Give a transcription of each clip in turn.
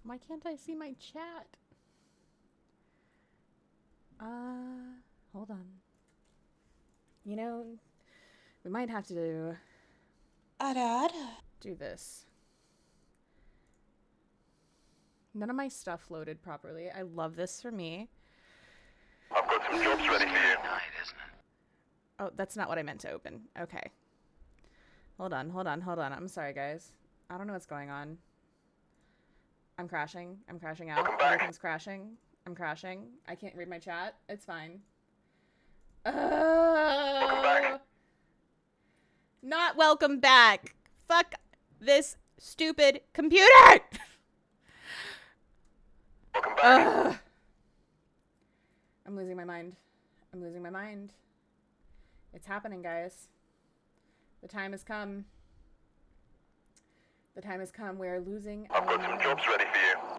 Why can't I see my chat? Hold on. You know, we might have to do this. None of my stuff loaded properly. I love this for me. I've got some jobs ready for you. Oh, that's not what I meant to open. Okay. Hold on. I'm sorry, guys. I don't know what's going on. I'm crashing. I'm crashing out. Everything's crashing. I'm crashing. I can't read my chat. It's fine. Not welcome back. Fuck this stupid computer. Welcome back. I'm losing my mind. I'm losing my mind. It's happening, guys. The time has come. The time has come. We're losing I've our got some mind. jobs ready for you.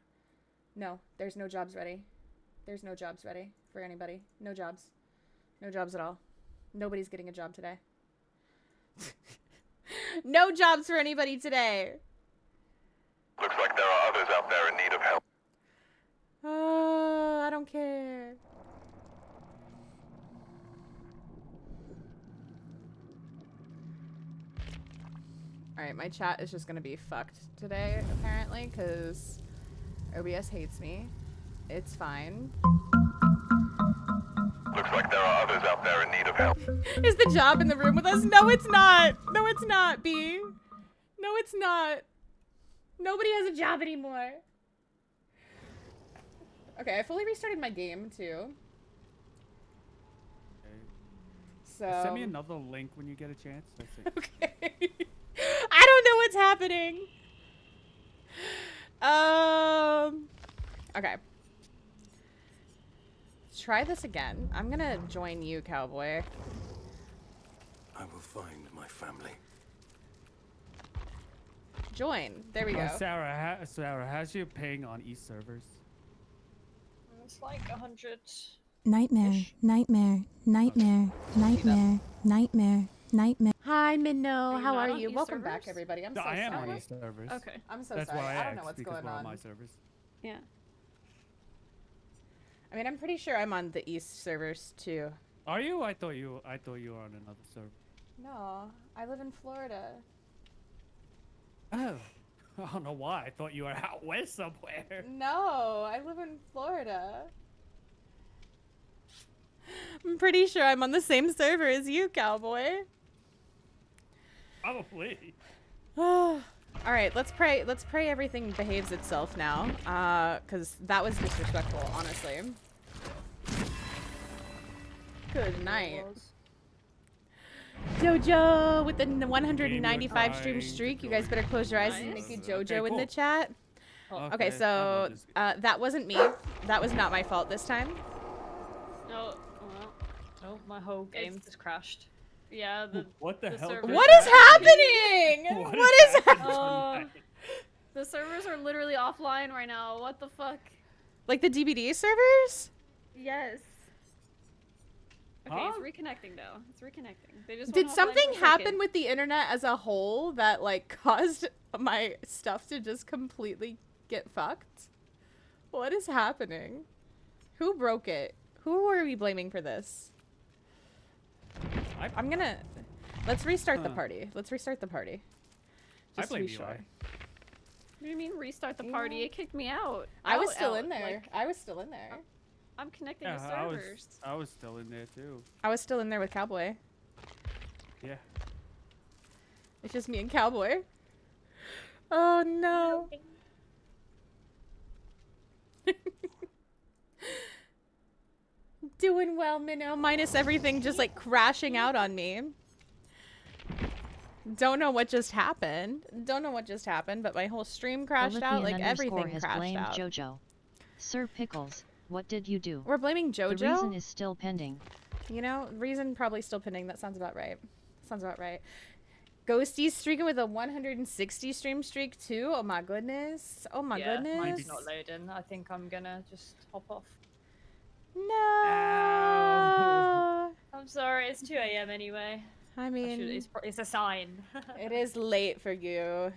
No, there's no jobs ready. There's no jobs ready for anybody. No jobs. No jobs at all. Nobody's getting a job today. No jobs for anybody today. Looks like there are others out there in need of help. Oh, I don't care. Alright, my chat is just gonna be fucked today, apparently, because OBS hates me. It's fine. Looks like there are others out there in need of help. Is the job in the room with us? No, it's not! No, it's not, B. No, it's not. Nobody has a job anymore. Okay, I fully restarted my game, too. Okay. So... Send me another link when you get a chance. That's it. Okay. I don't know what's happening. Okay. Let's try this again. I'm gonna join you, cowboy. I will find my family. Join. There we go. Sarah, how's your ping on East servers? It's like 100. Nightmare, nightmare, nightmare, nightmare, nightmare, nightmare. Hi, Minnow. Are you How not are on you? East Welcome back, servers? everybody. I'm No, so I am sorry. on East servers. Okay. I'm so That's sorry. why I don't know asked, what's because going we're on. my servers. Yeah. I mean, I'm pretty sure I'm on the East servers too. Are you? I thought you were on another server. No, I live in Florida. Oh. I don't know why. I thought you were out west somewhere. No, I live in Florida. I'm pretty sure I'm on the same server as you, cowboy. Probably. All right, let's pray. Let's pray everything behaves itself now, because that was disrespectful, honestly. Good night. Jojo with the 195 stream streak. You guys better close your eyes and make it Jojo in the chat. Okay, so that wasn't me. That was not my fault this time. No, well, no, my whole game just crashed. Yeah, What the hell? server- What is happening? What is happening? The servers are literally offline right now. What the fuck? Like the DBD servers? Yes. Okay, Huh? it's reconnecting though. It's reconnecting. They just Did went offline something for a happen second. with the internet as a whole that like caused my stuff to just completely get fucked? What is happening? Who broke it? Who are we blaming for this? I'm gonna... Let's restart the party. Let's restart the party. I Just to blame be you. sure. What do you mean restart the party? Yeah. It kicked me out. I was Out, still out. in there. Like, I was still in there. I'm connecting Yeah, to I servers. was still in there too. I was still in there with Cowboy. Yeah. It's just me and Cowboy. Oh no. Doing well, Minnow. Minus everything just like crashing out on me. Don't know what just happened. Don't know what just happened, but my whole stream crashed out. Like everything has crashed blamed out. JoJo. Sir Pickles, what did you do? We're blaming JoJo. The reason is still pending. You know, reason probably still pending. That sounds about right. Sounds about right. Ghosty's streaking with a 160 stream streak too. Oh my goodness. Oh my goodness. Mine's not loading. I think I'm gonna just hop off. No. Ow. I'm sorry. It's 2 a.m. anyway. I mean, It's a sign. it is late for you.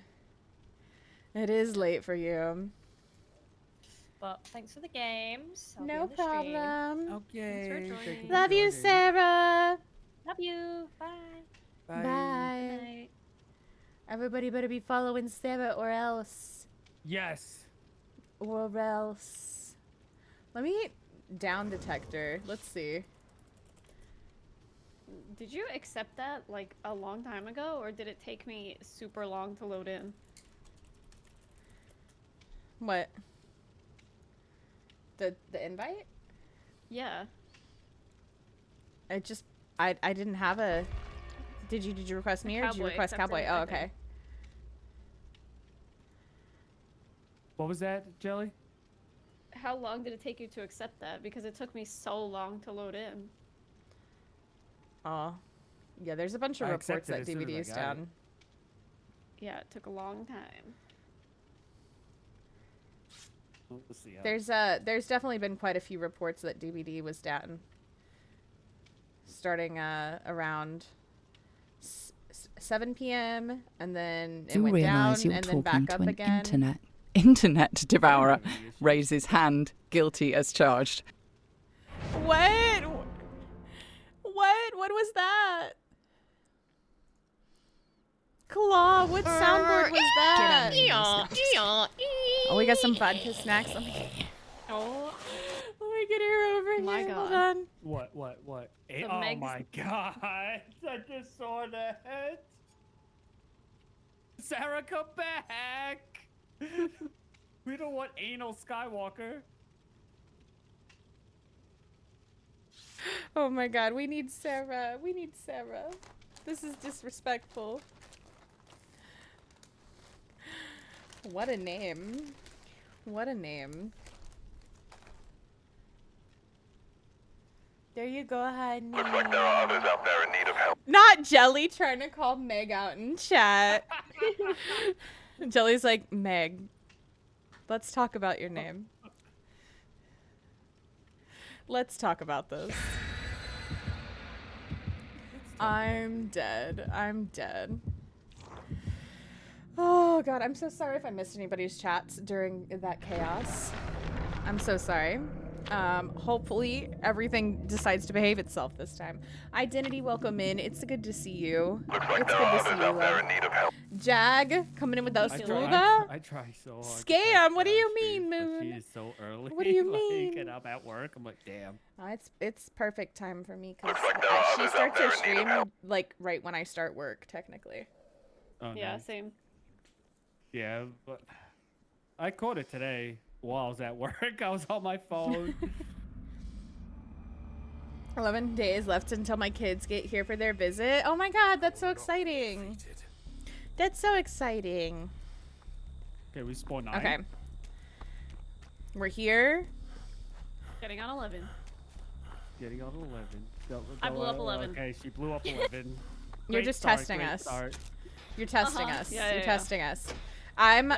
It is late for you. But thanks for the games. I'll be No on the stream. problem. Okay. Thanks for thank joining. for Love you, joining. Sarah. Love you. Bye. Bye. Good Bye. night. Everybody better be following Sarah or else. Yes. Or else. Let me down detector. Let's see. Did you accept that like a long time ago, or did it take me super long to load in? What? The invite? Yeah. I just I didn't have a. Did you request me or did you Cowboy request accepted Cowboy? it, Oh, I okay. think. What was that, Jelly? How long did it take you to accept that? Because it took me so long to load in. Oh, yeah. There's a bunch of I reports accepted that as soon as I DVD's got down. it. Yeah, it took a long time. We'll see how. There's definitely been quite a few reports that DVD was down. Starting around 7 p.m. and then it Do went down realise you're and then talking back to up an again. internet devourer. Raises hand, guilty as charged. What? What was that? Claw, what soundboard was that? Oh, we got some vodka snacks. Let me Oh, get her over My here. Hold God. on. What? Eh, The oh Meg's- my god. I just saw that. Sarah, come back. We don't want anal Skywalker. Oh my God, we need Sarah. We need Sarah. This is disrespectful. What a name. What a name. There you go, honey. Looks like there are others out there in need of help. Not Jelly trying to call Meg out in chat. Jelly's like, Meg, let's talk about your name. Let's talk about this. I'm dead. I'm dead. Oh God, I'm so sorry if I missed anybody's chats during that chaos. I'm so sorry. Hopefully everything decides to behave itself this time. Identity, welcome in. It's good to see you. Looks like It's there good are to see others you, out there love. in need of help. Jag, coming in with those I fuga. try so hard. to Scam, catch what do you live streams, mean, but Moon? She is so early. What do you like, mean? And I'm at work. I'm like, damn. It's perfect time for me because Looks like there are she others starts out her there in need of stream help. like right when I start work, technically. Oh, yeah, nice. same. Yeah, but I caught it today while I was at work. I was on my phone. 11 days left until my kids get here for their visit. Oh my God, that's so exciting. That's so exciting. Okay, we spawned 9. Okay. We're here. Getting on 11. Getting on 11. I blew up 11. Okay, she blew up 11. You're Great just start, testing great us. start. You're testing Uh-huh. us. Yeah, You're yeah. testing us. I'm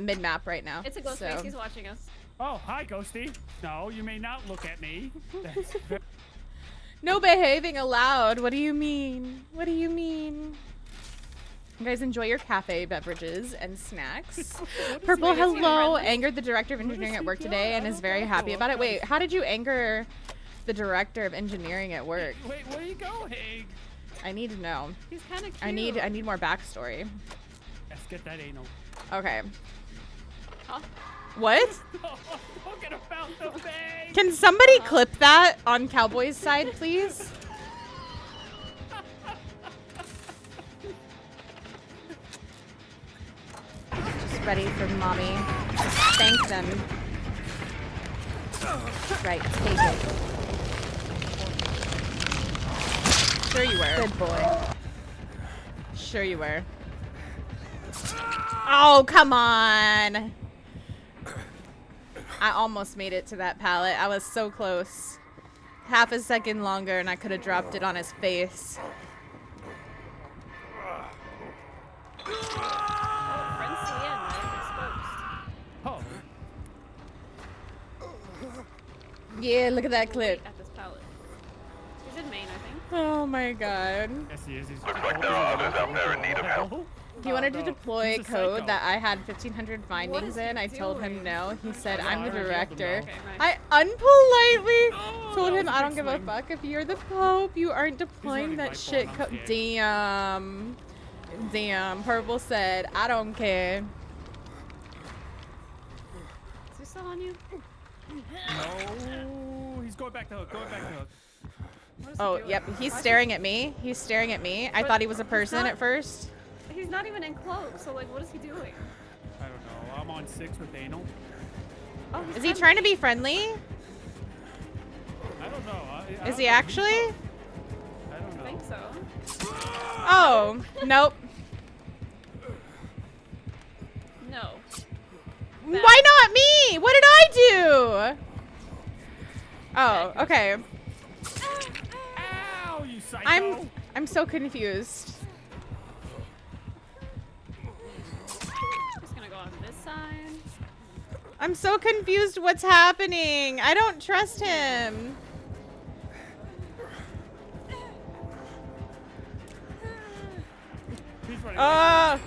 mid-map right now. It's a ghost so. face. He's watching us. Oh, hi, Ghosty. No, you may not look at me. That's very No behaving allowed. What do you mean? What do you mean? You guys enjoy your cafe beverages and snacks. Purple, Wait, is he hello. friendly? Angered the director of What is engineering at he work doing? today I and is don't very know. happy about it. I'm Wait, trying how did you anger the director of engineering at work? Wait, where are you going? I need to know. He's kind of cute. I need more backstory. Let's get that anal. Okay. Huh? What? Talking about the bag. Can somebody clip that on Cowboy's side, please? Just ready for mommy. Just spank them. Right, take it. Sure you were. Good boy. Sure you were. Oh, come on. I almost made it to that pallet. I was so close. Half a second longer and I could have dropped it on his face. Friends to the end, right? Oh, Yeah, look at that Exposed. clip. At this pallet. He's in main, I think. Oh my god. yes, he is. He's Looks like there are others out there in need of help. He wanted to no. deploy He's a code psycho. that I had 1,500 findings he in. I told him doing? no. He said, Yeah, I'm the I already told him director. no. Okay, nice. I unpolitely Oh, told that him was a I don't big give a swing. fuck if you're the Pope. You aren't deploying running that right shit. for it, I'm scared. Damn. Damn. Purple said, I don't care. Is he still on you? No, he's going back to hook. Going back to hook. What is he Oh, doing? yep. He's Why is staring at me. He's staring at me. I But thought he was a he's person not- at first. He's not even in cloak, so like, what is he doing? I don't know. I'm on 6 with anal. Oh, he's Is he trying to be friendly? I don't know. I Is don't he know. actually? I don't I know. think so. Oh, nope. No. Why not me? What did I do? Oh, okay. Ow, you psycho! I'm so confused. Just gonna go on this side. I'm so confused what's happening. I don't trust him. He's running. Oh.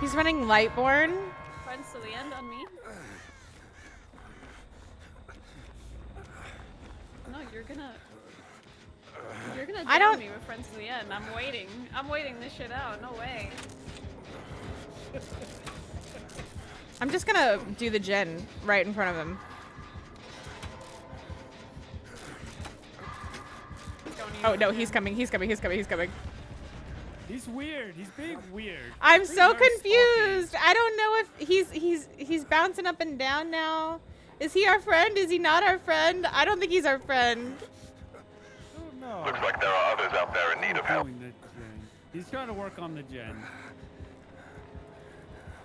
He's running Lightborn. Friends to the end on me. No, you're gonna I down don't- me with friends to the end. I'm waiting. I'm waiting this shit out. No way. I'm just gonna do the gen right in front of him. Don't even Oh no, know. he's coming. He's coming. He's coming. He's coming. He's weird. He's being weird. I'm Being so very confused. I don't know if he's bouncing up and down now. Is he our friend? Is he not our friend? I don't think he's our friend. stalky. Oh, no. Looks like there are others out there in need of help. Doing the gen. He's trying to work on the gen.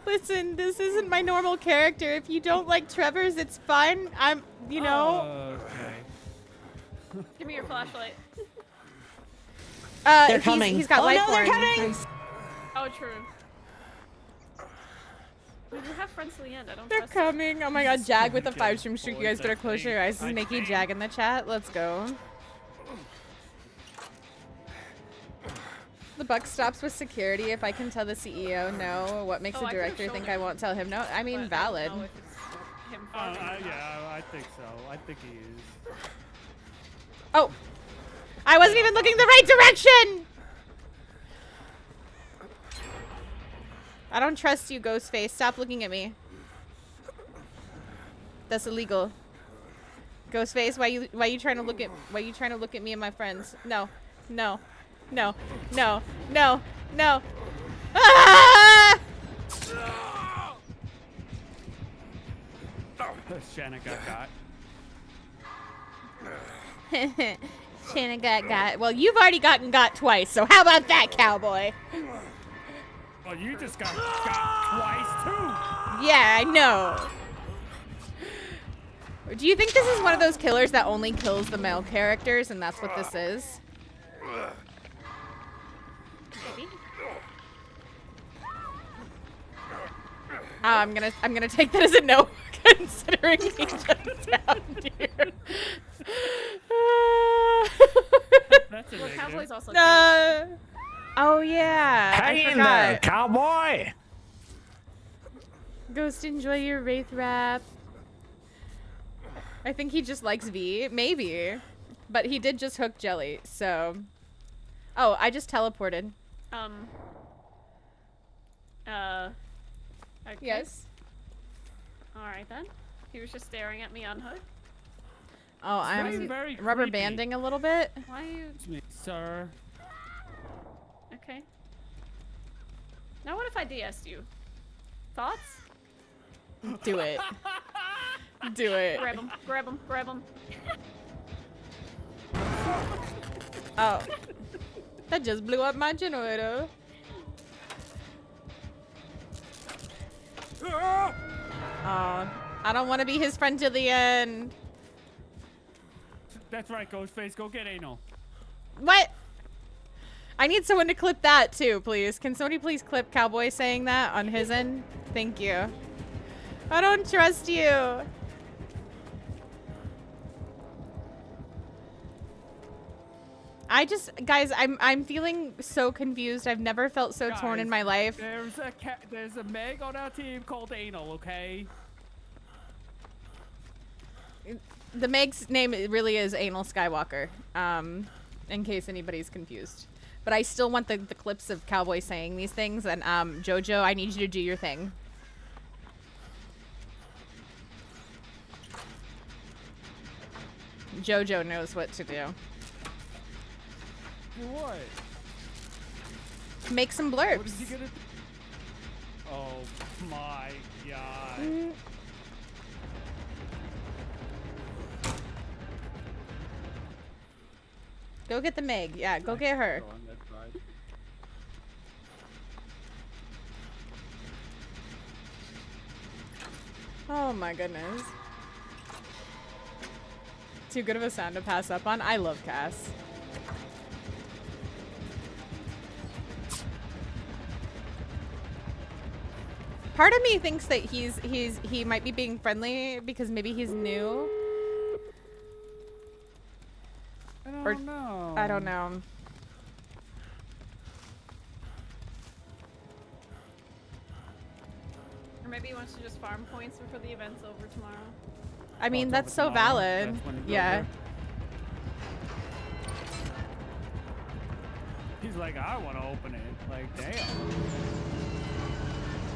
Listen, this isn't my normal character. If you don't like Trevor's, it's fine. I'm, you know. Okay. Give me your flashlight. They're He's- coming. He's got Oh, no, Lightborn. they're coming. Oh, true. Wait, you have friends to the end. I don't They're trust coming. Oh my god, Jag with the Getting 5-stream streak. You boys, guys better I close your think. eyes. This is I Nikki think. Jag in the chat. Let's go. The buck stops with security. If I can tell the CEO no, what makes Oh, the I could've director shown think it. I won't tell him no? I but mean, I don't valid. know if it's him farming or not. Yeah, I think so. I think he is. Oh, I wasn't even looking the right direction. I don't trust you, Ghostface. Stop looking at me. That's illegal. Ghostface, why you trying to look at me and my friends? No. No. No. No. No. No. Ah! Shana got. Shana got. Well, you've already gotten got twice, so how about that, cowboy? Well, you just got twice too. Yeah, I know. Do you think this is one of those killers that only kills the male characters, and that's what this is? Maybe. I'm gonna take that as a no, considering he just down here. That's a Well, negative. Cowboy's also Oh yeah, I forgot. cowboy. Ghost, enjoy your Wraith rap. I think he just likes V, maybe, but he did just hook Jelly. So, oh, I just teleported. Okay. Yes. All right then. He was just staring at me on hood. Oh, I'm very rubber creepy. banding a little bit. Why are you? Excuse me, sir. Okay. Now what if I DS'd you? Thoughts? Do it. Do it. Grab him. Grab him. Grab him. Oh, that just blew up my generator. Oh, I don't want to be his friend to the end. That's right, Ghostface. Go get anal. What? I need someone to clip that too, please. Can somebody please clip Cowboy saying that on his end? Thank you. I don't trust you. Guys, I'm feeling so confused. I've never felt so torn in Guys, my life. There's a Meg on our team called Anal, okay? The Meg's name really is Anal Skywalker, in case anybody's confused. But I still want the clips of Cowboy saying these things. And Jojo, I need you to do your thing. Jojo knows what to do. What? Make some What blurbs. is he gonna do? Oh my god. Go get the Meg. Yeah, go get her. Go on that side. Oh my goodness. Too good of a sound to pass up on. I love Cass. Part of me thinks that he might be being friendly because maybe he's new. I Or- don't know. I don't know. Or maybe he wants to just farm points before the event's over tomorrow. I mean, it's that's over so tomorrow. valid. That's when it goes Yeah. there. He's like, I want to open it. Like, damn.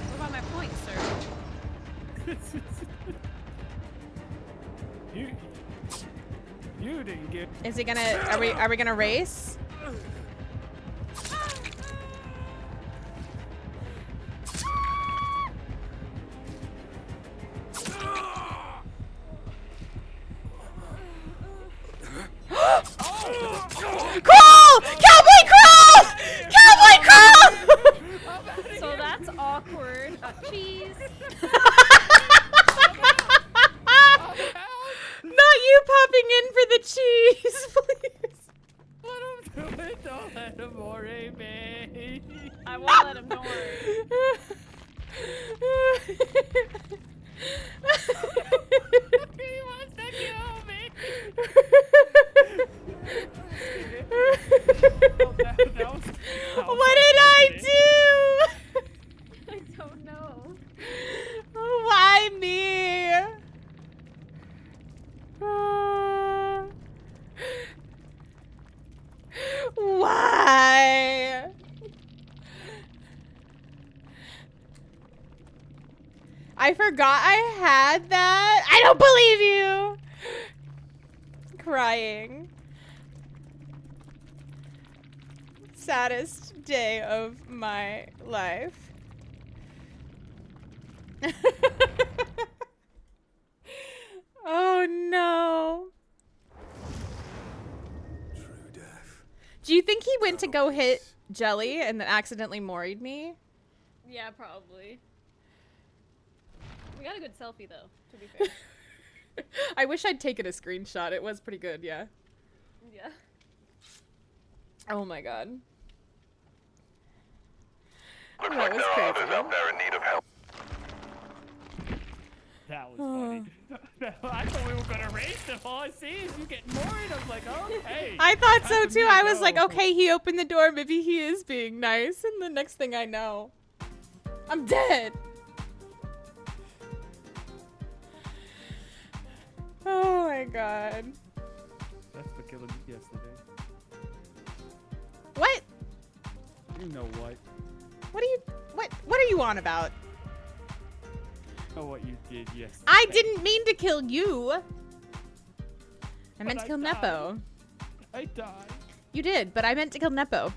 What about my points, sir? You didn't get. Is he gonna? Are we gonna race? Crawl! Cowboy crawl! Cowboy crawl! So that's awkward. Cheese. Not you popping in for the cheese, please. Let him do it. Don't let him worry me. I won't let him, don't worry. He wants to kill me. What did I do? I don't know. Why me? Why? I forgot I had that. I don't believe you. Crying. Saddest day of my life. Oh no. Do you think he went to go hit Jelly and then accidentally moried me? Yeah, probably. We got a good selfie though, to be fair. I wish I'd taken a screenshot. It was pretty good, yeah. Yeah. Oh my god. Looks That like was there are others crazy. out there in need of help. That was funny. I thought we were gonna race them. All I see is you getting worried. I'm like, okay. I thought so Time for me too. to I was like, go. okay, he opened the door. Maybe he is being nice. And the next thing I know, I'm dead. Oh my god. That's for killing me yesterday. What? You know what? What are you on about? You know what you did yesterday. I didn't mean to kill you. I meant But to kill I Nepo. I died. You did, but I meant to kill Nepo.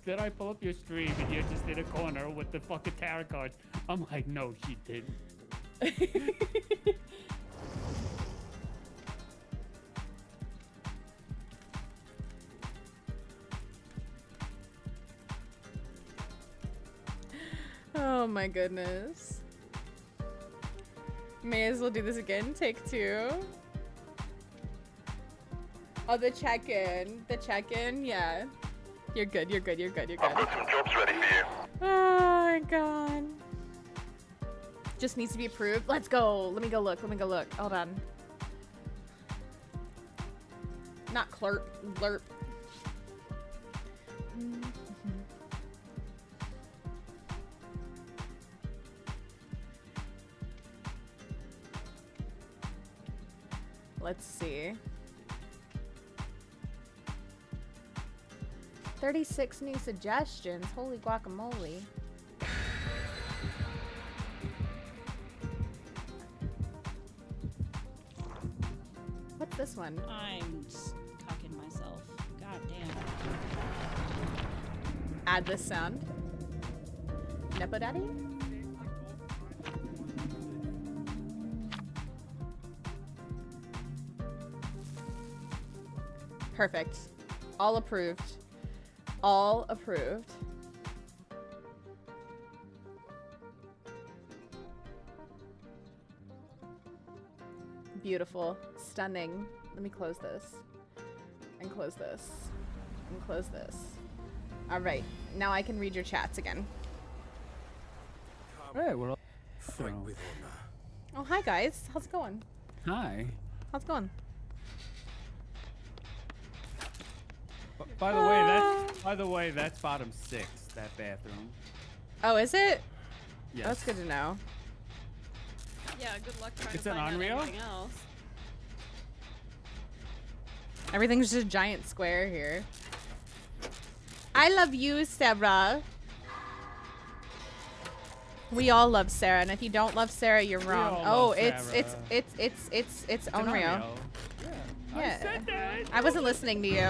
Then I pull up your stream and you're just in a corner with the fucking tarot cards. I'm like, no, she didn't. Oh my goodness. May as well do this again. Take two. Oh, the check-in. The check-in, yeah. You're good, you're good, you're good, you're I've good. got some jobs ready for you. Oh my god. Just needs to be approved. Let's go. Let me go look. Let me go look. Hold on. Not clerp. Blurp. Let's see. 36 new suggestions. Holy guacamole. What's this one? I'm just cocking myself. God damn. Add this sound. Nepo Daddy? Perfect. All approved. All approved. Beautiful. Stunning. Let me close this. And close this. And close this. Alright. Now I can read your chats again. Hey, we're all... Oh, hi guys. How's it going? Hi. How's it going? By the way, that's bottom 6, that bathroom. Oh, is it? Yes. That's good to know. Yeah, good luck trying It's to an find out Unreal? anything else. Everything's just a giant square here. I love you, Sarah. We all love Sarah, and if you don't love Sarah, you're wrong. all Oh, love it's Sarah. unreal. Yeah. Yeah. I said that. I wasn't listening to you.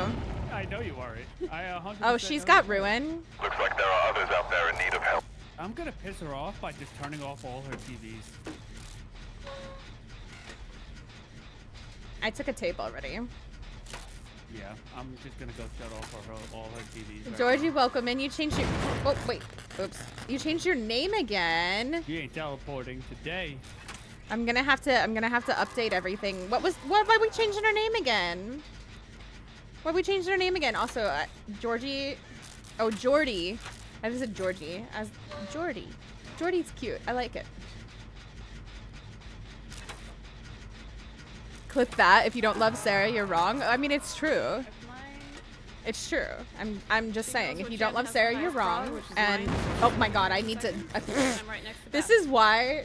I know you aren't. I 100% Oh, she's know got you. ruin. Looks like there are others out there in need of help. I'm gonna piss her off by just turning off all her TVs. I took a tape already. Yeah, I'm just gonna go shut off all her TVs. right Georgie, now. welcome in. You changed your. Oh wait. Oops. You changed your name again. You ain't teleporting today. I'm gonna have to update everything. Why we changing her name again? Why we changing her name again? Also, Georgie. Oh, Jordy. I just said Georgie as Jordy. Jordy's cute. I like it. Clip that. If you don't love Sarah, you're wrong. I mean, it's true. If my It's true. I'm just She saying. knows If which you don't end love has Sarah, the you're highest bra, wrong. which is And mine. oh my God, I need to. I'm right next to This Beth. is why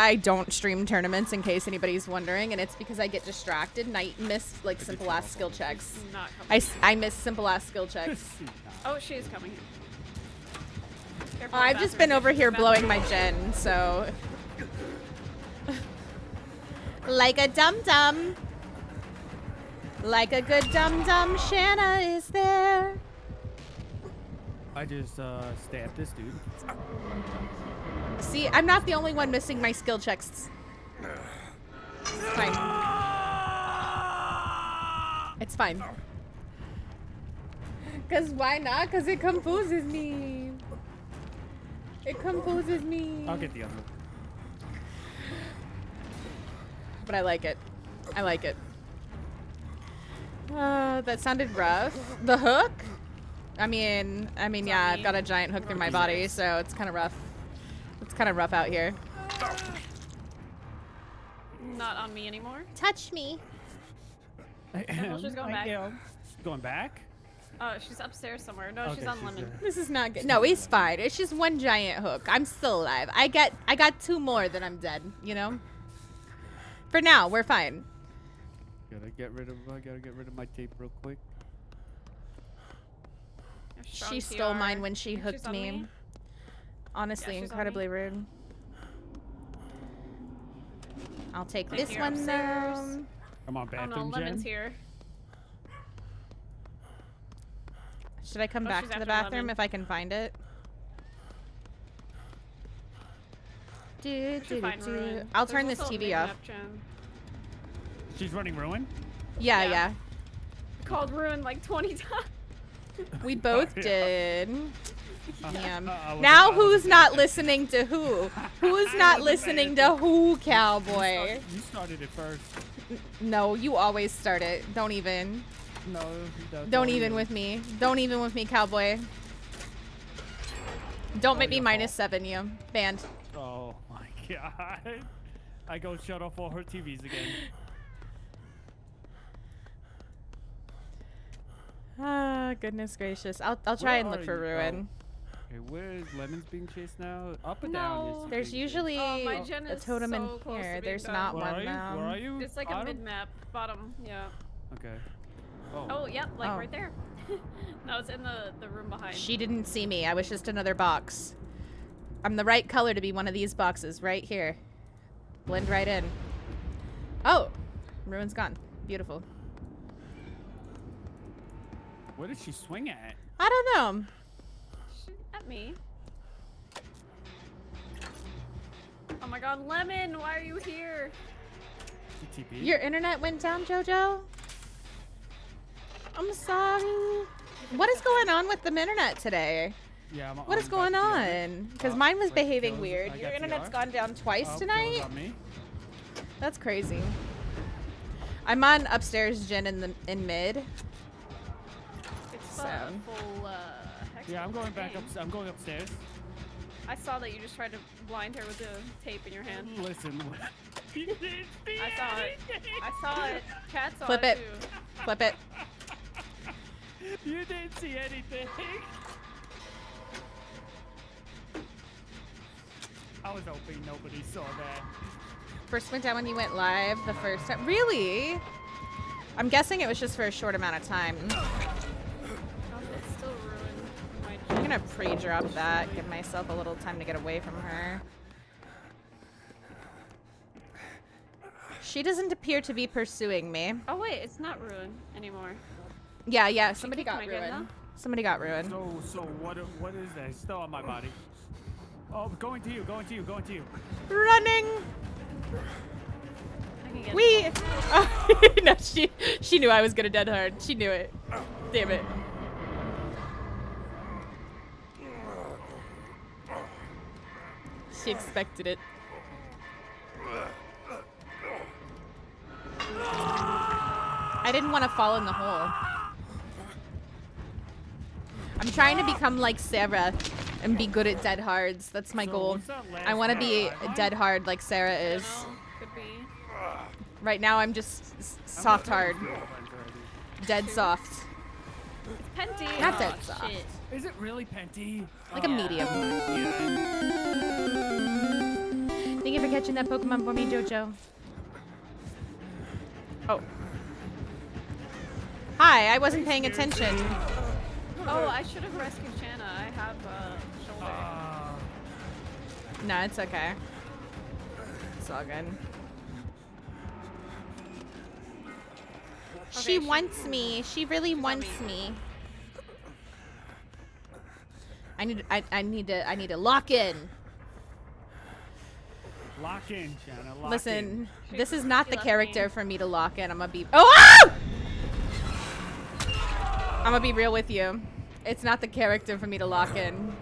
I don't stream tournaments, in case anybody's wondering, and it's because I get distracted and I miss like simple ass skill checks. Not coming. I miss simple ass skill checks. Oh, she is coming. Careful I've with just bathroom. been over here Bathroom. blowing my gen, so like a dum dum, like a good dum dum. Shana is there. I just stabbed this dude. See, I'm not the only one missing my skill checks. It's fine. It's fine. Cause why not? Cause it confuses me. It confuses me. I'll get the other one. But I like it. I like it. That sounded rough. The hook? I mean, yeah, I've got a giant hook through my body, so it's kind of rough. It's kind of rough out here. Not on me anymore. Touch me. Careful, she's going back. Going back? Oh, she's upstairs somewhere. No, she's Okay, on she's lemon. there. This is not good. No, it's fine. It's just one giant hook. I'm still alive. I got two more, then I'm dead. You know. For now, we're fine. I gotta get rid of my tape real quick. Strong She stole TR. mine when she Think she's hooked on me. Honestly, Yeah, she's on incredibly rude. I'll take Thank this you. one Upstairs. down. Come on, Oh no, bathroom lemon's Jen. here. Should I come Oh, back she's to the after bathroom lemon. if I can find it? Should find Ruin. I'll There's turn this also a TV minion off. up, Jen. She's running ruin. Yeah, Yeah. yeah. Called Ruin like 20 times. We both yeah. did. Damn. I was Now about who's to not say- listening to who? Who's not listening to who, cowboy? You started it first. No, you always start it. Don't even. No, Don't even with me. Don't even with me, cowboy. Don't make me your -7, you. Banned. Oh my god. I go shut off all her TVs again. Ah, goodness gracious. I'll try and look for Ruin. Okay, where is Lemon's being chased now? Up and down. No. Is There's being chased. usually Oh, my gen a is totem so in close to here. being There's done. not Where one are you? though. Where are you? It's like a Bottom? mid-map. Bottom, yeah. Okay. Oh. Oh, yep, like Oh. right there. No, it's in the room behind. She didn't see me. I was just another box. I'm the right color to be one of these boxes right here. Blend right in. Oh, Ruin's gone. Beautiful. Where did she swing at? I don't know. At me. Oh my god, Lemon, why are you here? TP. Your internet went down, JoJo? I'm sorry. What is going on with the internet today? Yeah, What is going on? Because mine was wait, behaving kills. weird. I Your got internet's TR. gone down twice Oh, tonight? kills on me. That's crazy. I'm on upstairs gen in mid. It's So. full hex Yeah, I'm going back thing. up. I'm going upstairs. I saw that you just tried to blind her with the tape in your hand. Listen. I saw it. I saw it. Cat saw Flip it it. too. Flip it. You didn't see anything. I was hoping nobody saw that. First went down when you went live the first time. Really? I'm guessing it was just for a short amount of time. It's still ruined. My I'm gonna pre-drop that, give myself a little time to get away from her. She doesn't appear to be pursuing me. Oh wait, it's not ruined anymore. Yeah, somebody kicked got my gun ruined. now? Somebody got ruined. So what is that? It's still on my body. Oh, going to you. Running! I can get We. Oh, no, she knew I was gonna dead hard. She knew it. Damn it. She expected it. I didn't want to fall in the hole. I'm trying to become like Sarah and be good at dead hards. That's my So goal. what's that last I want to one? be Five on? dead hard like Sarah I is. don't know. Could be. Right now I'm just soft hard. Dead soft. Penty. Not oh, dead soft. Shit. Is it really Penty? Like a medium. Yeah. Thank you for catching that Pokemon for me, Jojo. Oh. Hi, I wasn't paying attention. Oh, I should have rescued Shana. I have shoulder. No, it's okay. It's all good. She she- wants me. She really wants me. I need to lock in. Lock in, Shana. Lock Listen, She- this is not she the left character me. for me to lock in. I'm gonna be. Oh! Ah! I'm gonna be real with you. It's not the character for me to lock in.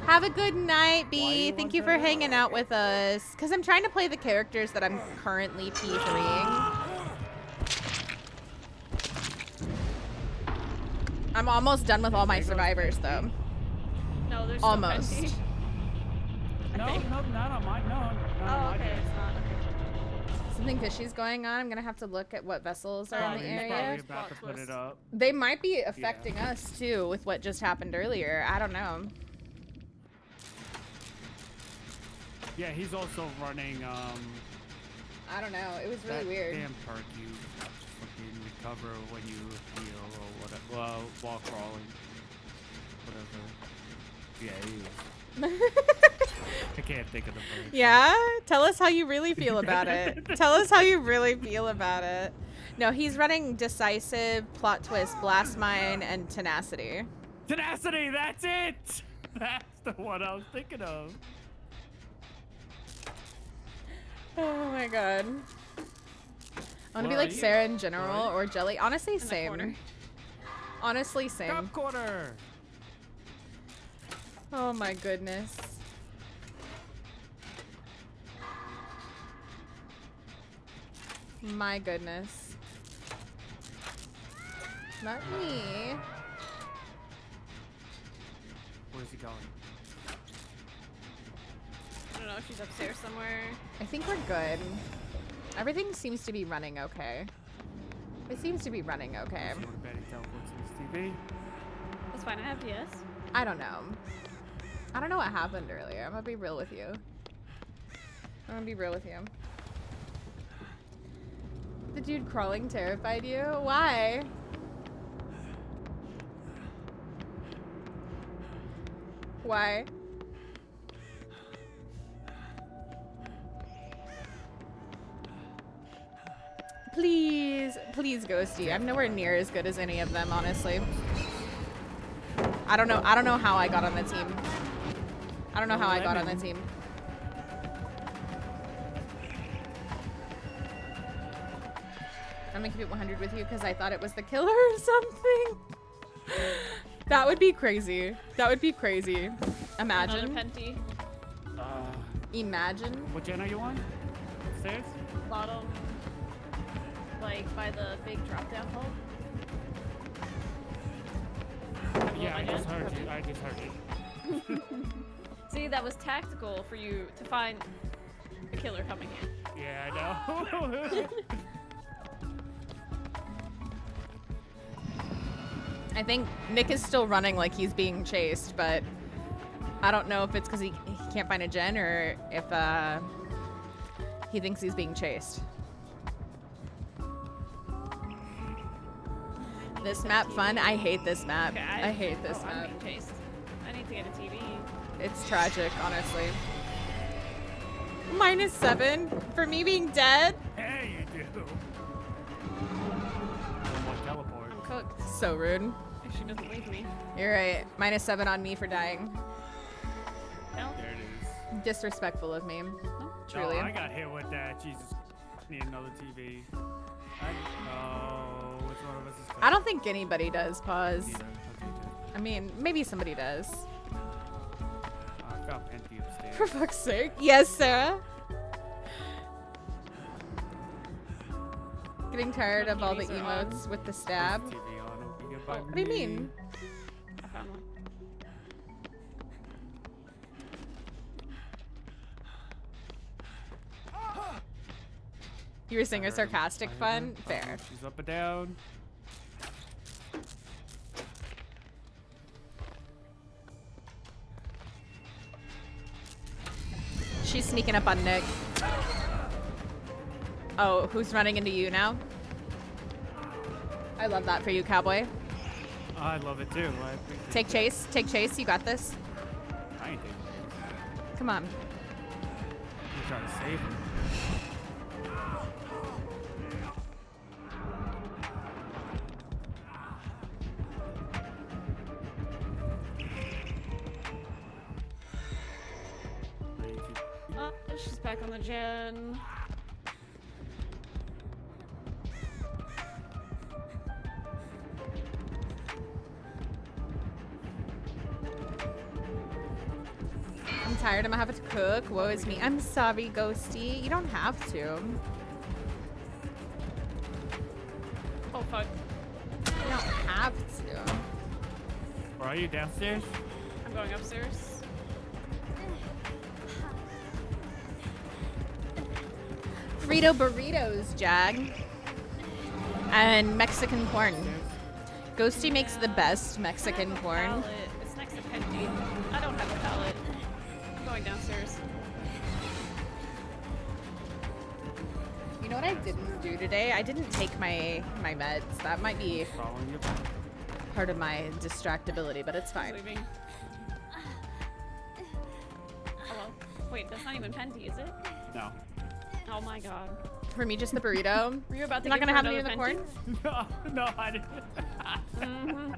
Have a good night, B. you Thank want you for that? hanging out with us. Because I'm trying to play the characters that I'm currently P3ing. I'm almost done with all my survivors, though. No, there's still Almost. Penty. in. No, not on mine. No, not on Oh, mine. okay, it's not. Okay. Something fishy's going on. I'm gonna have to look at what vessels are in the He's area. probably about to Plot put it twist. up. They might be affecting us too with what just happened earlier. I don't know. Yeah, he's also running I don't know. It was really that weird. damn perk you fucking recover when you heal or whatever. Well, while crawling. Whatever. Yeah, he was. I can't think of the perk. Yeah? Tell us how you really feel about it. Tell us how you really feel about it. No, he's running Decisive, Plot Twist, Blast Mine, and Tenacity. Tenacity, that's it! That's the one I was thinking of. Oh my god. I want to be Well, like you- Sarah in general right. or Jelly. Honestly, In the corner. same. Honestly, same. Top quarter! Oh my goodness. My goodness. Not me. Where's he going? I don't know. She's upstairs somewhere. I think we're good. Everything seems to be running okay. It seems to be running okay. See what Betty myself what's this TV. That's fine. I have PS. I don't know. I don't know what happened earlier. I'm gonna be real with you. The dude crawling terrified you? Why? Why? Please, please, Ghosty. I'm nowhere near as good as any of them, honestly. I don't know how I got on the team. I don't know how I got on the team. I'm gonna keep it 100 with you because I thought it was the killer or something. That would be crazy. That would be crazy. Another Imagine. Penty. Imagine. What gen are you on? Upstairs? Bottom. Like by the big drop down hole. Yeah, I just heard you. See, that was tactical for you to find a killer coming in. Yeah, I know. I think Nick is still running like he's being chased, but I don't know if it's because he can't find a gen or if he thinks he's being chased. This map fun? I hate this map. Okay, I hate this I'm map. being chased. I need to get a TV. It's tragic, honestly. -7 for me being dead? Hey, you do. One teleport. I'm cooked. So rude. If she doesn't leave me. You're right. -7 on me for dying. No? There it is. Disrespectful of me. Truly. Oh, I got hit with that. Jesus. Need another TV. Oh, which one of us is I don't think anybody does, pause. Neither. Okay, good. I mean, maybe somebody does. I got Penty upstairs. For fuck's sake. Yes, Sarah. Getting tired of all the TVs are on. emotes with the stab. TV on. It'll be good Oh, by what do you me. mean? I found one. You were saying a sarcastic fun? Fair. She's up and down. She's sneaking up on Nick. Oh, who's running into you now? I love that for you, cowboy. I love it too. I appreciate Take chase. Take chase. You got this. it. I ain't taking it. Come on. You trying to save him. Oh, she's back on the gen. I'm tired. I'm gonna have to cook. Woe is me. I'm sorry, Ghosty. You don't have to. Oh fuck. You don't have to. Or are you downstairs? I'm going upstairs. Frito burritos, Jag. And Mexican corn. Ghosty makes the best Mexican corn. Pallet. It's next to Penty. I don't have a pallet. I'm going downstairs. You know what I didn't do today? I didn't take my meds. That might be Following you. part of my distractibility, but it's She's fine. leaving. Hello. Wait, that's not even Penty, is it? No. Oh my god. For me, just the burrito. Were you about to Not give gonna her have any of the another corn? No, I didn't.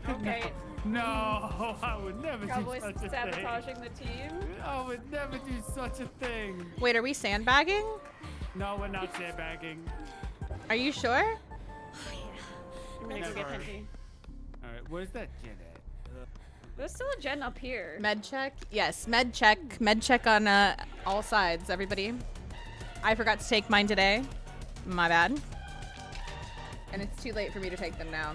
Okay. No, I would never Cowboys do such a thing. sabotaging the team. I would never do such a thing. Wait, are we sandbagging? No, we're not sandbagging. Are you sure? I'm gonna go get Never. Penty. Alright, where's that gen at? There's still a gen up here. Med check? Yes, med check. Med check on all sides, everybody. I forgot to take mine today. My bad. And it's too late for me to take them now.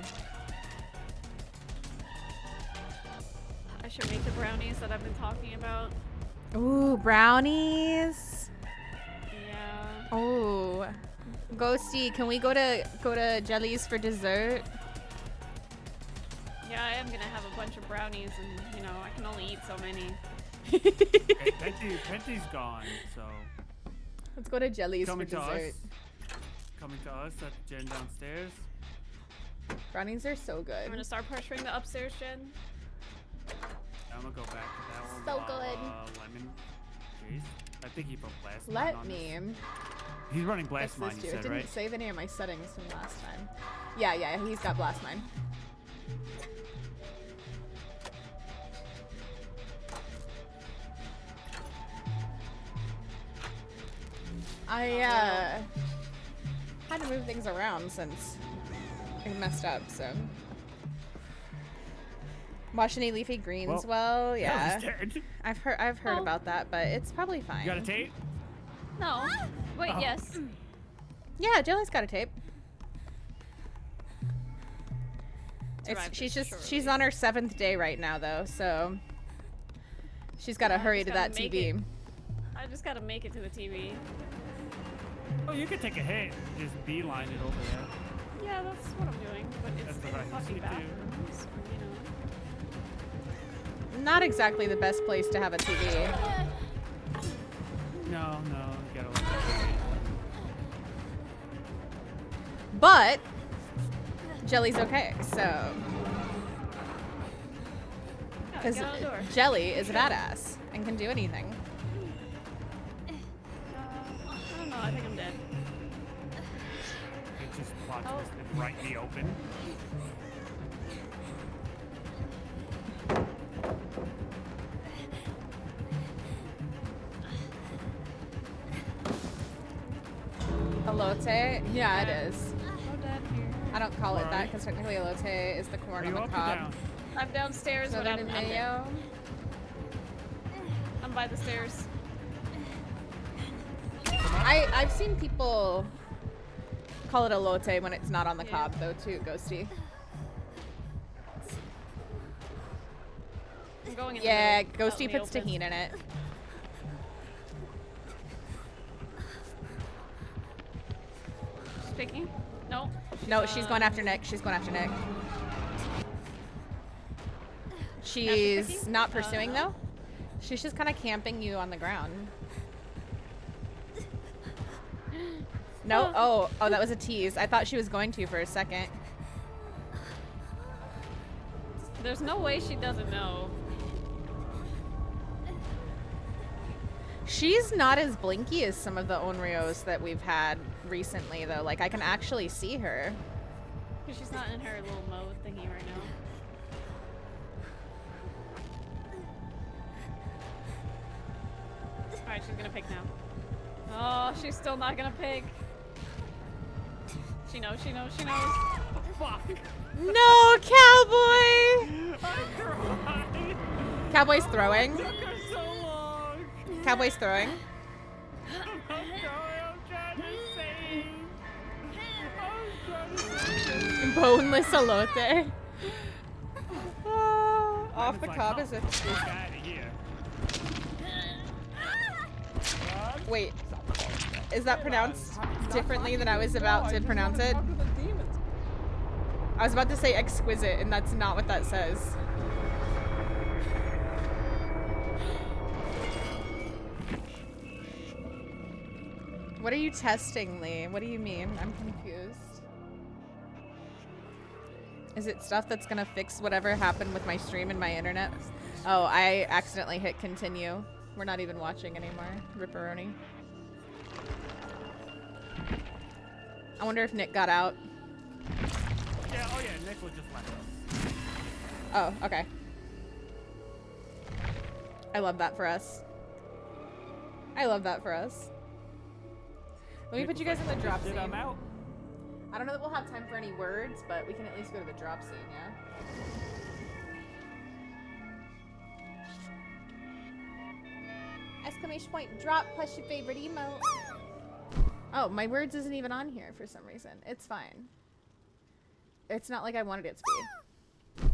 I should make the brownies that I've been talking about. Ooh, brownies. Yeah. Ooh. Ghosty, can we go to Jellies for dessert? am gonna have a bunch of brownies, and you know I can only eat so many. Okay, Penty's gone, so Let's go to Jelly's for coming to dessert. us. Coming to us at Jen downstairs. Brownies are so good. I'm gonna start pressuring the upstairs, Jen. I'm gonna go back to that one. So while, good. Lemon Jace. I think he put blast mine Let on me this. He's running blast fix mine, this you too. It said, didn't right? save any of my settings from last time. Yeah, he's got blast mine. I had to move things around since I messed up, so. Watch any leafy greens well, yeah. Dead. I've heard about that, but it's probably fine. You got a tape? No. Wait, Oh. yes. Yeah, Jelly's got a tape. Survived She's this, just surely. she's on her 7th day right now though, so she's got to I hurry just to gotta that make TV. it. I just gotta make it to the TV. Oh, you can take a hit. Just beeline it over there. Yeah, that's what I'm doing. But it's That's the what I fucking usually do. bathrooms, you know. Not exactly the best place to have a TV. No, you gotta let that But Jelly's okay, so Yeah, because get out the door. Jelly is a badass and can do anything. I don't know. I think I'm dead. It just plot Oh. twisted right in the open. Elote? Yeah, it is. I'm dead here. I don't call it Where are that you? because technically elote is the corn Are on you the up or cob. down? I'm downstairs, but Southern I'm and dead. mayo. I'm by the stairs. I've seen people call it elote when it's not on the Yeah. cob though too, Ghosty. I'm going in the Yeah, middle, out Ghosty in the puts open. tahini in it. She's picking? No. No, she's going after Nick. She's going after Nick. She's picking? not pursuing No. though. She's just kind of camping you on the ground. No. Oh, that was a tease. I thought she was going to for a second. There's no way she doesn't know. She's not as blinky as some of the Onryos that we've had recently though. Like I can actually see her. Because she's not in her little mode thingy right now. Alright, she's gonna pick now. Oh, she's still not gonna pick. She knows. Fuck. No, cowboy. I cried. Cowboy's throwing. Took her so long. Cowboy's throwing. I'm trying to save. I'm trying to save. Boneless elote. Off the Like, cob oh, is a. fuck outta here. Wait, is that pronounced differently than I was about to pronounce it? I was about to say exquisite, and that's not what that says. What are you testing, Leigh? What do you mean? I'm confused. Is it stuff that's gonna fix whatever happened with my stream and my internet? Oh, I accidentally hit continue. We're not even watching anymore. Ripperoni. I wonder if Nick got out. Yeah, oh yeah, Nick was just left us. Oh, okay. I love that for us. I love that for us. Let me Nick put you was guys like, in the drop "Shit, scene. I'm out." I don't know that we'll have time for any words, but we can at least go to the drop scene, yeah? Exclamation point drop plus your favorite emote. Oh, my words isn't even on here for some reason. It's fine. It's not like I wanted it to be.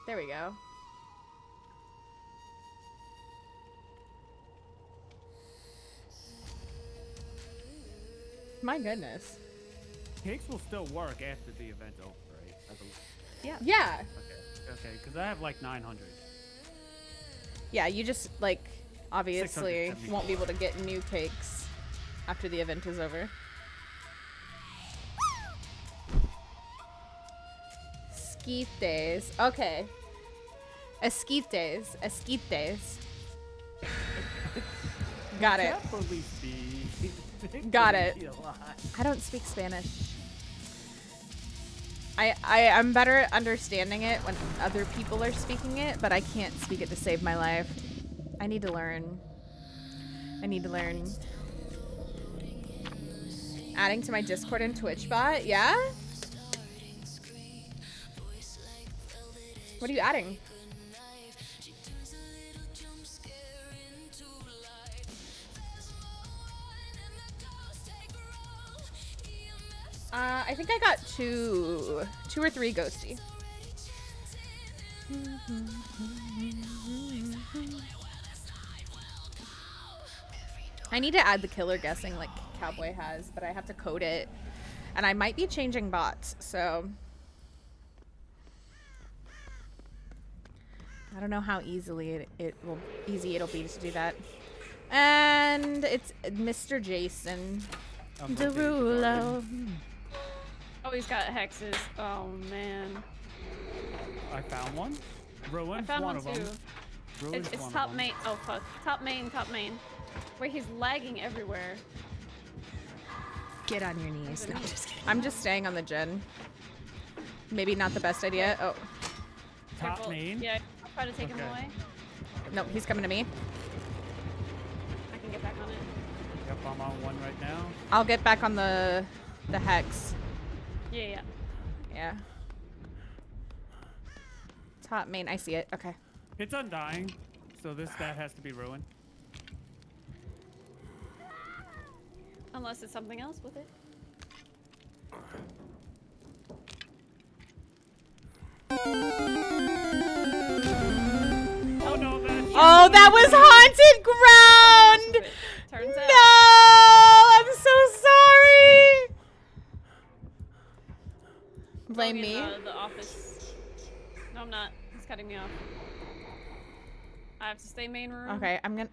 There we go. My goodness. Cakes will still work after the event's over, right? I believe. Yeah. Okay, because I have like 900. Yeah, you just, like, obviously 670. won't be able to get new cakes after the event is over. Esquites. Okay. Esquites. Esquites. Got it. Got it. I don't speak Spanish. I'm better at understanding it when other people are speaking it, but I can't speak it to save my life. I need to learn. I need to learn. Adding to my Discord and Twitch bot, yeah? What are you adding? I think I got two or three ghosty. I need to add the killer guessing like Cowboy has, but I have to code it. And I might be changing bots, so I don't know how easily it'll be to do that. And it's Mr. Jason Derulo. Oh, he's got hexes. Oh man. I found one. Ruined I found one of too. them. Ruined It's one top of them. main. Oh fuck. Top main. Top main. Wait, he's lagging everywhere. Get on your knees. No, I'm just kidding. I'm just staying on the gen. Maybe not the best idea. Oh, Top Careful. main. Yeah, I'll try to take him Okay. away. no, he's coming to me. I can get back on it. Yep, I'm on one right now. I'll get back on the hex. Yeah. Yeah. Top main. I see it. Okay. It's undying, so that has to be ruined. Unless it's something else with it. Oh no, that's Oh, that was haunted ground. Turns out. No, I'm so sorry. Blame Going me. in the office. No, I'm not. He's cutting me off. I have to stay main room. Okay, I'm gonna.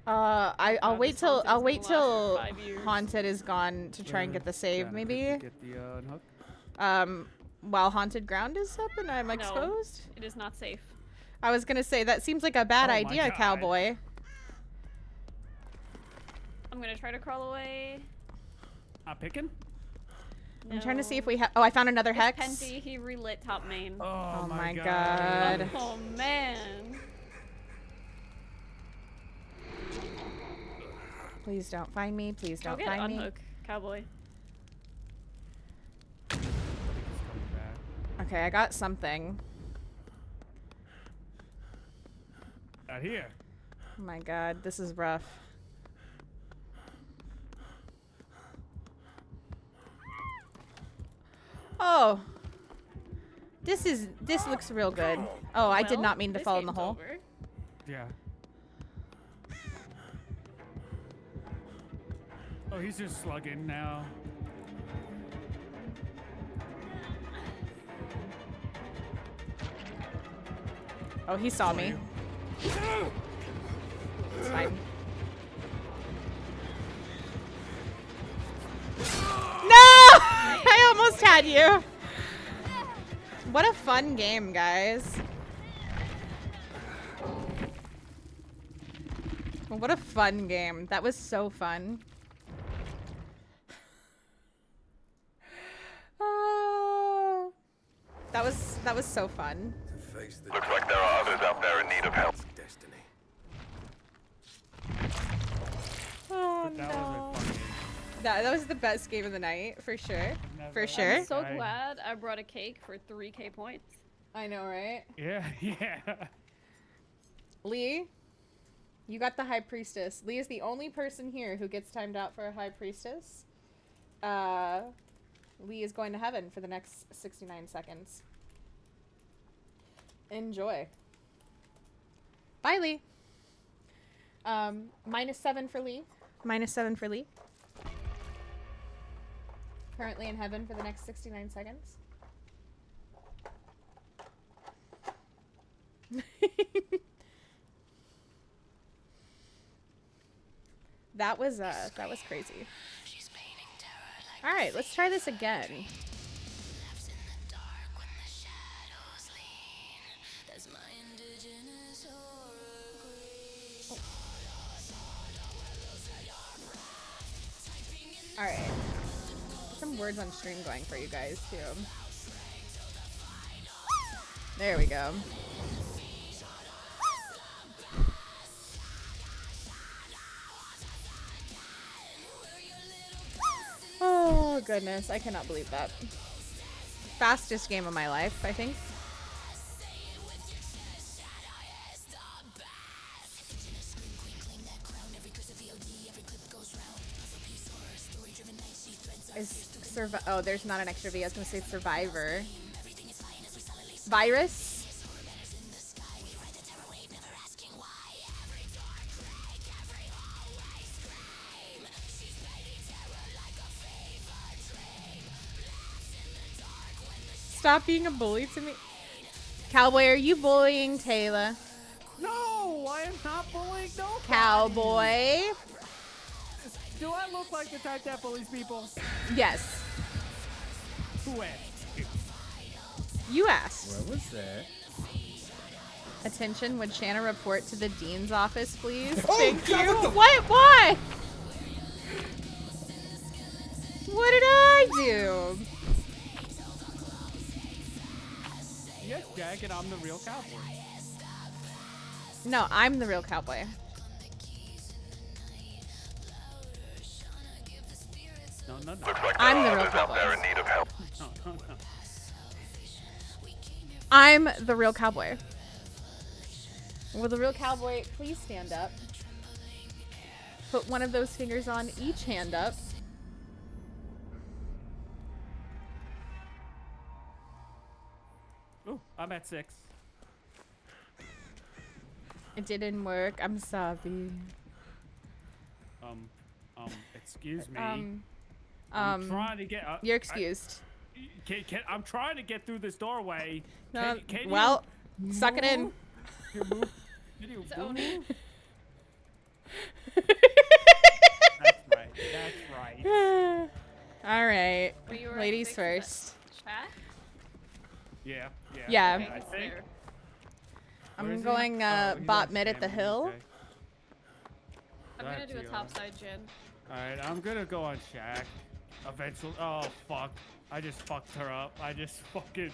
I'll wait this till haunted's gonna last for 5 years. haunted is gone to try and get the save, Shana, maybe. could you get the unhook? While haunted ground is up and I'm No. exposed. It is not safe. I was gonna say that seems like a bad Oh my idea, God. Cowboy. I'm gonna try to crawl away. Not picking? I'm trying to see if No. we have. Oh, I found another It's hex. Penty, he relit top main. Oh, my god. God. Oh man. Please don't find me. Please Go don't get find me. unhook, cowboy. He's coming back. Okay, I got something. Out here. Oh my god, this is rough. Oh. This looks real good. Oh, I did Well, not mean to this fall in the game's hole. over. Yeah. Oh, he's just slugging now. Oh, he saw me. It's fine. No! I almost had you. What a fun game, guys. What a fun game. That was so fun. Oh, that was so fun. Looks like there are others out there in need of help. Oh That was a fun game. That was the best game of the night, for sure. Never For sure. I'm so died. glad I brought a cake for 3k points. I know, right? Yeah, yeah. Leigh, you got the High Priestess. Leigh is the only person here who gets timed out for a High Priestess. Leigh is going to heaven for the next 69 seconds. Enjoy. Bye, Leigh. -7 for Leigh. -7 for Leigh. Currently in heaven for the next 69 seconds. That was crazy. All right, let's try this again. All right. Some words on stream going for you guys too. There we go. Oh goodness, I cannot believe that. Fastest game of my life, I think. Oh, there's not an extra V. I was gonna say Survivor. Virus. Stop being a bully to me. Cowboy, are you bullying Taylor? No, I am not bullying nobody. Cowboy. Do I look like the type that bullies people? Yes. Who asked you? You asked. What was that? Attention, would Shana report to the dean's office, please? Oh, Thank God, you. what the- What? Why? What did I do? Yes, Jack, and I'm the real cowboy. No, I'm the real cowboy. No, no, no. Looks like there I'm the are real others out there cowboy. in need of help. No, no, no. I'm the real cowboy. Will the real cowboy please stand up? Put one of those fingers on each hand up. Ooh, I'm at 6. It didn't work. I'm sorry. Excuse me. Um, I'm trying to get. You're excused. I'm trying to get through this doorway. No, Can well, you suck it in. move? Can you move? Can you own it. move? That's right. That's right. All right. Were you already Ladies fixed that first. Chat? Yeah. Yeah. Yeah. Okay, I he's think. there. Where I'm is he? going Oh, he's bot on mid at the Sam, hill. okay. I'm gonna do a topside gen. Alright, I'm gonna go on Shaq. Eventually. Oh, fuck. I just fucked her up. I just fucking.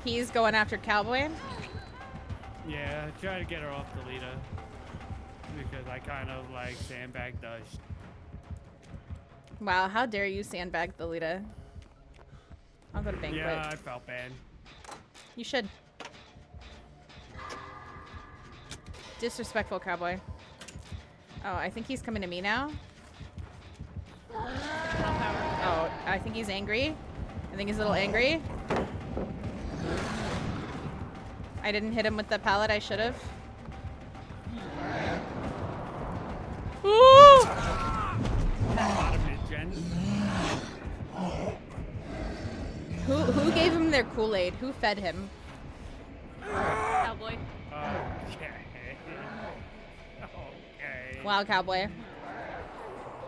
He's going after Cowboy. Yeah, try to get her off the leader. Because I kind of like sandbagged us. Wow, how dare you sandbag the Lita? I'll go to banquet. Yeah, I felt bad. You should. Disrespectful Cowboy. Oh, I think he's coming to me now. Oh, I think he's angry. I think he's a little angry. I didn't hit him with the pallet I should have. Ooh! Bottom mid gen. Who gave him their Kool-Aid? Who fed him? Cowboy. Okay. Okay. Wow, Cowboy.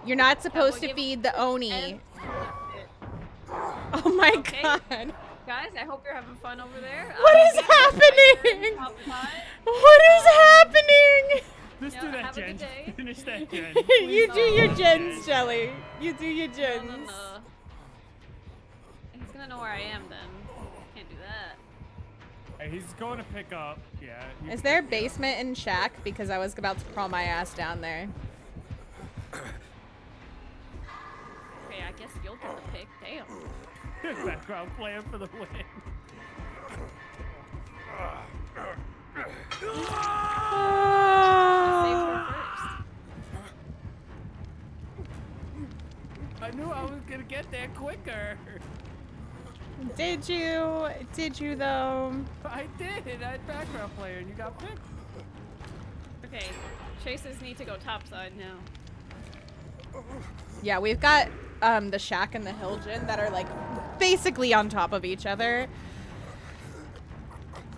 You're not supposed Cowboy to gave- feed the Oni. And- Oh my Okay. god. Guys, I hope you're having fun over there. What is happening? What is happening? Just do Yeah, that have a gen. good day. Finish that gen. You do your Oh, gens, okay. Jelly. You do your gens. No. He's gonna know where I am then. Can't do that. Hey, he's going to pick up. Yeah. you Is can there a pick me up. basement in Shack? Because I was about to crawl my ass down there. Okay, I guess you'll get the pick. Damn. Background player for the win. Save her first. I knew I was gonna get there quicker. Did you? Did you though? I did. I had background player and you got picked. Okay, chases need to go topside now. Yeah, we've got the shack and the hill gin that are like basically on top of each other.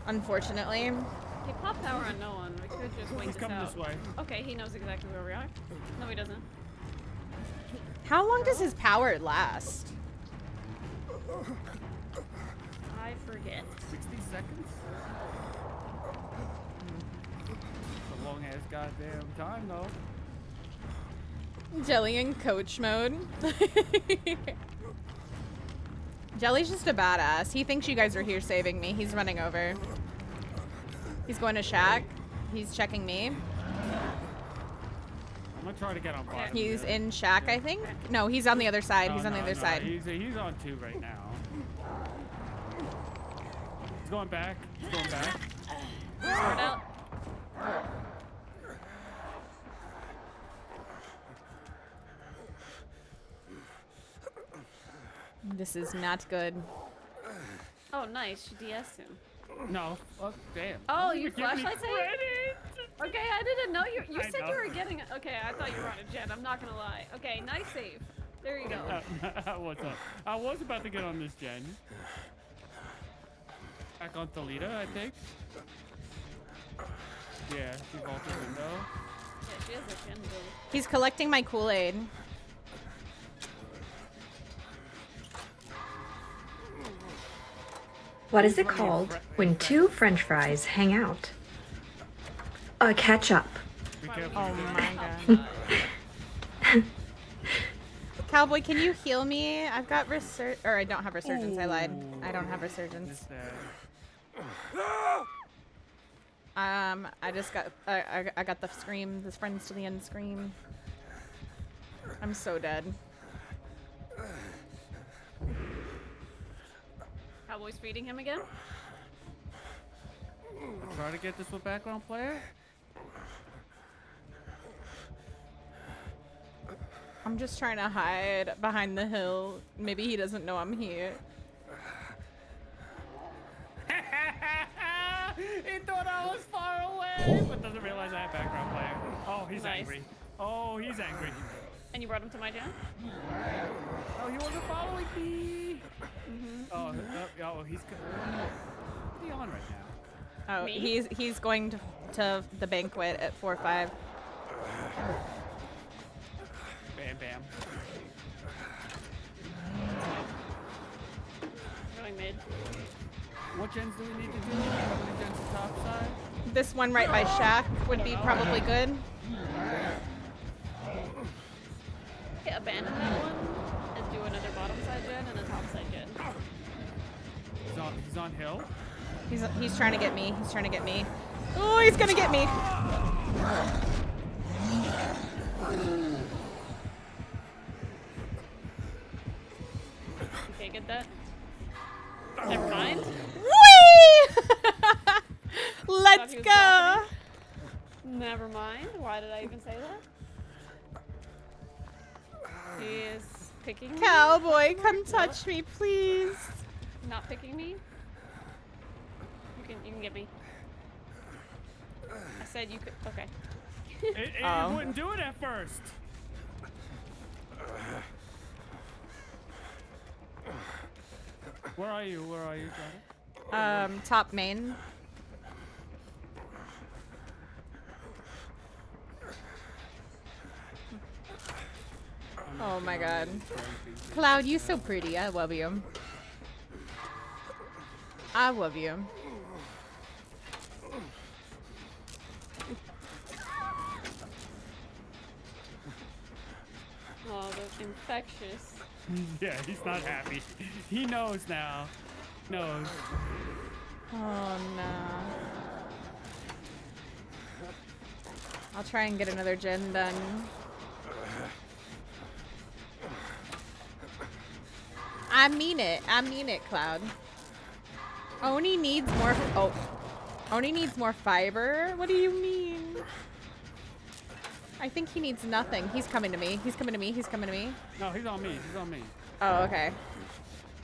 Unfortunately. Okay, pop power on no one. We could just wait He's this coming out. this way. Okay, he knows exactly where we are. No, he doesn't. How long does his power last? I forget. 60 seconds? It's a long ass goddamn time though. Jelly in coach mode. Jelly's just a badass. He thinks you guys are here saving me. He's running over. He's going to shack. He's checking me. I'm gonna try to get on bottom. He's here. in shack, I think. No, he's on the other side. He's on the other side. He's on 2 right now. He's going back. He's going back. Spread out. This is not good. Oh, nice. She DS'd him. No. Oh, damn. Oh, Don't you even give me flashlight saved? credit. Okay, I didn't know you. You I said know. you were getting. Okay, I thought you were on a jet. I'm not gonna lie. Okay, nice save. There you go. What's up? I was about to get on this gen. Back on Toledo, I think. Yeah, she vaulted window. Yeah, she has a gen build. He's collecting my Kool-Aid. What is it called when two French fries hang out? A ketchup. Be careful. Oh my god. Cowboy, can you heal me? I've got or I don't have resurgence. I lied. I don't have resurgence. Missed that. I just got I got the scream, the friends to the end scream. I'm so dead. Cowboy's feeding him again. Try to get this with background player. I'm just trying to hide behind the hill. Maybe he doesn't know I'm here. He thought I was far away, but doesn't realize I have background player. Oh, he's Nice. angry. Oh, he's angry. And you brought him to my gen? Oh, he wasn't following me. Oh, he's what's he on right now? Oh, Me? he's going to the banquet at 4-5. Bam, bam. Going mid. What gens do we need to do? How many gens to top side? This one right by shack would be probably good. Okay, abandon that one and do another bottom side gen and a top side gen. He's on hill. He's trying to get me. He's trying to get me. Oh, he's gonna get me. Okay, get that. Never mind. Whee! Let's Thought he was go. Never mind. Why did I even say that? He is picking me. Cowboy, come touch me, please. Not picking me. You can get me. I said you could. Okay. It wouldn't do it at first. Where are you? Where are you, Johnny? Top main. Oh my god. Cloud, you so pretty. I love you. I love you. Oh, the infectious. Yeah, he's not happy. He knows now. Knows. Oh no. I'll try and get another gen done. I mean it, Cloud. Oni needs more. Oni needs more fiber. What do you mean? I think he needs nothing. He's coming to me. He's coming to me. He's coming to me. No, he's on me. He's on me. Oh, okay.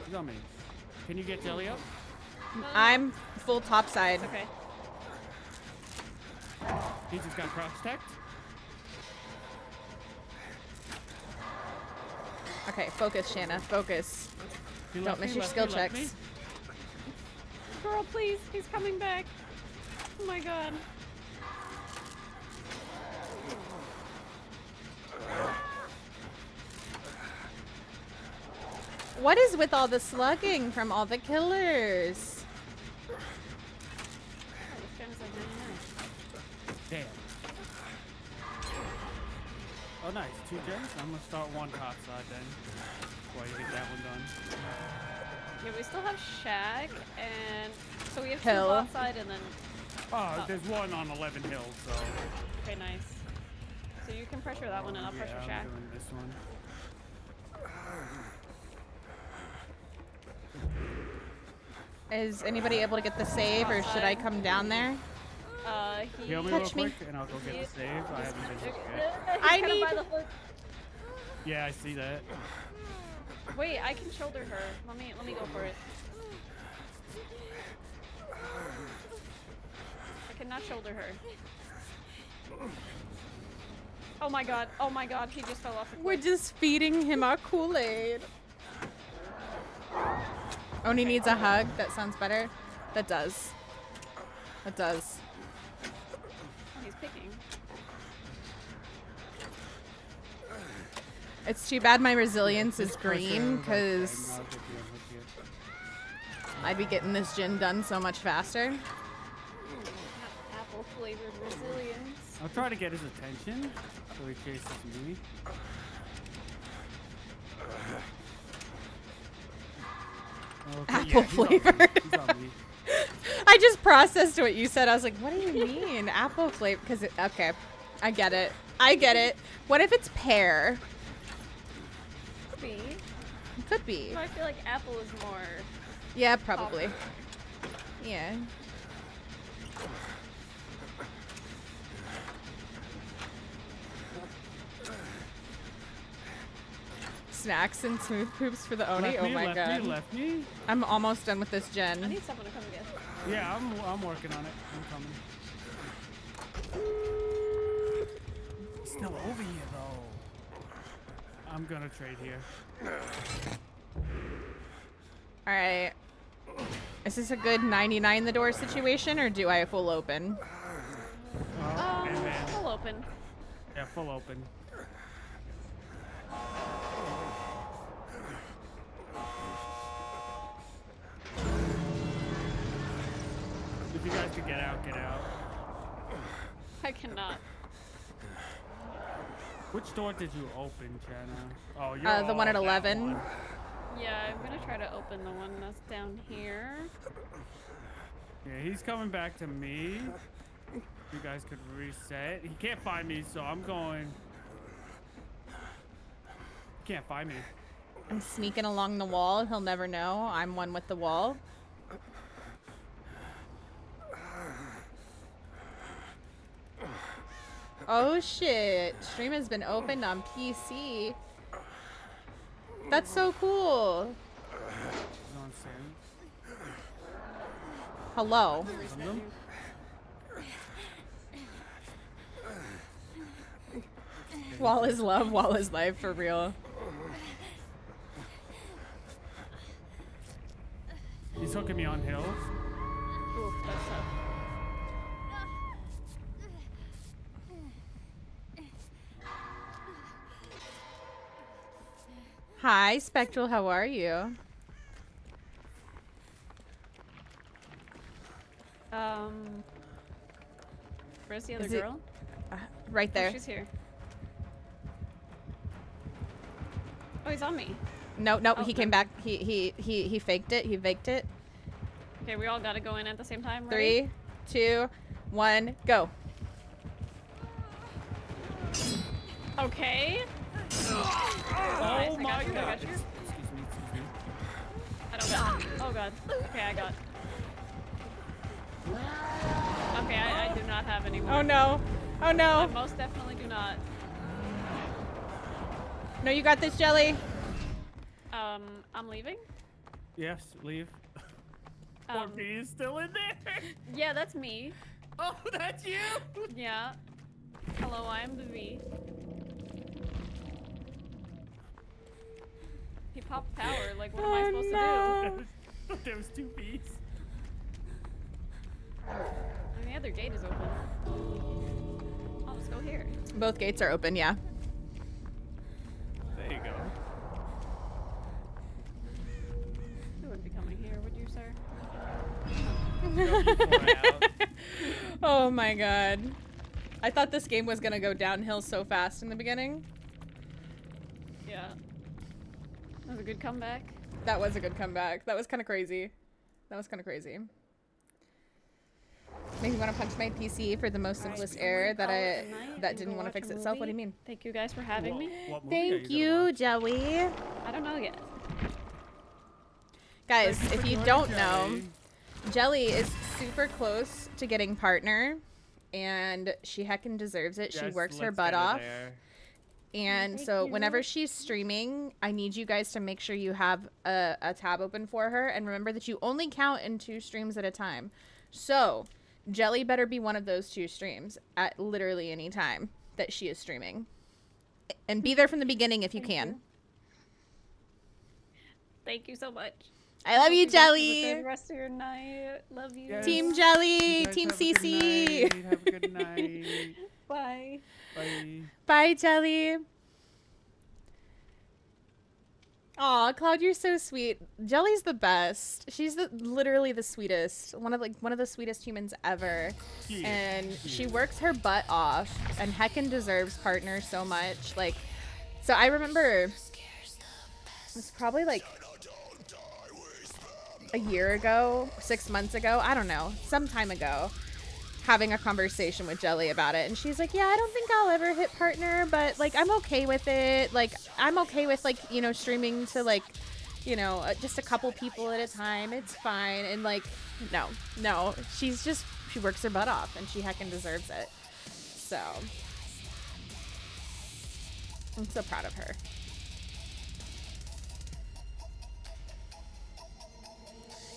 He's on me. Can you get Jelly up? I'm full top side. Okay. He just got cross-teched. Okay, focus, Shana. Focus. Don't miss your skill checks. Girl, please. He's coming back. Oh my god. What is with all the slugging from all the killers? Oh, this gun is like 99. Damn. Oh, nice. 2 gens. I'm gonna start one top side then. While you get that one done. Yeah, we still have Shack, and so we have Hill. 2 bot side, and then. Oh, there's one on 11 Hill, so. Okay, nice. So you can pressure that one, and I'll pressure Shack. I'm doing this one. Is anybody able to get the save, or should I come down there? Heal me Touch real me. quick, and I'll go get the save. I haven't been hit yet. I need. Yeah, I see that. Wait, I can shoulder her. Let me go for it. I cannot shoulder her. Oh my god, he just fell off the cliff. We're just feeding him our Kool-Aid. Oni needs a hug. That sounds better. That does. That does. He's picking. It's too bad my resilience is green, because I'd be getting this gin done so much faster. Apple flavored resilience. I'll try to get his attention so he chases me. Okay, Apple flavored. He's on me. I just processed what you said. I was like, what do you mean? Apple flavor? Because, okay. I get it. I get it. What if it's pear? Could be. Could be. But I feel like apple is more. Yeah, probably. Yeah. Snacks and smooth poops for the Oni. Oh my god. Left me. I'm almost done with this I gen. need someone to come get. Yeah, I'm working on it. I'm coming. He's still over here though. I'm gonna trade here. Alright. Is this a good 99 the door situation, or do I full open? And then, Full open. yeah, full open. If you guys can get out, get out. I cannot. Which door did you open, Shana? Oh, you're The one at that 11. one. Yeah, I'm gonna try to open the one that's down here. Yeah, he's coming back to me. You guys could reset. He can't find me, so I'm going. He can't find me. I'm sneaking along the wall. He'll never know. I'm one with the wall. Oh shit. Stream has been opened on PC. That's so cool. He's on Sam. Hello. Wall is love, wall is life, for real. He's hooking me on hills. Oof, that's tough. Hi, Spectral, how are you? Where's the other Is it- girl? Right Oh, there. she's here. Oh, he's on me. No, no, Oh, he came back. He faked it. He faked it. Okay, we all gotta go in at the same time, right? 3, 2, 1, go. Okay. Oh my god. Excuse Excuse me. I don't got. Oh god. Okay, I got. Okay, I do not have any more. Oh no. Oh I no. most definitely do not. No, you got this, Jelly. I'm leaving. Yes, leave. Poor P is still in there. Yeah, that's me. Oh, that's you? Yeah. Hello, I am the V. He popped power. Like, what am I supposed to do? There was 2 V's. And the other gate is open. I'll just go here. Both gates are open, yeah. There you go. You wouldn't be coming here, would you, sir? Oh my god. I thought this game was gonna go downhill so fast in the beginning. Yeah. That was a good comeback. That was a good comeback. That was kind of crazy. That was kind of crazy. Maybe want to punch my PC for the most simplest error that didn't want to fix itself. What do you mean? Thank you guys for having me. What movie are Thank gonna you, watch? Joey. I don't know yet. Guys, Thank you if for you joining, don't know, Joey. Jelly is super close to getting partner, and she heckin' deserves it. She Yes, works her let's butt get her off. there. And Thank so you. whenever she's streaming, I need you guys to make sure you have a tab open for her. And remember that you only count in 2 streams at a time. So Jelly better be one of those 2 streams at literally any time that she is streaming. And be there from the beginning if you Thank can. you. Thank you so much. I love you, Hope guys have a Jelly. good rest of your night. Love you. Yes. Team You Jelly. guys Team have a good CC. night. Have a good night. Bye. Bye. Bye, Jelly. Aw, Cloud, you're so sweet. Jelly's the best. She's literally the sweetest. One of the sweetest humans ever. Yeah. And she works her butt off and heckin' deserves partner so much. Like, so I remember it was probably like a year ago, 6 months ago, I don't know, some time ago, having a conversation with Jelly about it. And she's like, yeah, I don't think I'll ever hit partner, but like, I'm okay with it. Like, I'm okay with like, you know, streaming to like, you know, just a couple people at a time. It's fine. And like, no, she works her butt off and she heckin' deserves it. So I'm so proud of her.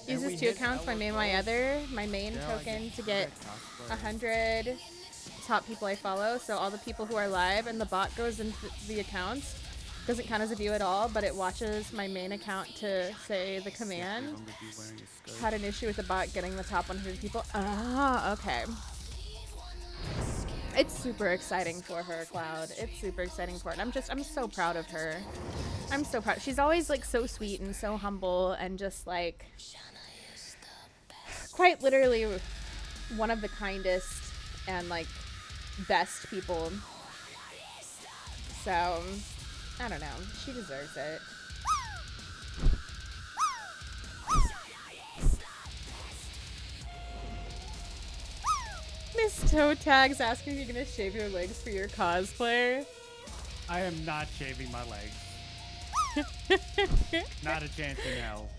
And we Uses 2 hit accounts, my our main, goal. my other, my main Yeah, token to I get cosplay. 100 top people I follow. So all the people who are live and the bot goes into the accounts. Doesn't count as a view at all, but it watches my main account to say the command. I'm gonna be wearing a skirt. Had an issue with the bot getting the top 100 people. Ah, okay. It's super exciting for her, Cloud. It's super exciting for her. And I'm so proud of her. I'm so proud. She's always like so sweet and so humble and just like quite literally one of the kindest and like best people. So, I don't know. She deserves it. Miss Toe Tags asking if you're gonna shave your legs for your cosplay. I am not shaving my legs. Not a chance in hell.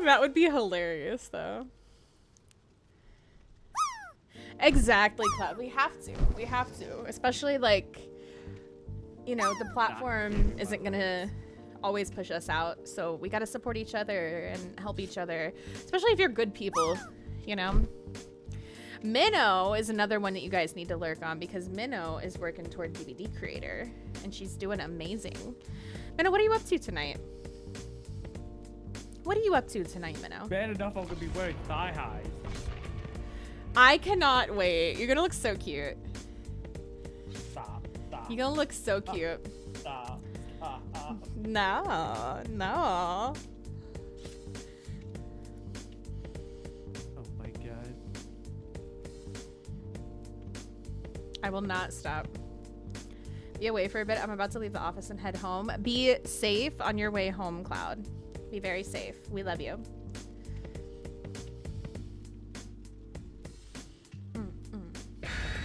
That would be hilarious, though. Exactly, Cloud. We have to. We have to. Especially, like, you know, the platform isn't gonna always push us out. So we gotta support each other and help each other. Especially if you're good people, you know? Minnow is another one that you guys need to lurk on because Minnow is working toward DVD creator. And she's doing amazing. Minnow, what are you up to tonight? What are you up to tonight, Minnow? Bad enough I'm gonna be wearing thigh highs. I cannot wait. You're gonna look so cute. Stop. You're gonna look so cute. Stop. No. Oh my god. I will not stop. Be away for a bit. I'm about to leave the office and head home. Be safe on your way home, Cloud. Be very safe. We love you.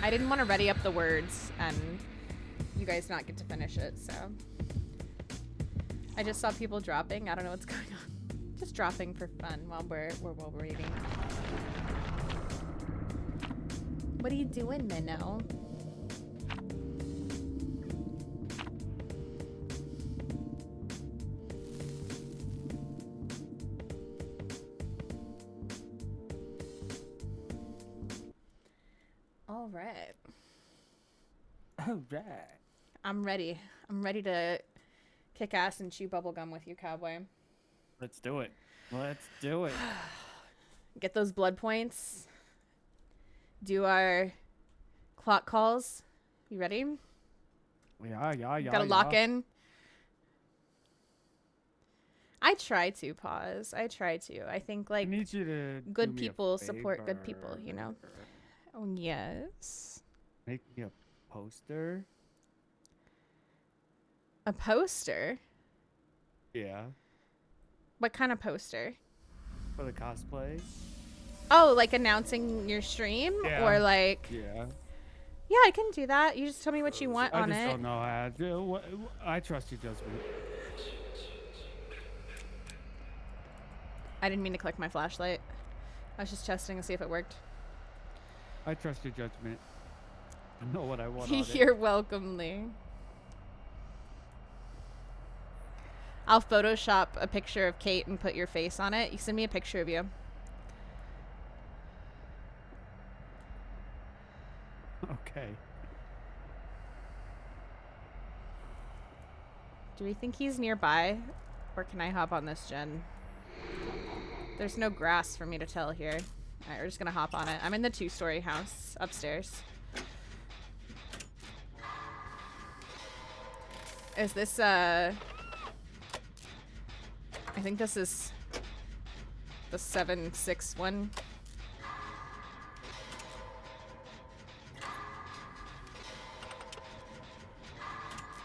I didn't want to ready up the words and you guys not get to finish it, so. I just saw people dropping. I don't know what's going on. Just dropping for fun while we're reading. What are you doing, Minnow? All right. Oh, right. I'm ready. I'm ready to kick ass and chew bubblegum with you, cowboy. Let's do it. Let's do it. Get those blood points. Do our clock calls. You ready? Yeah. Gotta lock in. I try to pause. I try to. I think I like need you to good do me a people support good people, you know? favor. Oh, yes. Make me a poster. A poster? Yeah. What kind of poster? For the cosplay. Oh, like announcing your stream? Yeah. Or like... Yeah. Yeah, I can do that. You just tell me what you want on I just it. don't know how to do. I trust your judgment. I didn't mean to click my flashlight. I was just testing to see if it worked. I trust your judgment. I know what I want on it. You're welcome, Leigh. I'll Photoshop a picture of Kate and put your face on it. You send me a picture of you. Okay. Do we think he's nearby? Or can I hop on this gen? There's no grass for me to tell here. Alright, we're just gonna hop on it. I'm in the 2-story house upstairs. Is this, I think this is the 761.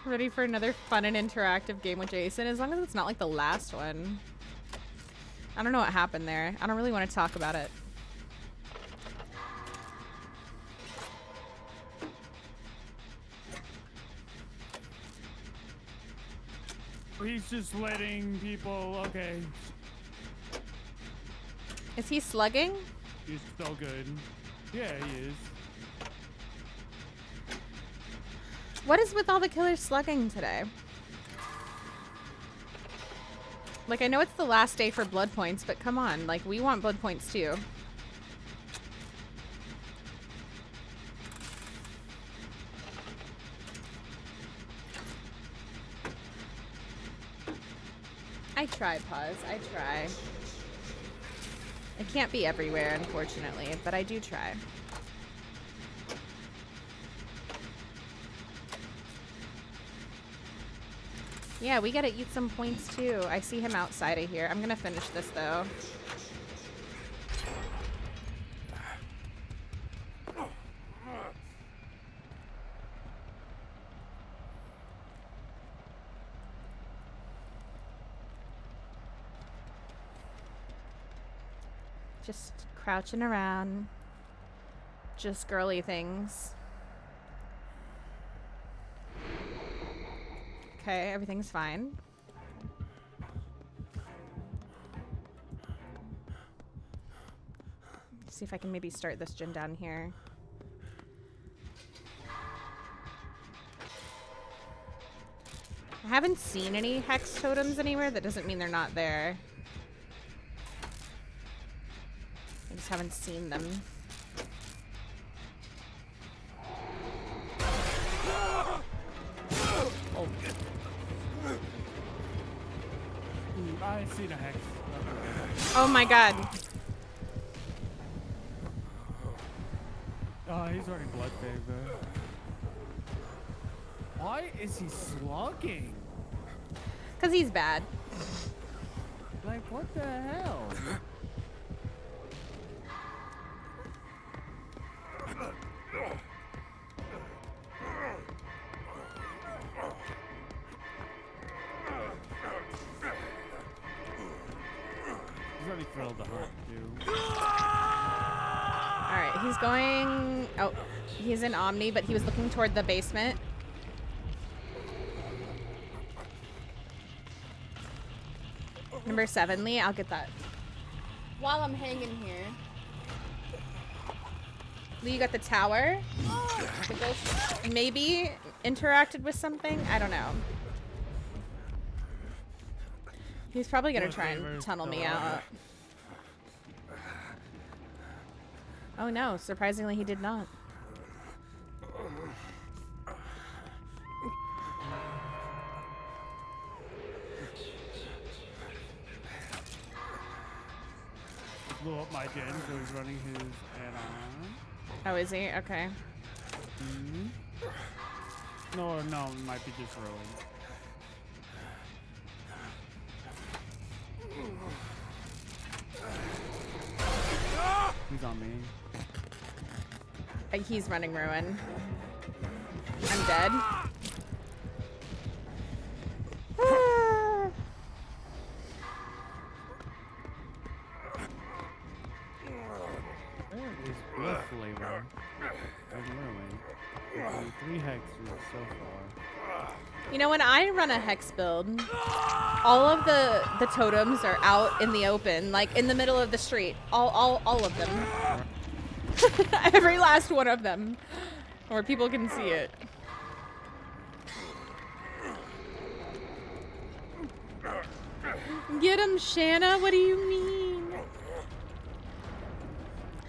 Ready for another fun and interactive game with Jason, as long as it's not like the last one. I don't know what happened there. I don't really want to talk about it. He's just letting people. Okay. Is he slugging? He's so good. Yeah, he is. What is with all the killers slugging today? Like, I know it's the last day for Bloodpoints, but come on. Like, we want Bloodpoints too. I try, pause. I try. It can't be everywhere, unfortunately, but I do try. Yeah, we gotta eat some points too. I see him outside of here. I'm gonna finish this though. Just crouching around. Just girly things. Okay, everything's fine. See if I can maybe start this gen down here. I haven't seen any hex totems anywhere. That doesn't mean they're not there. I just haven't seen them. Oh. I see the hex. Oh my god. Oh, he's already blood favor. Why is he slugging? Because he's bad. Like, what the hell? He's already thrilled to hunt, too. Alright, he's going... Oh, he's in Omni, but he was looking toward the basement. Number 7, Leigh, I'll get that. While I'm hanging here. Leigh, you got the tower? The ghost maybe interacted with something? I don't know. He's probably gonna try and tunnel me out. Oh no, surprisingly he did not. blew up my gen, so he's running his add-on. Oh, is he? Okay. Mm-hmm. No, it might be just ruined. He's on me. He's running ruin. I'm dead. There is blood flavor. And ruin. 3 hexes so far. You know, when I run a hex build, all of the totems are out in the open, like in the middle of the street. All of them. Every last one of them. Where people can see it. Get him, Shana. What do you mean?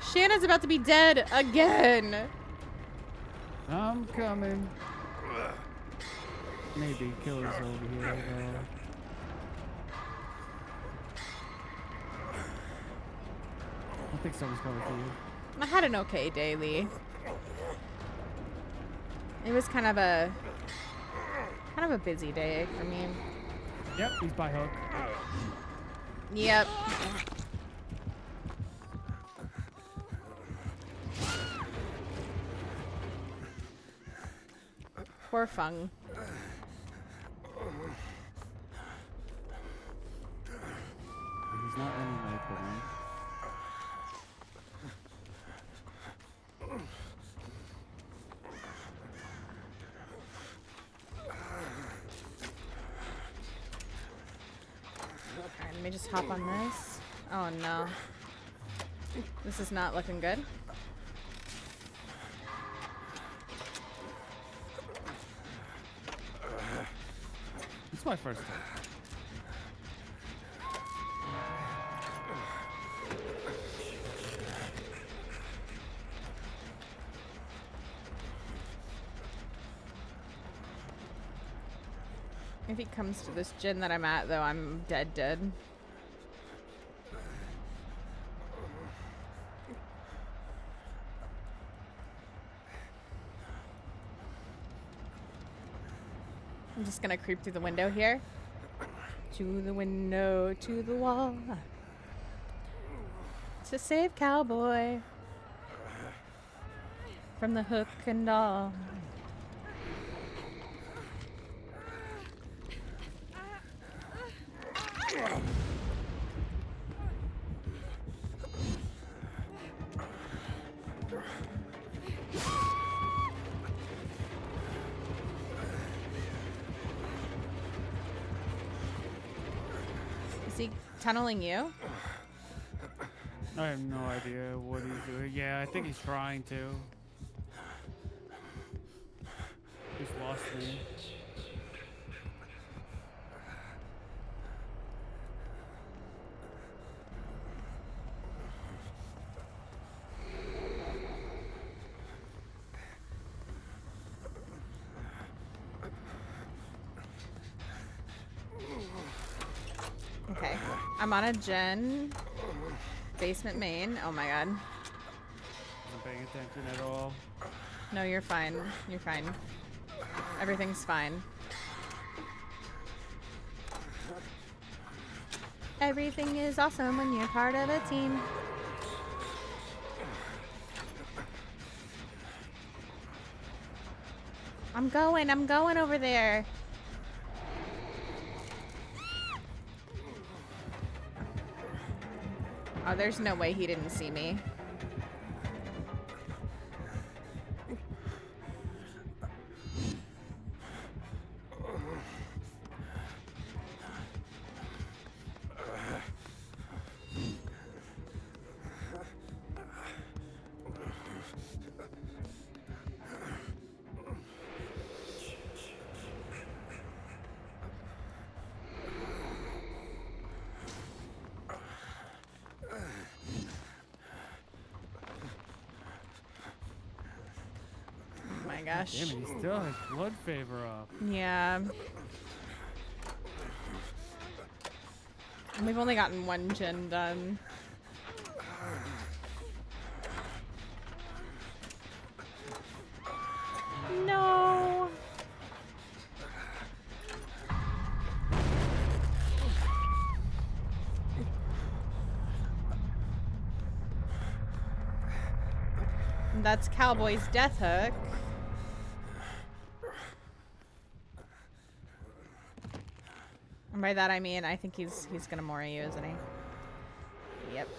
Shana's about to be dead again. I'm coming. Maybe killer's over here. I think someone's coming for you. I had an okay day, Leigh. It was kind of a busy day for me. Yep, he's by hook. Yep. Poor Fung. He's not running like the one. Alright, let me just hop on this. Oh no. This is not looking good. It's my first time. If he comes to this gym that I'm at, though, I'm dead. I'm just gonna creep through the window here. To the window, to the wall. To save Cowboy from the hook and all. Is he tunneling you? I have no idea what he's doing. Yeah, I think he's trying to. He's lost me. Okay. I'm on a gen. Basement main. Oh my god. Wasn't paying attention at all. No, you're fine. You're fine. Everything's fine. Everything is awesome when you're part of a team. I'm going over there. Oh, there's no way he didn't see me. Gosh. Damn it, he still has blood favor up. Yeah. And we've only gotten one gen done. That's Cowboy's death hook. And by that I mean I think he's gonna Mori you, isn't he? Yep.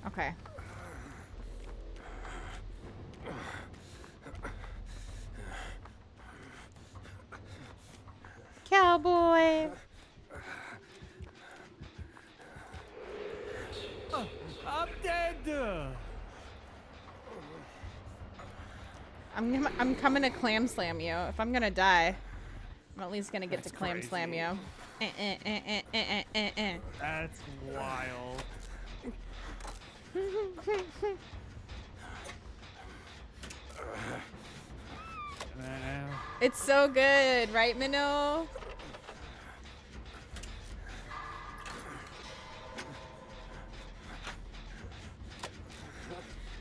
Okay. Cowboy. I'm dead. I'm coming to clam slam you. If I'm gonna die, I'm at least gonna get That's to clam crazy. slam you. That's wild. It's so good, right, Minnow?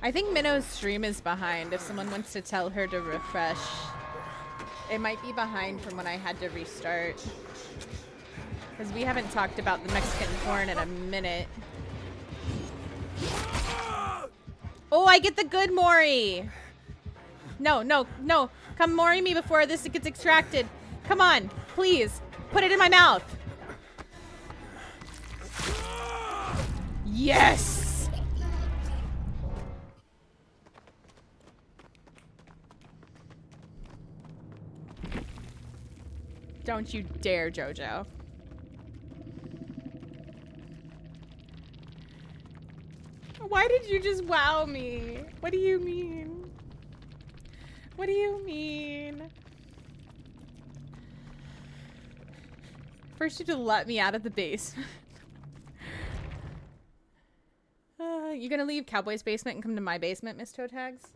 I think Minnow's stream is behind. If someone wants to tell her to refresh, it might be behind from when I had to restart. Because we haven't talked about the Mexican corn in a minute. Oh, I get the good Mori. No, no, no. Come Mori me before this gets extracted. Come on, please. Put it in my mouth. Yes. Don't you dare, Jojo. Why did you just wow me? What do you mean? What do you mean? First you just let me out of the base. You gonna leave Cowboy's basement and come to my basement, Miss Toe Tags?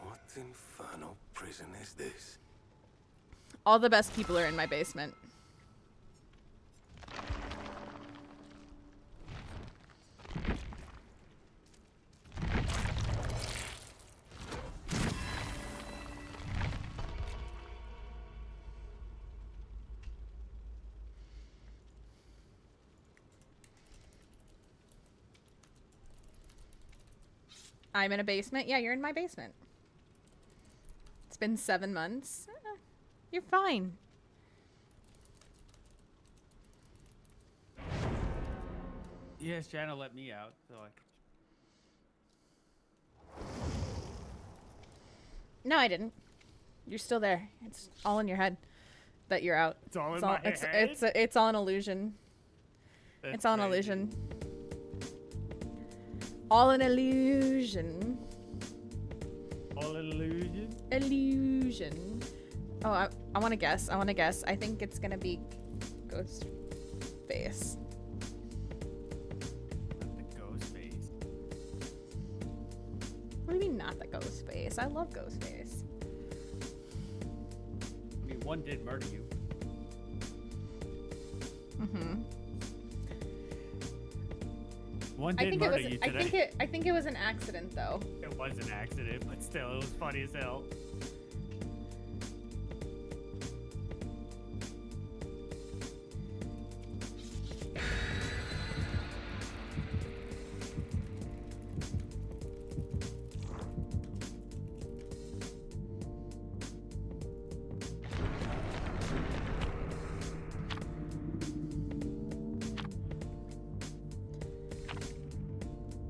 What infernal prison is this? All the best people are in my basement. I'm in a basement? Yeah, you're in my basement. It's been 7 months. You're fine. Yes, Shana let me out, so I could... No, I didn't. You're still there. It's all in your head that you're out. It's all in my head? It's all an illusion. That's It's all an crazy. illusion. All an illusion. All an illusion? Illusion. Oh, I want to guess. I want to guess. I think it's going to be Ghost Face. The ghost face. What do you mean not the Ghost Face? I love Ghost Face. I mean, one did murder you. Mm-hmm. One I did think it murder was you today. I think it was an accident though. It was an accident, but still, it was funny as hell.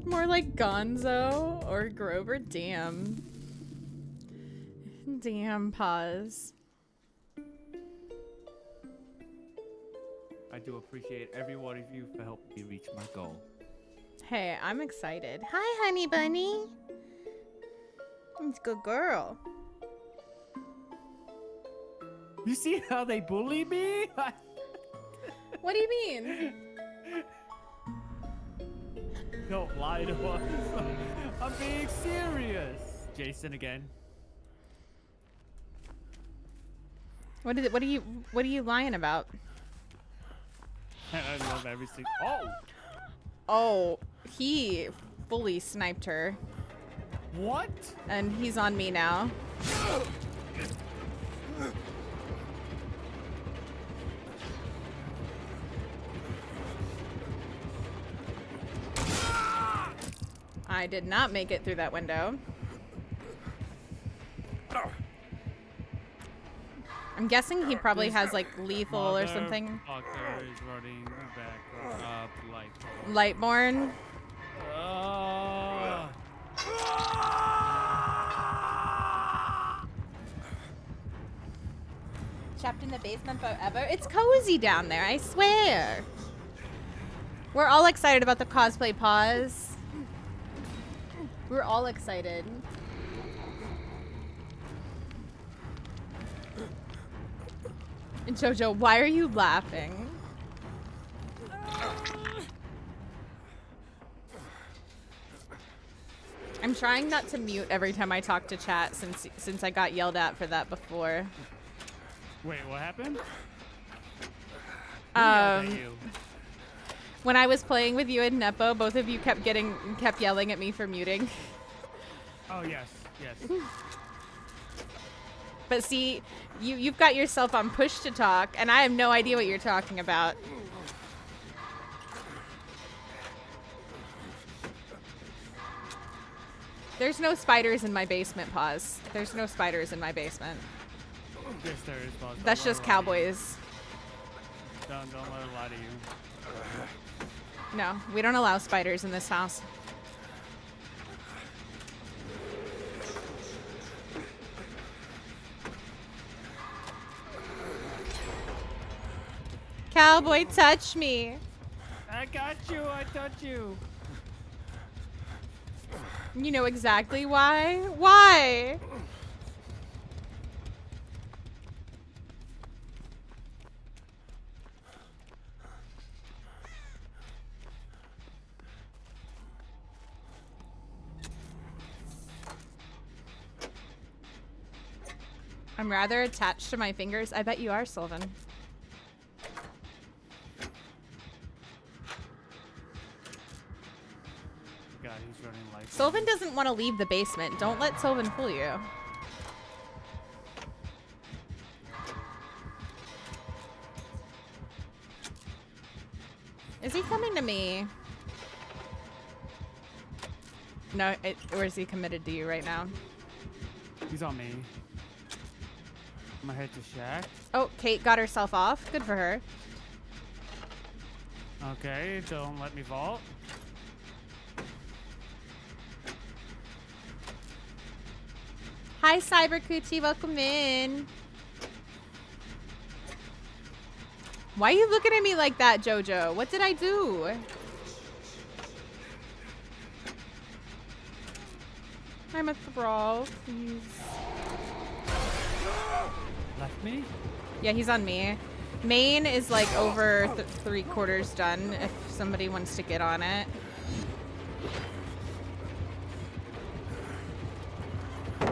More like Gonzo or Grover. Damn. Damn, pause. I do appreciate every one of you for helping me reach my goal. Hey, I'm excited. Hi, honey bunny. It's a good girl. You see how they bully me? What do you mean? Don't lie to us. I'm being serious. Jason again. What are you lying about? I love every single. Oh! Oh, he fully sniped her. What? And he's on me now. I did not make it through that window. I'm guessing he probably has like lethal or something. Motherfucker is running back up Lightborn. Lightborn. Trapped in the basement forever. It's cozy down there, I swear. We're all excited about the cosplay pause. We're all excited. And Jojo, why are you laughing? I'm trying not to mute every time I talk to chat since I got yelled at for that before. Wait, what happened? Who yelled at you? When I was playing with you and Nepo, both of you kept yelling at me for muting. Oh yes, yes. But see, you've got yourself on push to talk, and I have no idea what you're talking about. There's no spiders in my basement, pause. There's no spiders in my basement. Yes, there is, boss. That's just cowboys. Don't let her lie to you. No, we don't allow spiders in this house. Cowboy, touch me. I got you. I touched you. You know exactly why. Why? I'm rather attached to my fingers. I bet you are, Sylvan. God, he's running like. Sylvan doesn't want to leave the basement. Don't let Sylvan fool you. Is he coming to me? No, or is he committed to you right now? He's on me. I'm gonna head to Shack. Oh, Kate got herself off. Good for her. Okay, don't let me vault. Hi, Cyber Coochie. Welcome in. Why are you looking at me like that, Jojo? What did I do? I'm a thrall, please. Left me? Yeah, he's on me. Main is like over 3/4 done if somebody wants to get on it. I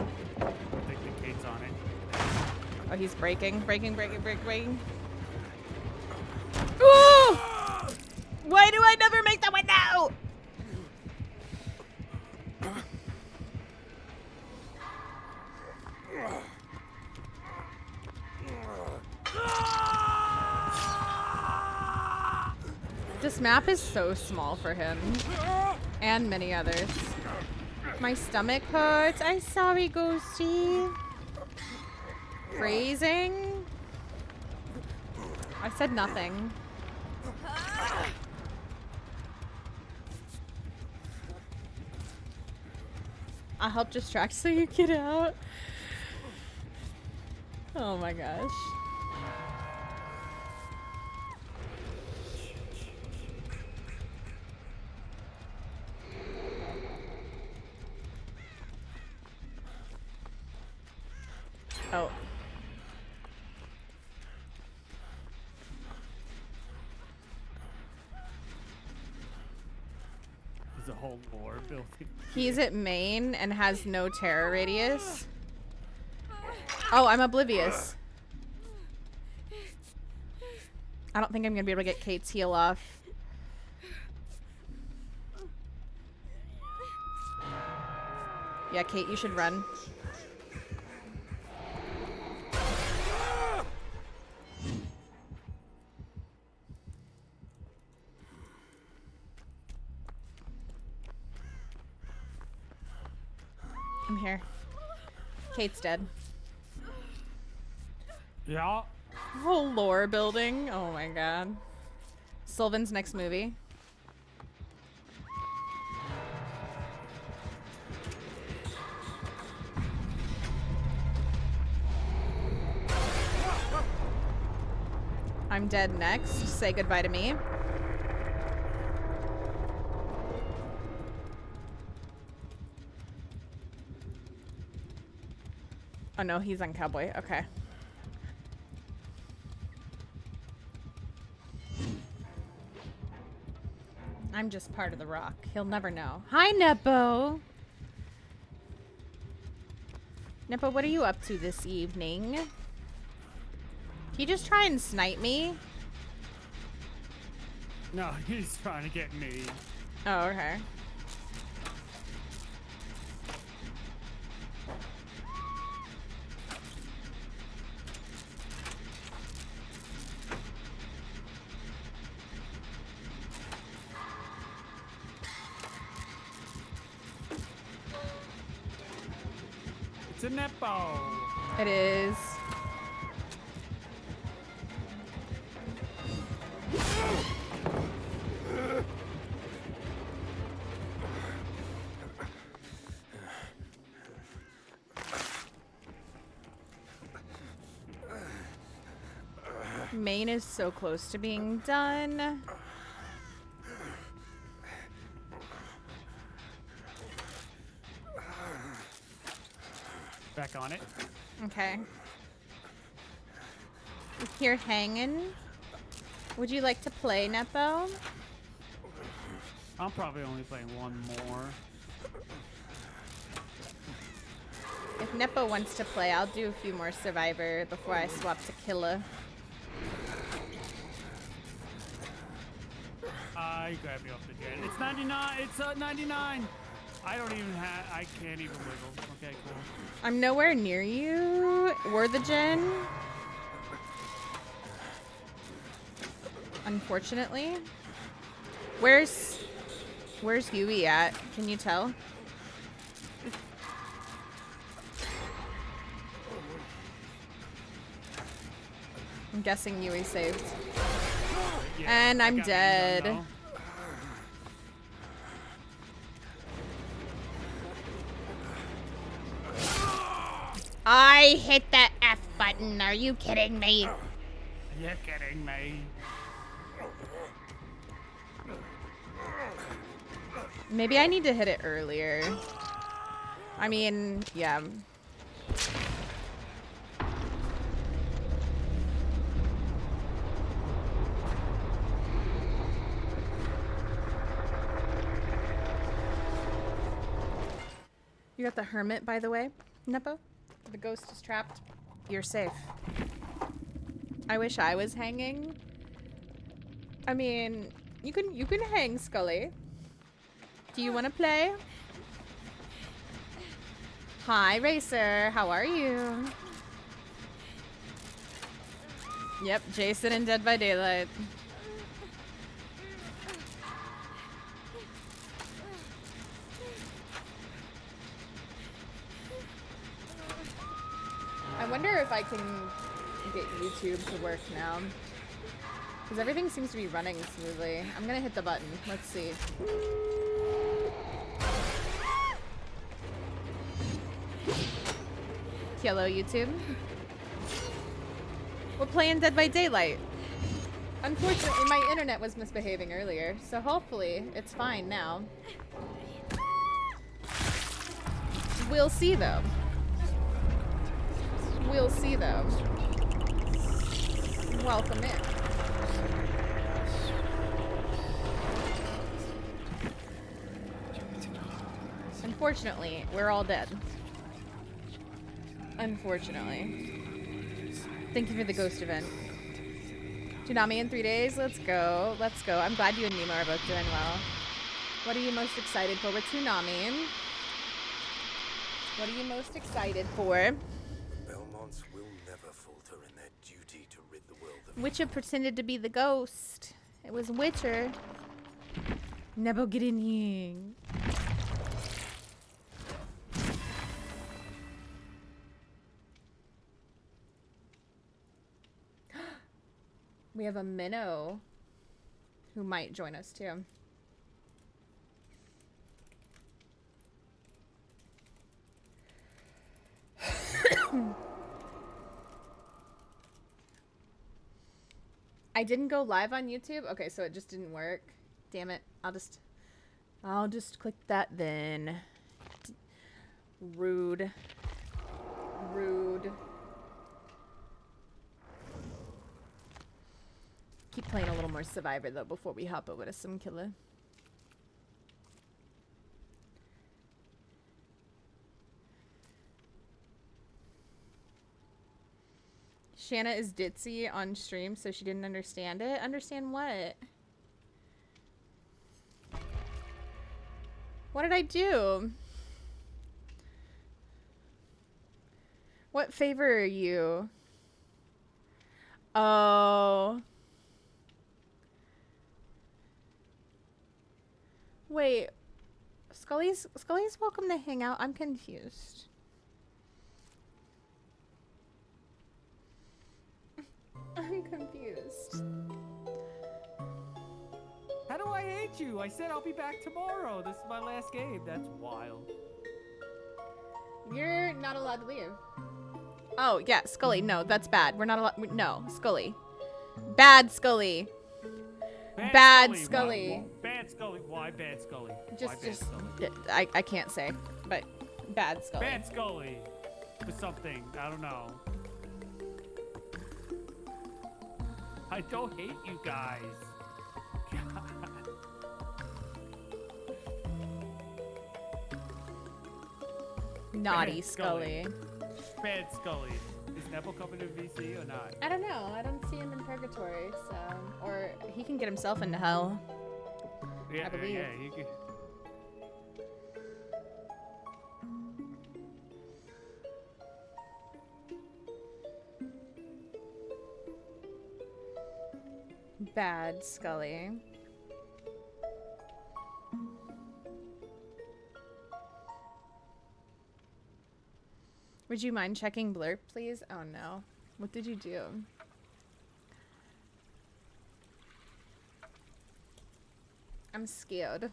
think the Kate's on it. Oh, he's breaking. Breaking. Ooh! Why do I never make that window? This map is so small for him. And many others. My stomach hurts. I'm sorry, Ghosty. Phrasing? I said nothing. I'll help distract so you get out. Oh my gosh. Oh. There's a whole lore building. He's at main and has no terror radius. Oh, I'm oblivious. I don't think I'm gonna be able to get Kate's heal off. Yeah, Kate, you should run. here. Kate's dead. Yeah. Whole lore building. Oh my god. Sylvan's next movie. I'm dead next. Say goodbye to me. Oh no, he's on Cowboy. Okay. I'm just part of the rock. He'll never know. Hi, Nepo. Nepo, what are you up to this evening? Can you just try and snipe me? No, he's trying to get me. Oh, okay. It's a Nepo. It is. Main is so close to being done. Back on it. Okay. Here hanging. Would you like to play, Nepo? I'm probably only playing one more. If Nepo wants to play, I'll do a few more Survivor before I swap to Killa. You grabbed me off the jet. It's 99. It's 99. I don't even have. I can't even wiggle. Okay, cool. I'm nowhere near you. We're the gen. Unfortunately. Where's Huey at? Can you tell? I'm guessing Yui saved. Yeah, And I'm dead. Done, I hit the F button. Are you kidding me? You're kidding me. Maybe I need to hit it earlier. I mean, yeah. You got the hermit, by the way, Nepo? The ghost is trapped. You're safe. I wish I was hanging. I mean, you can hang, Scully. Do you want to play? Hi, Racer. How are you? Yep, Jason and Dead by Daylight. I wonder if I can get YouTube to work now. Because everything seems to be running smoothly. I'm gonna hit the button. Let's see. Hello, YouTube. We're playing Dead by Daylight. Unfortunately, my internet was misbehaving earlier, so hopefully it's fine now. We'll see, though. We'll see, though. Welcome in. Unfortunately, we're all dead. Unfortunately. Thank you for the ghost event. Tsunami in 3 days? Let's go. Let's go. I'm glad you and Nemo are both doing well. What are you most excited for with Tsunami? What are you most excited for? Belmonts will never falter in their duty to rid the world of Witcher pretended to be the ghost. It was Witcher. Nebo get in here. We have a minnow who might join us too. I didn't go live on YouTube. Okay, so it just didn't work. Damn it. I'll just click that then. Rude. Rude. Keep playing a little more Survivor though before we hop over to some killer. Shana is ditzy on stream, so she didn't understand it. Understand what? What did I do? What favor are you? Oh. Wait. Scully's welcome to hang out. I'm confused. I'm confused. How do I hate you? I said I'll be back tomorrow. This is my last game. That's wild. You're not allowed to leave. Oh, yeah, Scully. No, that's bad. We're not allowed. No, Scully. Bad Scully. Bad Scully. Bad Scully. Why bad Scully? Just, Scully? I can't say, but bad Scully. Bad Scully. For something. I don't know. I don't hate you guys. God. Naughty Bad Scully. Bad Scully. Is Neville coming to VC or not? I don't know. I don't see him in purgatory, so or he can get himself into hell. Yeah, I believe. yeah, he can. Bad Scully. Would you mind checking Blurp, please? Oh no. What did you do? I'm scared.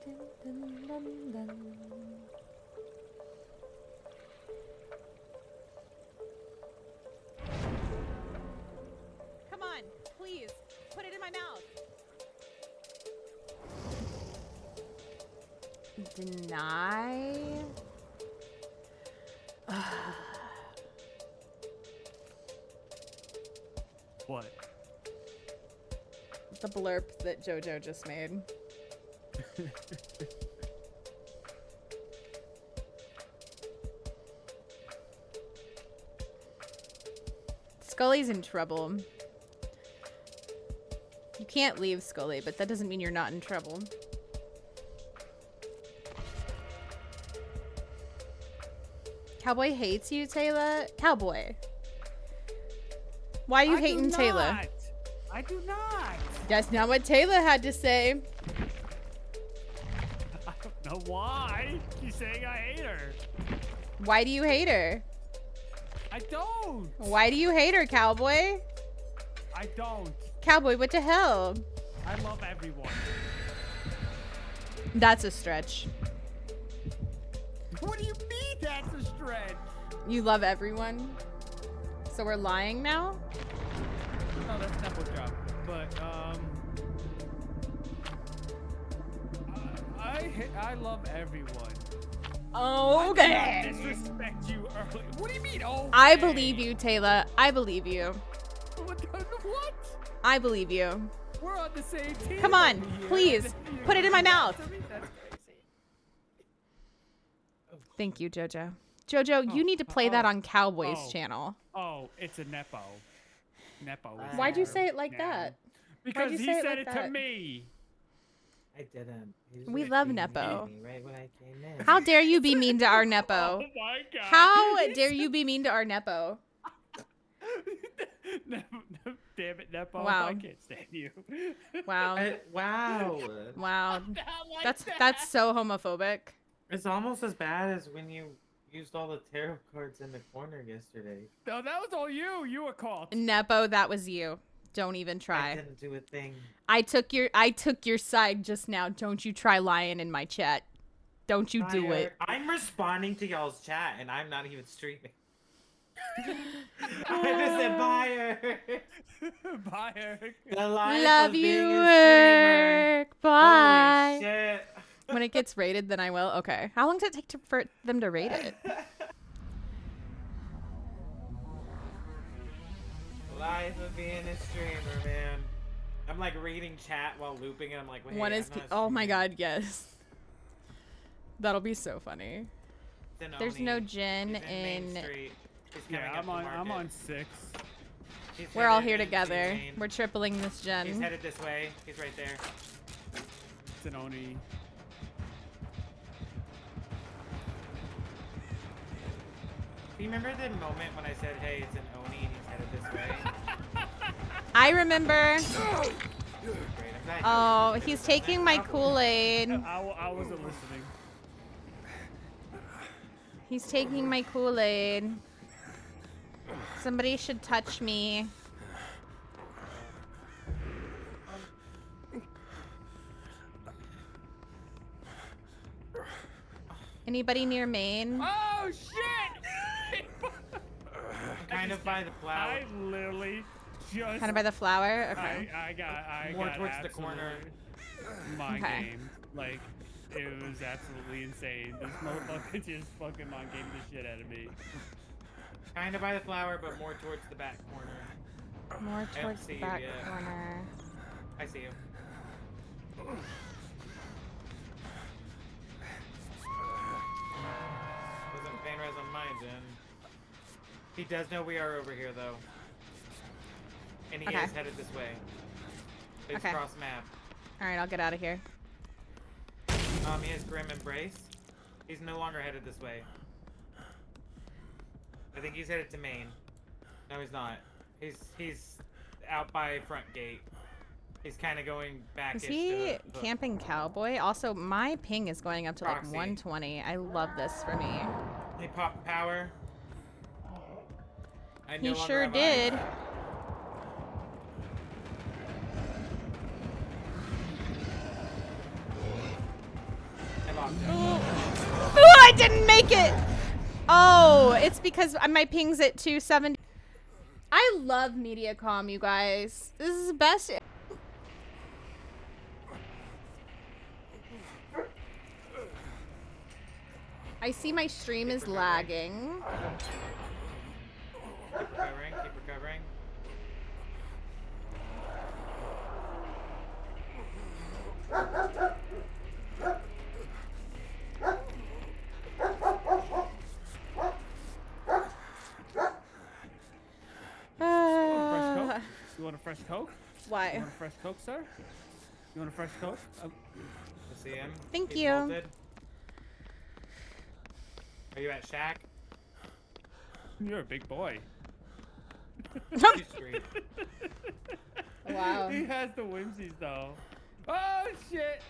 Dun, dun, dun, dun. Come on, please. Put it in my mouth. Deny. What? The blurp that JoJo just made. Scully's in trouble. You can't leave Scully, but that doesn't mean you're not in trouble. Cowboy hates you, Taylor? Cowboy. Why are you hating Taylor? I do not. That's not what Taylor had to say. I don't know why. She's saying I hate her. Why do you hate her? I don't. Why do you hate her, Cowboy? I don't. Cowboy, what the hell? I love everyone. That's a stretch. What do you mean that's a stretch? You love everyone? So we're lying now? No, that's not what job. But, I love everyone. Okay. I did not disrespect you early. What do you mean, oh? I believe you, Taylor. I believe you. What? I believe you. We're on the same team. Come on, over here. please. Put it in my mouth. That's crazy. Thank you, JoJo. JoJo, you need to play that on Cowboy's Oh. channel. Oh, it's a Nepo. Nepo. is Why'd you there say it like now. that? Because you he say it said like it to that? me. I didn't. We love Nepo. Right when I came in. How dare you be mean to our Nepo? Oh my god. How dare you be mean to our Nepo? Damn it, Nepo. Wow. I can't stand you. Wow. Wow. Wow. Like That's that. that's so homophobic. It's almost as bad as when you used all the tarot cards in the corner yesterday. No, that was all you. You were caught. Nepo, that was you. Don't even I try. didn't do a thing. I took your side just now. Don't you try lying in my chat. Don't you do it. I'm responding to y'all's chat and I'm not even streaming. I just said buyer. Buyer. The life Love of being you, a streamer. work. Bye. Holy shit. When it gets rated, then I will. Okay. How long does it take for them to rate it? Life of being a streamer, man. I'm like reading chat while looping and I'm like, wait, One I'm is. not Oh my streaming. god, yes. That'll be so funny. It's in There's Oni. no gin He's Main in. Street. He's Yeah, coming up I'm to on market. 6. He's We're all headed here into together. Main. We're tripling this He's gen. headed this way. He's right there. It's an Oni. Do you remember the moment when I said, hey, it's an Oni and he's headed this way? I remember. Great, I'm glad you Oh, remember he's this. taking my Kool-Aid. I wasn't listening. He's taking my Kool-Aid. Somebody should touch me. Anybody near Maine? Oh shit! Kind of by the flower. I literally just. Kind of by the flower? Okay. I got More got towards the corner. absolutely mind Okay. gamed. Like, it was absolutely insane. This motherfucker just fucking mind gamed the shit out of me. Kind of by the flower, but more towards the back corner. More I don't towards see the you back yet. corner. I see you. Wasn't paying res on mine, then. He does know we are over here, though. And he Okay. is headed this way. It's Okay. cross map. Alright, I'll get out of here. He has Grim Embrace. He's no longer headed this way. I think he's headed to Maine. No, he's not. He's out by front gate. He's kind of going back. Is he camping cowboy? Also, my ping is going up to like Proxy. 120. I love this for me. He popped power. I He no longer sure have did. eyes. I popped him. Oh, I didn't make it! Oh, it's because my ping's at 270. I love Mediacom, you guys. This is the best. I see my stream is lagging. Keep recovering. Keep recovering. Fresh Coke? You want a fresh Coke? Why? You want a fresh Coke, sir? You want a fresh Coke? I see him. Thank He's you. bolted. Are you at Shack? You're a big boy. He's straight. Wow. He has the whimsies though. Oh shit!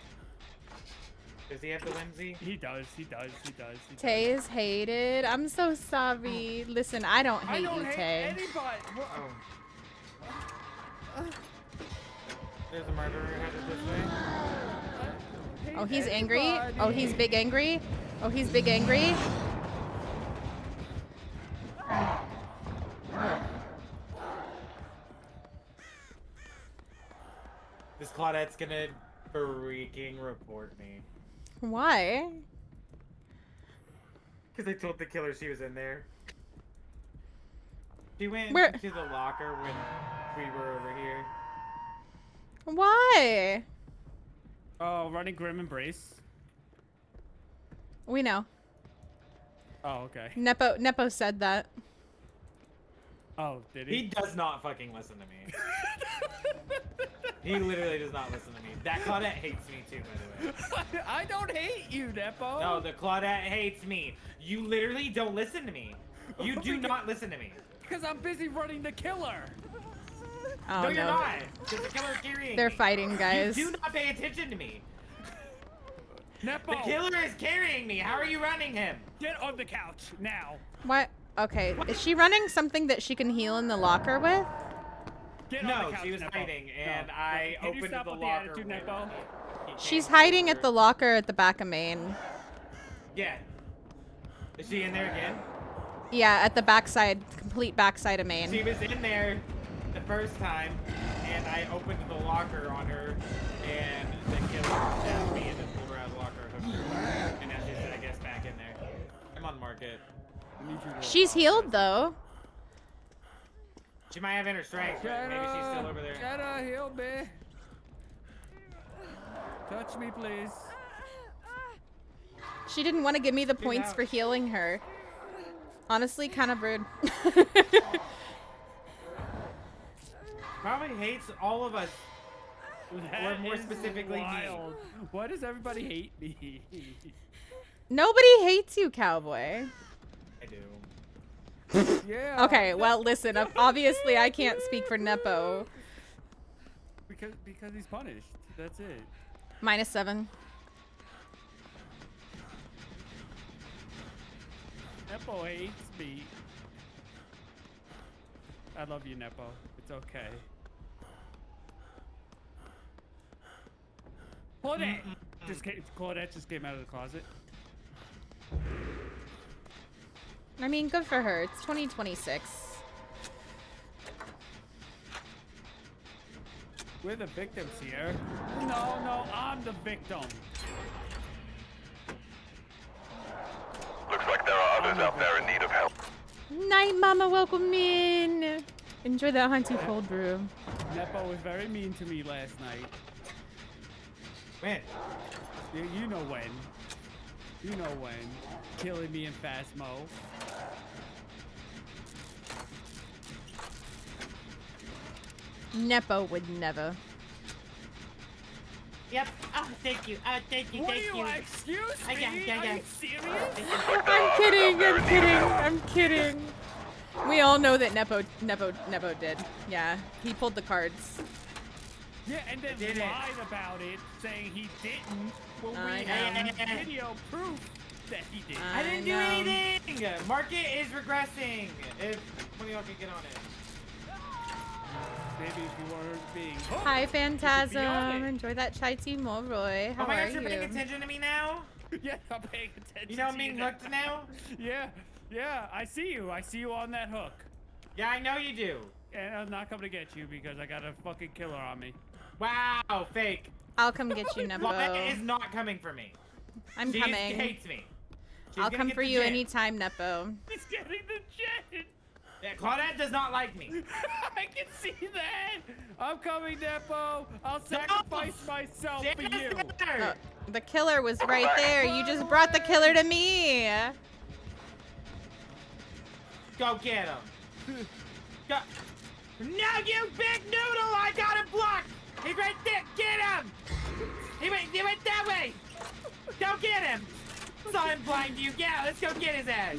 Does he have the whimsy? He does. He does. He does. He Tay is hated. I'm so sorry. Listen, I don't I hate don't you, hate Tay. anybody. What? Oh. There's a murderer headed this way. Oh, he's angry. Oh, he's big angry. Oh, he's big angry. This Claudette's gonna freaking report me. Why? Because I told the killer she was in there. She went Where- to the locker when we were over here. Why? Oh, running Grim Embrace. We know. Oh, okay. Nepo said that. Oh, did he? He does not fucking listen to me. He literally does not listen to me. That Claudette hates me too, by the way. I don't hate you, Nepo. No, the Claudette hates me. You literally don't listen to me. You do not listen to me. Because I'm busy running the killer. Oh no, you're no. not. Because the killer's carrying They're me. fighting, guys. You do not pay attention to me. Nepo, The killer is carrying me. How are you running him? get on the couch now. What? Okay. Is she running something that she can heal in the locker with? Get on No, the couch, she was Nepo. hiding, and No. I Can you opened stop the with the locker. attitude, when Nepo? he She's came hiding at through. the locker at the back of main. Yeah. Is she in there again? Yeah, at the backside, complete backside of main. She was in there the first time, and I opened the locker on her, and the killer stabbed me and then pulled her out of the locker, hooked her, and now she's, I guess, back in there. I'm on market. She's healed though. She might have inner strength, but maybe she's still over there. Shana, heal me. Touch me, please. She didn't want to give me the points out. for healing her. Honestly, kind of rude. Probably hates all of us. That or more is specifically wild. me. Why does everybody hate me? Nobody hates you, cowboy. I do. Yeah. Okay, well, listen. Obviously, I can't speak for Nepo. Because he's punished. That's it. -7. Nepo hates me. I love you, Nepo. It's okay. Claudette! Claudette just came out of the closet. I mean, good for her. It's 2026. We're the victims here. No, I'm the victim. Looks like there are others out there in need of help. Night, Mama. Welcome in. Enjoy that Hunty cold brew. Nepo was very mean to me last night. When? You know when. You know when. Killing me in Phasmo. Nepo would never. Yep. Oh, thank you. Thank you. What Thank are you. excuse me? Yeah. Are you serious? I'm kidding. I'm kidding. I'm kidding. We all know that Nepo did. Yeah, he pulled the cards. Yeah, and then Did it. lied about it, saying he didn't. When I we know. have video proof that he did. I didn't do know. anything. Market is regressing. If one of y'all can get on it. Maybe if you weren't being hooked, Hi, you could be on Phantasm. it. Enjoy that chai tea more, Roy. How Oh my are gosh, you're you? paying attention to me now? Yeah, I'm paying attention. You know I'm to being now. hooked now? Yeah, I see you. I see you on that hook. Yeah, I know you do. And I'm not coming to get you because I got a fucking killer on me. Wow, fake. I'll come get you, Nepo. Claudette is not coming for me. I'm She coming. hates me. She's I'll gonna come get for the you jet. anytime, Nepo. He's getting the jet. Yeah, Claudette does not like me. I can see that. I'm coming, Nepo. I'll sacrifice myself for you. Oh, the killer was right there. You just brought the killer to me. Go get him. Go. No, you big noodle! I got him blocked! He's right there! Get him! He went that way! Go get him! Saw him blind you! Yeah, let's go get his ass!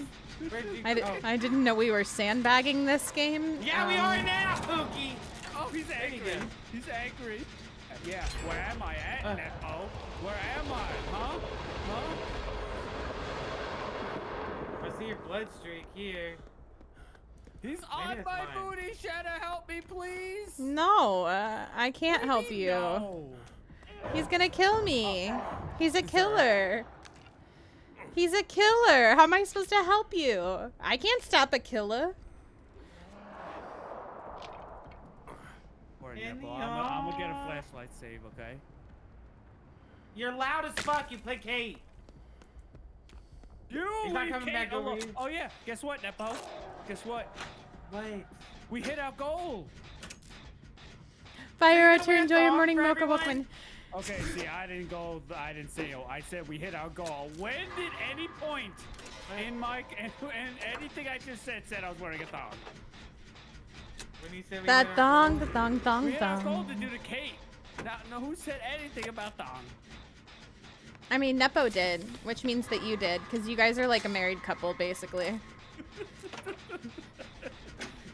I didn't know we were sandbagging this game. Yeah, we are now, Pookie! Oh, he's angry. He's angry. Yeah, where am I at, Nepo? Where am I? Huh? I see your blood streak here. He's on my booty. Shana, help me, please. No, I can't help you. No. He's gonna kill me. He's a killer. He's a killer. How am I supposed to help you? I can't stop a killer. Poor Nepo. I'm gonna get a flashlight save, okay? You're loud as fuck, you placate! He's not coming back over here. Oh yeah, guess what, Nepo? Guess what? Wait. We hit our goal. Fire Are you to gonna enjoy your talk morning for mocha everyone? Walkman. Okay, see, I didn't say I said we hit our goal. When did any point in my and anything I just said I was wearing a thong? When you said we That hit our thong, goal? the thong, thong, We hit our goal thong. to do the cape. Now, no, who said anything about thong? I mean, Nepo did, which means that you did, because you guys are like a married couple, basically.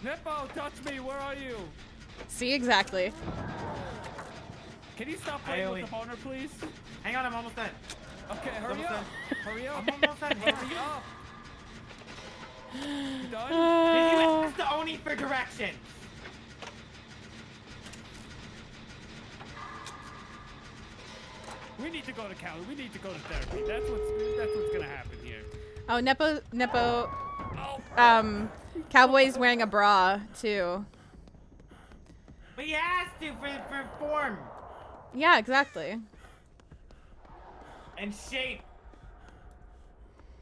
Nepo, touch me. Where are you? See, exactly. Can you stop playing with the boner, please? Hang on, I'm almost done. Okay, hurry Almost up. done. Hurry up. I'm almost done. Hurry up. You done? Did you ask the Oni for directions? We need to go to county. We need to go to therapy. That's what's gonna happen here. Oh, Nepo. Cowboy's wearing a bra too. But he has to for form Yeah, exactly. and shape.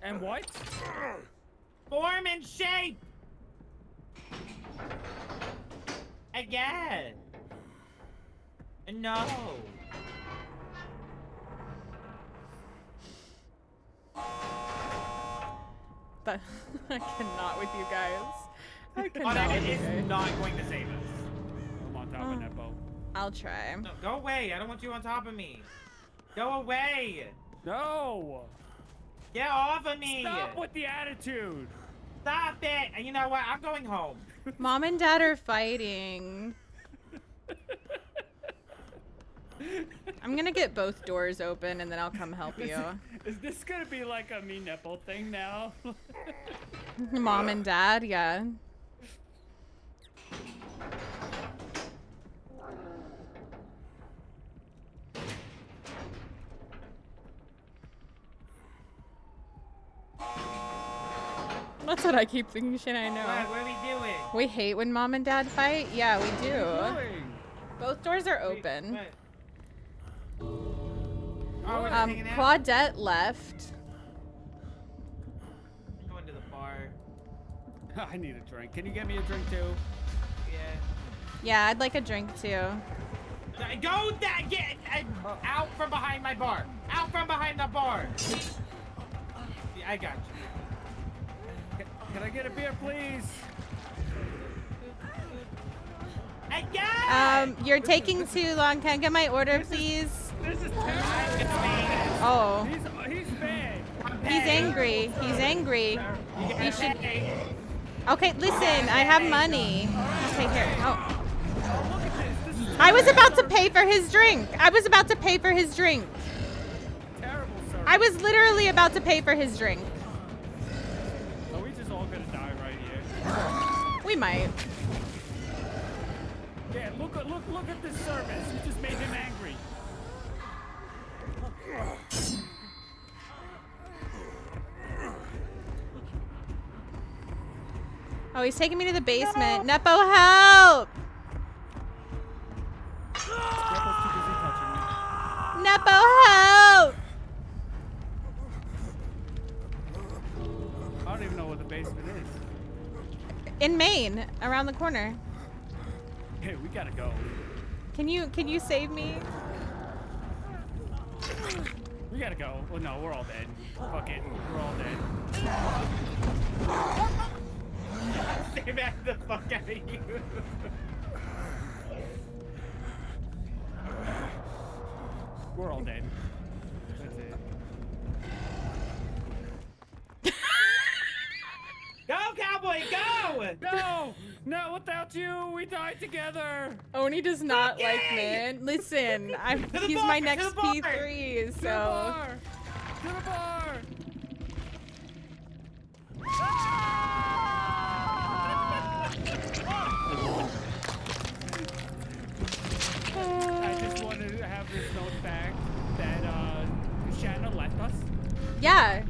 And what? Form and shape. Again. No. But I cannot with you guys. I But cannot with you it's guys. not going to save us. I'm on top of Nepo. I'll try. No, go away. I don't want you on top of me. Go away. No. Get off of me. Stop with the attitude. Stop it. And you know what? I'm going home. Mom and Dad are fighting. I'm gonna get both doors open and then I'll come help you. Is this gonna be like a me Nepo thing now? Mom and Dad, yeah. That's what I keep thinking, Shana, I know. What are we doing? We hate when Mom and Dad fight? Yeah, we do. Doing? Both doors are open. Oh, we're just hanging out? Claudette left. I'm going to the bar. I need a drink. Can you get me a drink too? Yeah. Yeah, I'd like a drink too. Go that get out from behind my bar. Out from behind the bar. Yeah, I got you. Can I get a beer, please? Again! You're taking too long. Can I get my order, please? This is terrible. Oh. He's bad. He's angry. He's angry. You should. Okay, listen. I have money. Okay, here. Oh. I was about to pay for his drink. I was about to pay for his drink. Terrible, sir. I was literally about to pay for his drink. Are we just all gonna die right here? We might. Yeah, look at this service. You just made him angry. Oh, he's taking me to the basement. No. Nepo, help! Nepo's too busy touching me. Nepo, help! I don't even know what the basement is. In Maine, around the corner. Hey, we gotta go. Can you save me? We gotta go. Well, no, we're all dead. Fuck it. We're all dead. Stay back the fuck out of you. We're all dead. That's it. Go, cowboy, go! No! Not without you! We died together! Oni does not like men. Listen, he's bar, my to next the bar. P3, To the so. bar! To the bar! I just wanted to have this known fact that Shana left us. Yeah.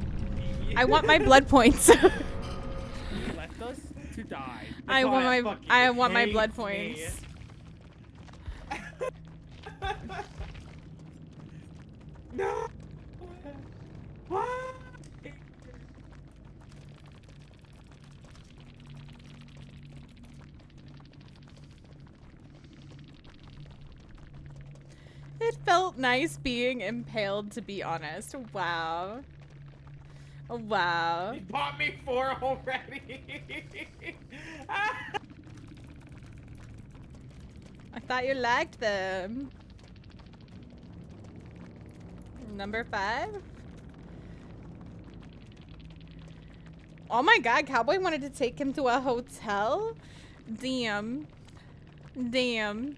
I want my blood points. Left us to die. I want my blood hates points. me. No! What? It felt nice being impaled, to be honest. Wow. Wow. You bought me 4 already. I thought you liked them. Number 5? Oh my god, Cowboy wanted to take him to a hotel? Damn. Damn.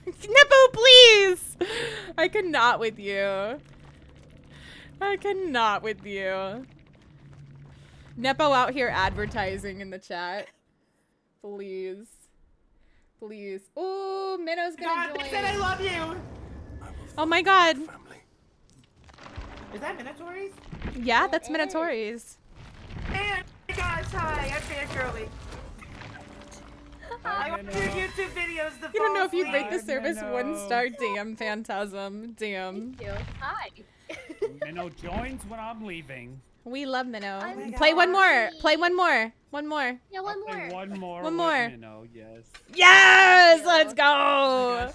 Nepo, please! I cannot with you. I cannot with you. Nepo out here advertising in the chat. Please. Please. Ooh, Minnow's gonna God, join. they said I love you! Oh my god. Is that Minotaurs? Yeah, that's Minotaurs. Hey guys, hi, I'm Fangirly. I watch your YouTube videos to You don't know fall if you'd rate the asleep. service 1 star. Damn, Phantasm. Damn. Thank you. Hi. Minnow joins when I'm leaving. We love Minnow. Oh Play one more. Play one more. One more. Yeah, one more. Play one more. One with more. Minnow, yes. Yes! Let's go! Oh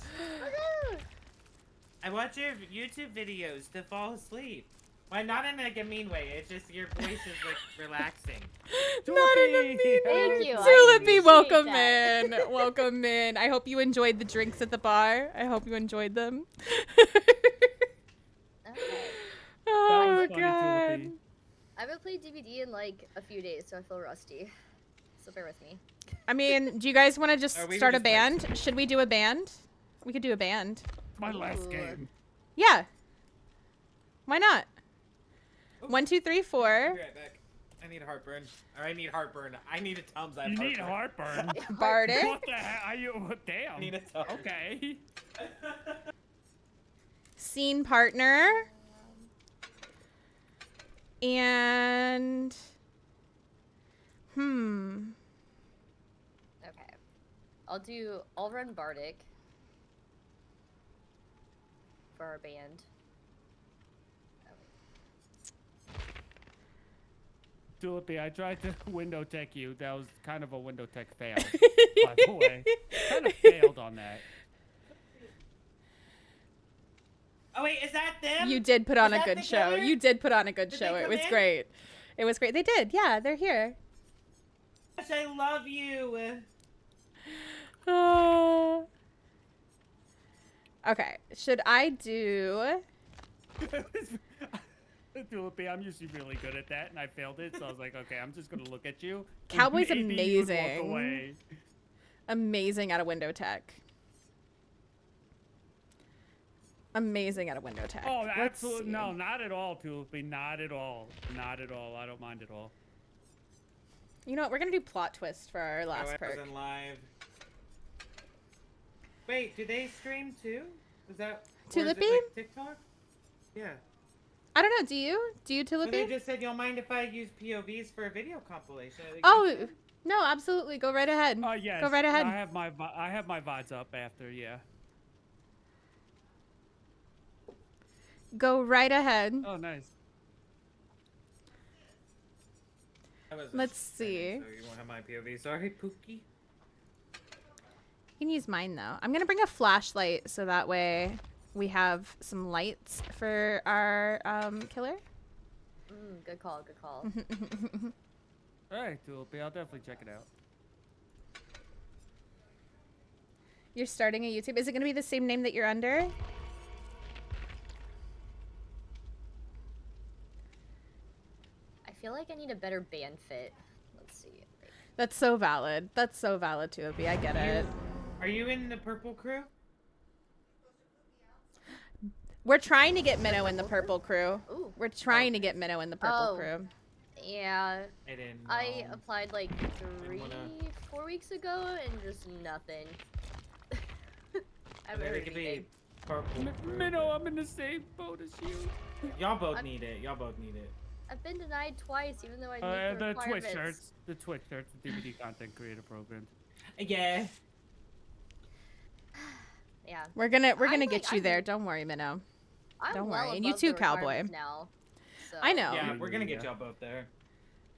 I watch your YouTube videos to fall asleep. Well, not in like a mean way. It's just your voice is like relaxing. Not in a mean way. Thank you. Tulipi, welcome in. Welcome in. I hope you enjoyed the drinks at the bar. I hope you enjoyed them. Oh, funny, God. Tulipi. I haven't played DVD in like a few days, so I feel rusty. So bear with me. I mean, do you guys want to just we start a just band? Should we do a band? We could do a band. My last game. Yeah. Why not? 1, 2, 3, 4. I'll be right back. I need heartburn. Or I need heartburn. I need a Tums. I have You need heartburn. Bardic. What the hell? Are you? Damn. I need a Tums. Okay. Scene partner. And Okay. I'll run Bardic for our band. Tulipi, I tried to window tech you. That was kind of a window tech fail, by the way. Kind of failed on that. Oh wait, is that them? you did put on Is a that good the show. killer? You did put on a good Did show. they It come was in? great. It was great. They did. Yeah, they're here. Gosh, I love you. Okay. Should I do... Tulipi, I'm usually really good at that, and I failed it, so I was like, okay, I'm just gonna look at you. and Cowboy's maybe you would walk amazing. away. Amazing at a window tech. Amazing at a window tech. Oh, Let's absolutely. see. No, not at all, Tulipi. Not at all. Not at all. I don't mind at all. You know what? We're going to do plot twist for our last Oh, I perk. wasn't live. Wait, do they stream too? Is that or is it, Tulipi? like, TikTok? Yeah. I don't know. Do you? Do you, Well, they Tulipi? just said, "You'll mind if I use POVs for a video compilation?" I think Oh, you should. no, absolutely. Go right ahead. Yes. Go right ahead. I have my VODs up after, yeah. Go right ahead. Oh, nice. I was Let's just see. saying, So you won't have my POV. Sorry, Pookie. You can use mine, though. I'm going to bring a flashlight so that way we have some lights for our killer. Good call, good call. Alright, Tulipi, I'll definitely check it out. You're starting a YouTube. Is it going to be the same name that you're under? I feel like I need a better band fit. Let's see. That's so valid. That's so valid, Tulipi. I get it. Are you in the purple crew? We're trying to get Minnow in the purple crew. Ooh. We're trying to get Minnow in the purple Oh. crew. Yeah. I didn't. I know. applied like wanna- 4 weeks ago and just nothing. I haven't Maybe heard it could be anything. purple. crew. Minnow, I'm in the same boat as you. Y'all both need it. Y'all both need it. I've been denied twice, even though I meet The the Twitch requirements. shirts. The Twitch shirts, the DVD content creator program. Yeah. Yeah. We're gonna I'm get like- you I'm- there. Don't worry, Minnow. I'm Don't well worry. And you above too, the Cowboy. requirements Now, so. I know. Yeah, we're gonna get Yeah. y'all both there.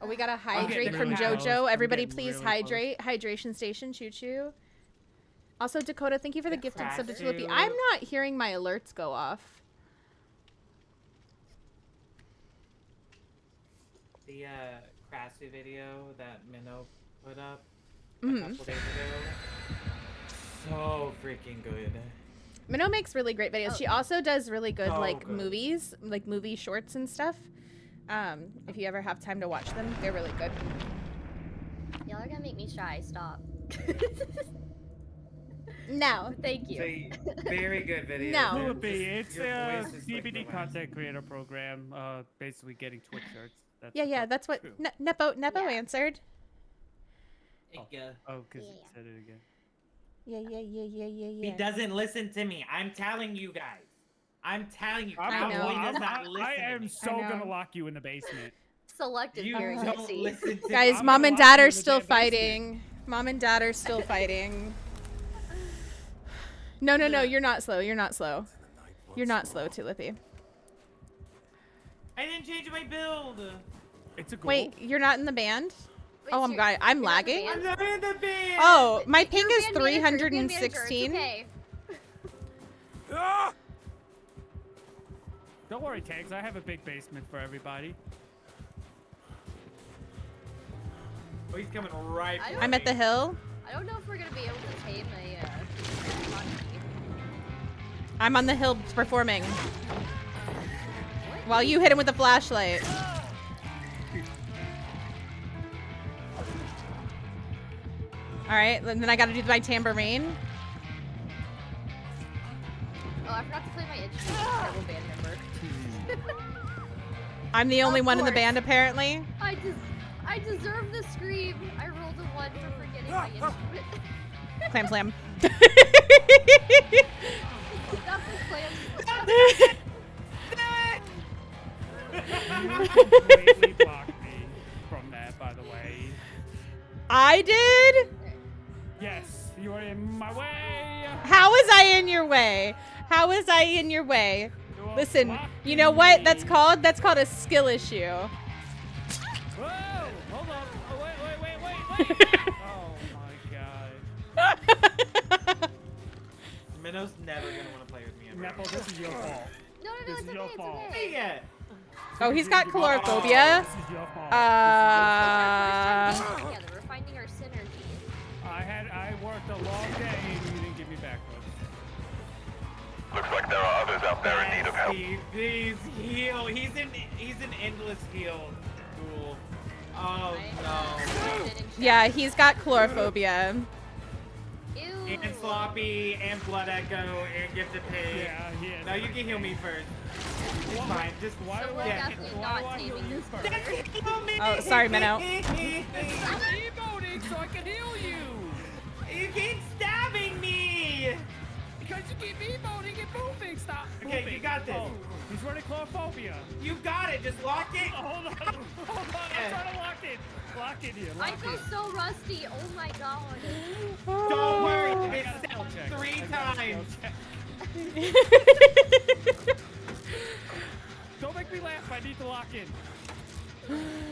Oh, we gotta getting hydrate from really close. JoJo. I'm Everybody, getting please really hydrate. Hydration station, choo choo. Also, Dakota, thank you for the gifted sub to Crasu. Tulipi. I'm not hearing my alerts go off. The Crasu video that Minnow put up a Mhm. couple days ago. So freaking good. Minnow makes really great videos. Oh. She also does really good So like good. movies, like movie shorts and stuff. If you ever have time to watch them, they're really good. Y'all are gonna make me shy. Stop. No. Thank you. It's a very good video. No. dude. Fluidity, it's Your a voice is like DVD the best. content creator program. Basically getting Twitch shirts. That's Yeah, that's what true. Nepo answered. Oh, because it said it again. Yeah. He doesn't listen to me. I'm telling you guys. I'm telling you. I know. Cowboy does not listen I to am me. so I know. gonna lock you in the basement. Selective You hearing, I don't see. listen to Guys, me. mom and gonna lock dad you are in the still damn basement. fighting. Mom and dad are still fighting. No, you're not slow. You're not slow. You're not slow, Tulipi. I didn't change my build. It's a goal. Wait, you're not in the band? Wait, Oh, so I'm you're I'm not in the lagging. band? I'm not in the band. Oh, my ping You're is band manager, you're band manager, it's 316. okay. Don't worry, Tags. I have a big basement for everybody. Oh, he's coming right. I for don't- I'm at the me. hill. I don't know if we're gonna be able to tame a quantity. I'm on the hill performing. While you hit him with a flashlight. Alright, and then I gotta do my tambourine. Oh, I forgot to play my instrument. Terrible band member. I'm the only Of one in the course. band, apparently. I deserve the scream. I rolled a 1 for forgetting my instrument. Clam slam. Not the clam. You completely blocked me from that, by the way. I did? Yes, you are in my way. How was I in your way? How was I in your way? You are Listen, you know blocking what me. that's called? That's called a skill issue. Whoa! Hold on. Oh, wait. Oh my god. Minnow's never gonna want to play with me ever. Nepo, this is your fault. No, This it's is okay, your it's fault. okay. Dang it. Oh, he's got chlorophobia. This is your fault. It's our first time being together. We're finding our synergy. I worked a long day and you didn't give me backwoods. Looks like there are others out there in need of help. Steve, please heal. He's an endless heal. Cool. Oh no. Yeah, he's got chlorophobia. Ew. And Sloppy, and Blood Echo, and Gifted Pig. Yeah, yeah. No, you can heal me first. It's fine. Just Why do we're I definitely why not do I heal taming you this first? bird. heal me. Oh, sorry, Minnow. I'm emoting so I can heal you. You keep stabbing me. Because you keep emoting and moving. Stop Okay, moving. you got this. Oh, he's running chlorophobia. You got it. Just lock it. Oh, hold on. I'm trying to lock it. Lock it here. I Lock feel it. so rusty. Oh my god. Don't worry. I It's got a spell check. 3 I got a spell times. check. Don't make me laugh. I need to lock in.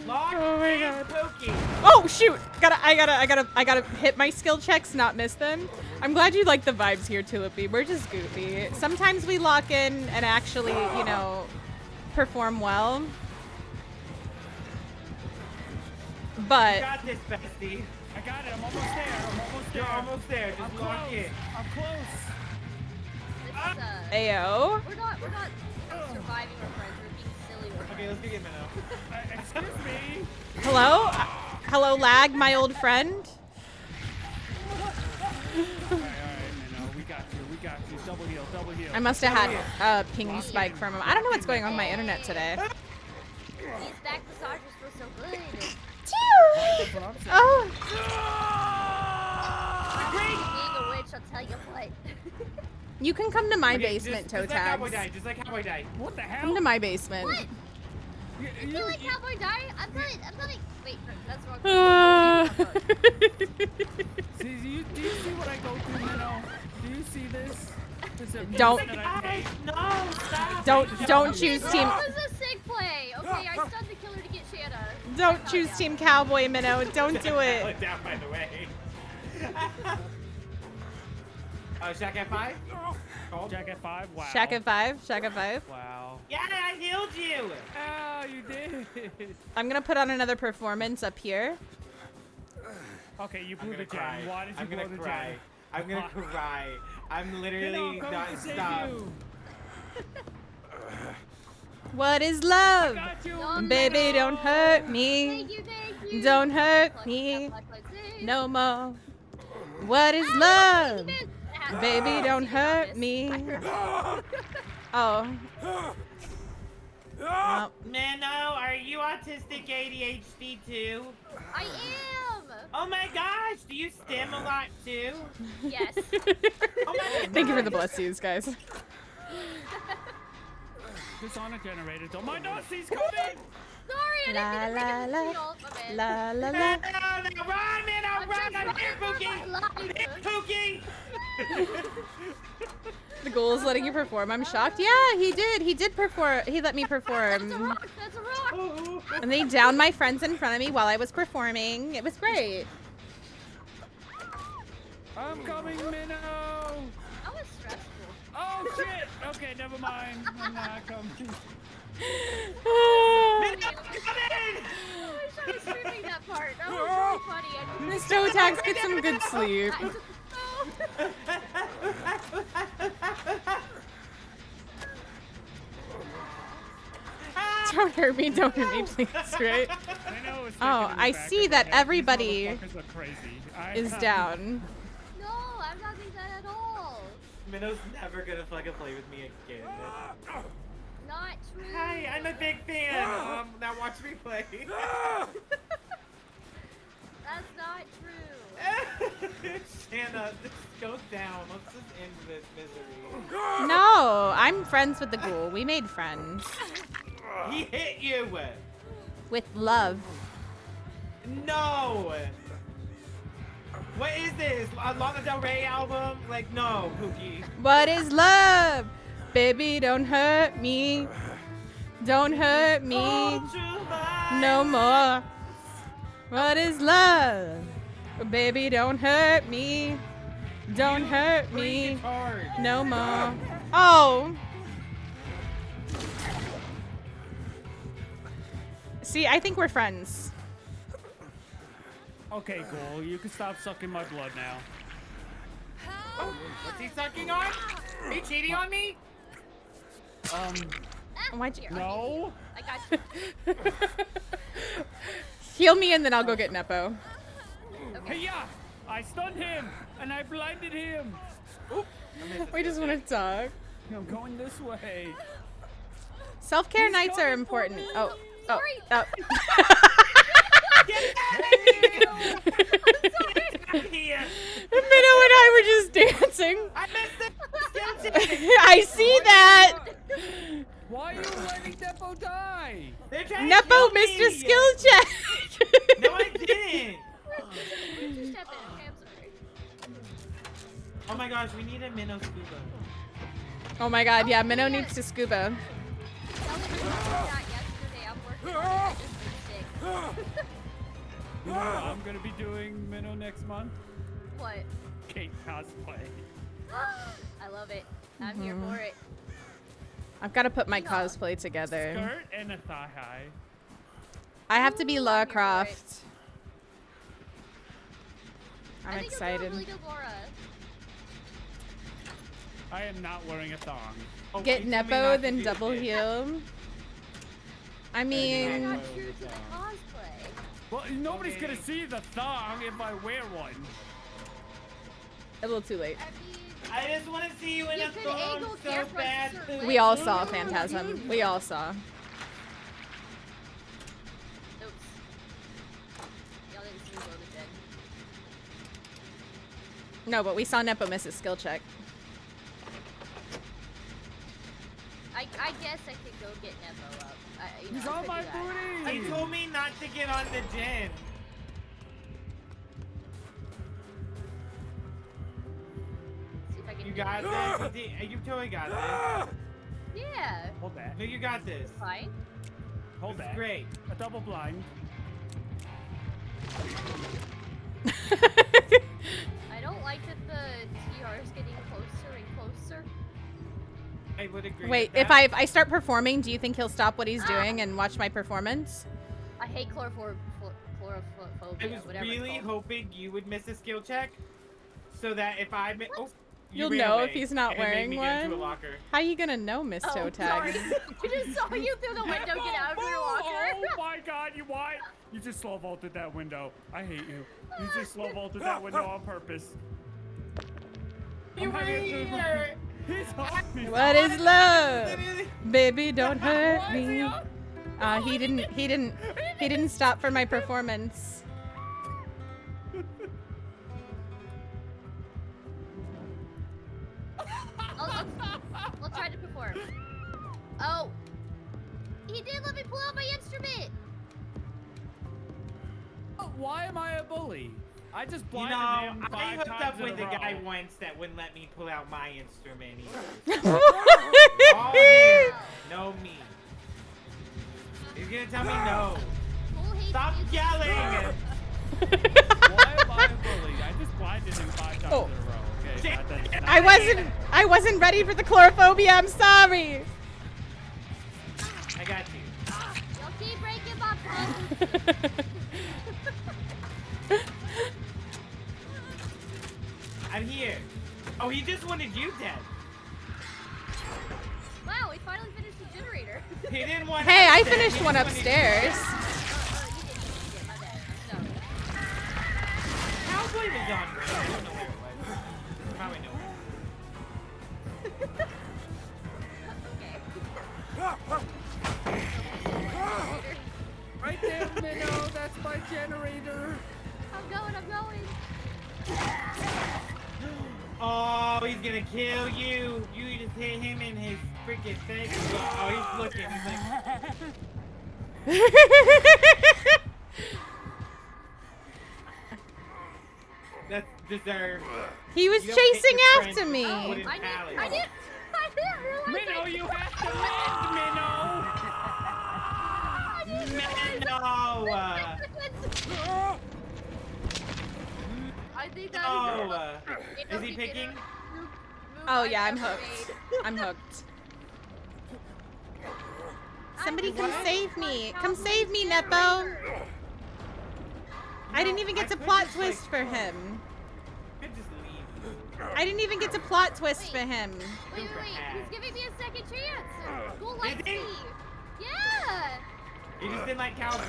Lock Oh my and God. pokey. Oh shoot! I gotta hit my skill checks, not miss them. I'm glad you like the vibes here, Tulipi. We're just goofy. Sometimes we lock in and actually, you know, perform well. You But got this, bestie. I got it. I'm almost there. I'm almost there. You're almost there. Just I'm lock close. it. I'm close. This is, Ayo. we're not surviving our friends. We're being silly with Okay, let's get Minnow. Excuse me. Hello? Hello, lag, my old friend. All right, Minnow. We got you. We got you. Double heal. Double heal. I must have had a ping spike from him. I don't know what's going on with my internet today. These back massages feel so good. That's what I'm saying. Oh. Being a witch, I'll tell you what. You can come to my Okay, basement, toe just like Cowboy tags. died. Just like Cowboy died. What the hell? Come to my basement. What? You feel like Cowboy die? I'm not. Wait, that's wrong. See, do you see what I go through, Minnow? Do you see this? This abuse Don't- that I take? No, stop. Don't choose team. That was a sick play. Okay, I stunned the killer to get Shana. Don't choose team cowboy, Minnow. Don't do it. Down, by the way. Shack at 5? Called? Jack at 5? Wow. Shack at 5. Shack at 5. Wow. Yeah, I healed you. Oh, you did. I'm gonna put on another performance up here. Okay, you I'm blew gonna the cry. gem. Why did you I'm blow gonna the cry. gem? I'm gonna cry. I'm literally Minnow, not come to save stop. you. What is love? Got you. Baby, don't hurt me. Thank you. Don't hurt me no more. What is love? Baby, don't hurt me. Oh. Well, Minnow, are you autistic ADHD too? I am! Oh my gosh, do you stim a lot too? Yes. Oh my thank you for the gosh. bless-yous, guys. Dishonor generator. Don't mind us. He's coming. Sorry, I didn't mean to break his shield. My bad. La la la. No, run, Minnow, run! I'm here, Pookie! Here, Pookie! The ghoul's letting you perform. I'm shocked. Yeah, he did. He did perform. He let me perform. That's a rock! That's a rock! And they downed my friends in front of me while I was performing. It was great. I'm coming, Minnow. That was stressful. Oh shit. Okay, never mind. I'm not coming. Minnow, come in! I wish I was streaming that part. That was really funny. Miss Toe Tags, get some good sleep. Don't hurt me, please, right? Oh, I see that everybody is down. No, I'm not doing that at all. Minnow's never gonna fucking play with me again. Not true. Hi, I'm a big fan. Now watch me play. That's not true. Shana, just go down. Let's just end this misery. No, I'm friends with the ghoul. We made friends. He hit you. With love. No. What is this? A Lana Del Rey album? Like, no, Pookie. What is love? Baby, don't hurt me. Don't hurt me no more. What is love? Baby, don't hurt me. Don't hurt me no more. Oh. See, I think we're friends. Okay, Ghoul, you can stop sucking my blood now. Oh, what's he sucking on? He cheating on me? Why'd you? No. I got you. Heal me and then I'll go get Nepo. Hey, yeah! I stunned him and I blinded him. We just want to talk. I'm going this way. Self-care nights are important. Oh. Oh. Oh. Get out of here! Minnow and I were just dancing. I missed the skill check. I see that. Why are you letting Nepo die? Nepo missed a skill check. No, I didn't. Oh my gosh, we need a Minnow scuba. Oh my god, yeah, Minnow needs to scuba. You know what I'm gonna be doing Minnow next month? What? Kate cosplay. I love it. I'm here for it. I've got to put my cosplay together. Skirt and a thigh high. I have to be Lara I'm here for Croft. I'm I think excited. You'll do a really good Laura. I am not wearing a thong. Oh, Get please tell me Nepo, not to then do double this. heal. I You're mean, not true to the cosplay. Well, nobody's Okay. gonna see the thong if I wear one. a little too late. I mean, I just want to see you in You a could thong angle so camera bad. a certain We way. all saw Phantasm. We all saw. Oops. Y'all didn't see me go to bed. No, but we saw Nepo miss his skill check. I guess I could go get Nepo up. He's I on could my do that. booty. He told me not to get on the gen. See if I can You do got it. this. You totally got this. Yeah. Hold that. No, you got this. Fine. Hold This is that. great. A double blind. I don't like that the TR is getting closer and closer. I would agree. Wait, with if that. I start performing, do you think he'll stop what he's doing and watch my performance? I hate chlorophobia, I was whatever really it's called. hoping you would miss a skill check, so that if I oh, you You'll ran know away if he's not and made wearing me get into a one. locker. How you gonna know, Miss Toe Oh, Tag? sorry. I just saw you through the window get out of your locker. Oh my god, you what? You just slow vaulted that window. I hate you. You just slow vaulted that window on purpose. You were here! He's on me. What is love? Baby, don't hurt me. He didn't stop for my performance. I'll try to perform. Oh, he did let me pull out my instrument. Why am I a bully? I just You blinded know, him I 5 hooked times up in with a a guy row. once that wouldn't let me pull out my instrument either. All him, no me. He's gonna tell me no. Stop yelling! Why am I a bully? I just blinded him 5 times in a row. Okay, I wasn't ready for the chlorophobia. I'm sorry. I got you. You'll keep breaking my bones. I'm here. Oh, he just wanted you dead. Wow, we finally finished the generator. He didn't want. Hey, us I dead. finished He one just wanted you upstairs. dead. Cowboy was on. I don't know where it was. Probably nowhere. Right there, Minnow. That's my generator. I'm going. Oh, he's gonna kill you. You just hit him in his freaking face. Oh, he's looking. He's like, that's deserved. He was You don't hit chasing your after friend me. with a wooden I pallet. didn't realize. Minnow, you have to land, Minnow. I think that No. Is he picking? Oh yeah, I'm hooked. I'm hooked. Somebody come save me. Come save me, Nepo. I didn't even get to plot twist for him. Could just leave. I didn't even get to plot twist for him. Wait. He's giving me a second chance. Go like me. Yeah. You just didn't like Cowboy.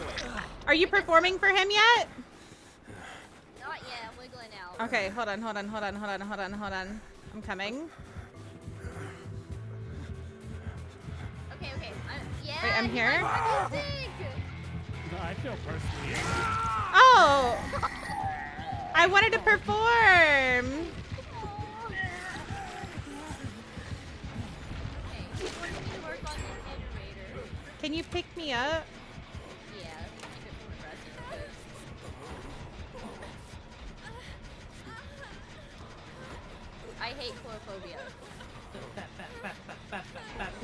Are you performing for him yet? Not yet. I'm wiggling out. Okay, hold on. I'm coming. Okay. Yeah. Wait, I'm here? You like my music. No, I feel personally. Oh! I wanted to perform. Can you pick me up? Yeah. Keep it progressive. I hate chlorophobia.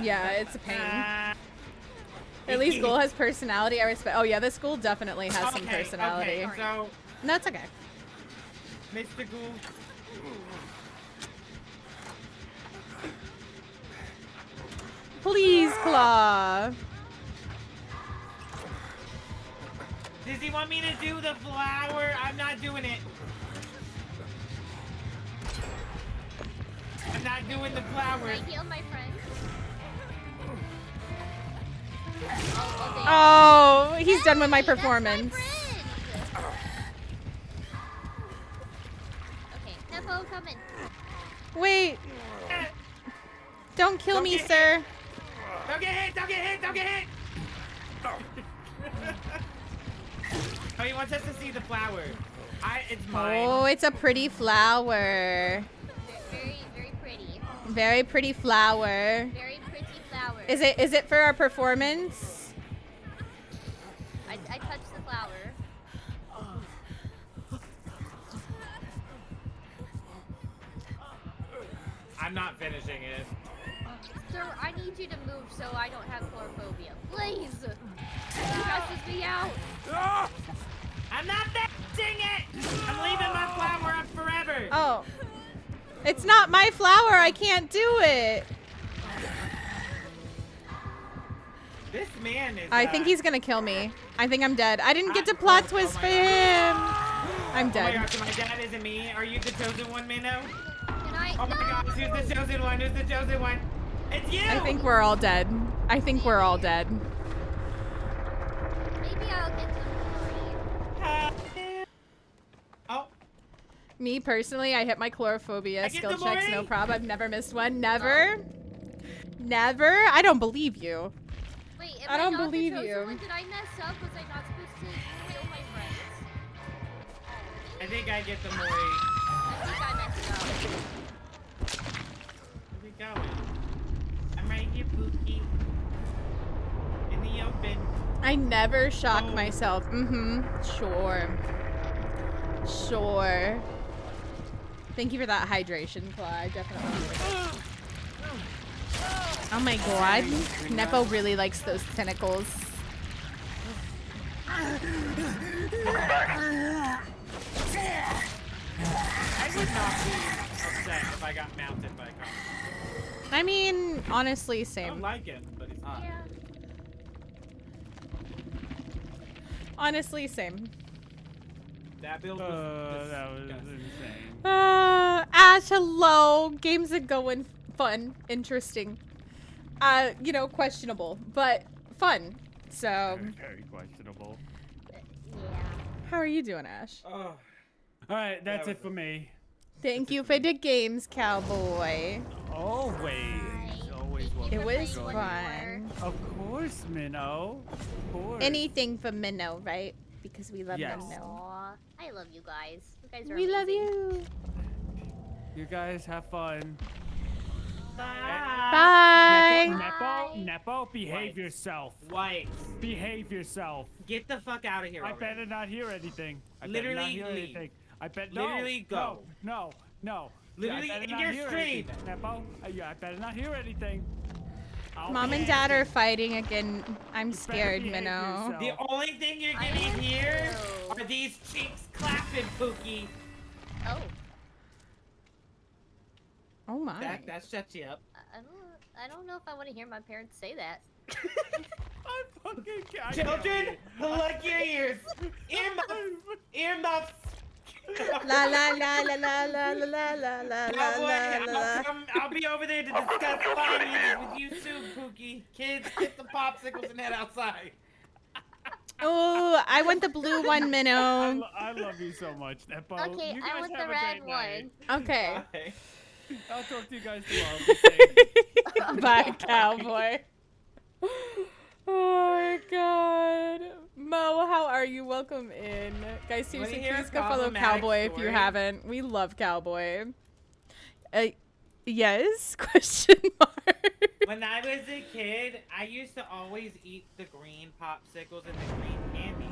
Yeah, it's a pain. At least Ghoul has personality. I respect. Oh yeah, this Ghoul definitely has some personality. Okay, so No, it's okay. Mr. Ghoul. Please, Claw. Does he want me to do the flower? I'm not doing it. I'm not doing the flower. Can I heal my friend? Oh, he's done with my performance. Okay, Nepo coming. Wait. Don't kill me, sir. Don't get hit! Don't get hit! Don't get hit! Oh, he wants us to see the flower. It's mine. Oh, it's a pretty flower. Very, very pretty. Very pretty flower. Very pretty flower. Is it for our performance? I touched the flower. I'm not finishing it. Sir, I need you to move so I don't have chlorophobia. Please! It stresses me out. I'm not finishing it! I'm leaving my flower up forever! Oh. It's not my flower. I can't do it. This man is. I think he's gonna kill me. I think I'm dead. I didn't get to plot twist for him. I'm Oh my dead. god, so my dad isn't me. Are you the chosen one, Minnow? Can I? Oh my god, who's the chosen one? Who's the chosen one? It's you! I think we're all dead. I think we're all dead. Maybe I'll get some glory. Oh. Me personally, I hit my chlorophobia I get skill the checks, no Maury? problem. I've never missed one. Never. Never? I don't believe you. Wait, I am don't not believe the chosen you. one? Did I mess up? Was I not supposed to kill my friends? I think I get the Maury. I think I messed up. Where we going? I'm right here, Pookie. In the open. I never shock Oh. myself. Mm-hmm. Sure. Sure. Thank you for that hydration, Claw. I definitely needed it. Oh my god. Nepo really likes those tentacles. I would not be upset if I got mounted by a cop. I mean, honestly, I same. don't like him, but he's hot. Yeah. Honestly, same. That build was That was disgusting. insane. Ash, hello. Games are going fun, interesting. You know, questionable, but fun. So, Very questionable. Yeah. how are you doing, Ash? Oh, All right, that's That it for me. Thank you for the games, cowboy. Always welcome. It to was join me. fun. Of course, Minnow. Of course. Anything for Minnow, right? Because we love Yes. Minnow. Aw, I love you guys. You guys are We love amazing. you. You guys have fun. Bye. Nepo, behave White. yourself. White. Behave yourself. Get the fuck out of here I already. better not hear anything. I Literally better not hear leave. anything. I bet Literally go. No. Literally I better in not your hear stream. anything, Nepo. I better not hear anything. I'll Mom be and Dad are active. fighting again. I'm You better scared, behave Minnow. yourself. The only thing you're gonna hear are these cheeks clapping, Pookie. Oh, Oh my. That shuts you up. I don't know if I want to hear my parents say that. I'm fucking Children, plug your ears. Earmuffs. La la la la la la la la la la la la. I'll be over there to discuss finances with you soon, Pookie. Kids, get the popsicles and head outside. Oh, I want the blue one, Minnow. I love you so much, Nepo. Okay, You I guys want have the a red great night. one. Okay. Bye. I'll talk to you guys tomorrow. Be safe. Bye, cowboy. Oh my god. Mo, how are you? Welcome in. Guys, seriously, hear a please go follow problematic Cowboy if you story? haven't. We love Cowboy. Yes? Question mark. When I was a kid, I used to always eat the green popsicles and the green candy.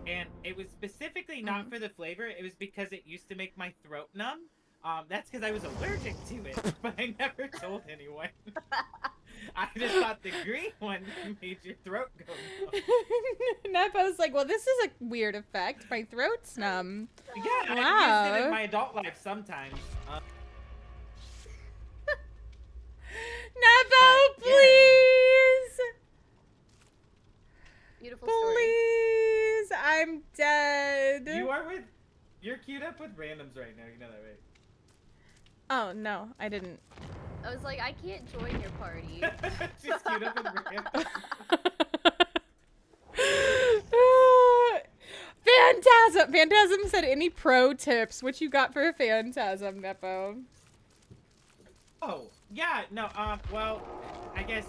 And it was specifically not for the flavor, it was because it used to make my throat numb. That's because I was allergic to it, but I never told anyone. I just thought the green one made your throat go numb. Nepo's like, well, this is a weird effect. My throat's numb. Yeah, I've used it Wow. in my adult life sometimes. Nepo, yeah. please! Beautiful story. Please! I'm dead. You're queued up with randoms right now, you know that, right? Oh, no, I didn't. I was like, I can't join your party. She's queued up with randoms. Phantasm! Phantasm said, any pro tips? What you got for Phantasm, Nepo? Oh, yeah, no, well, I guess...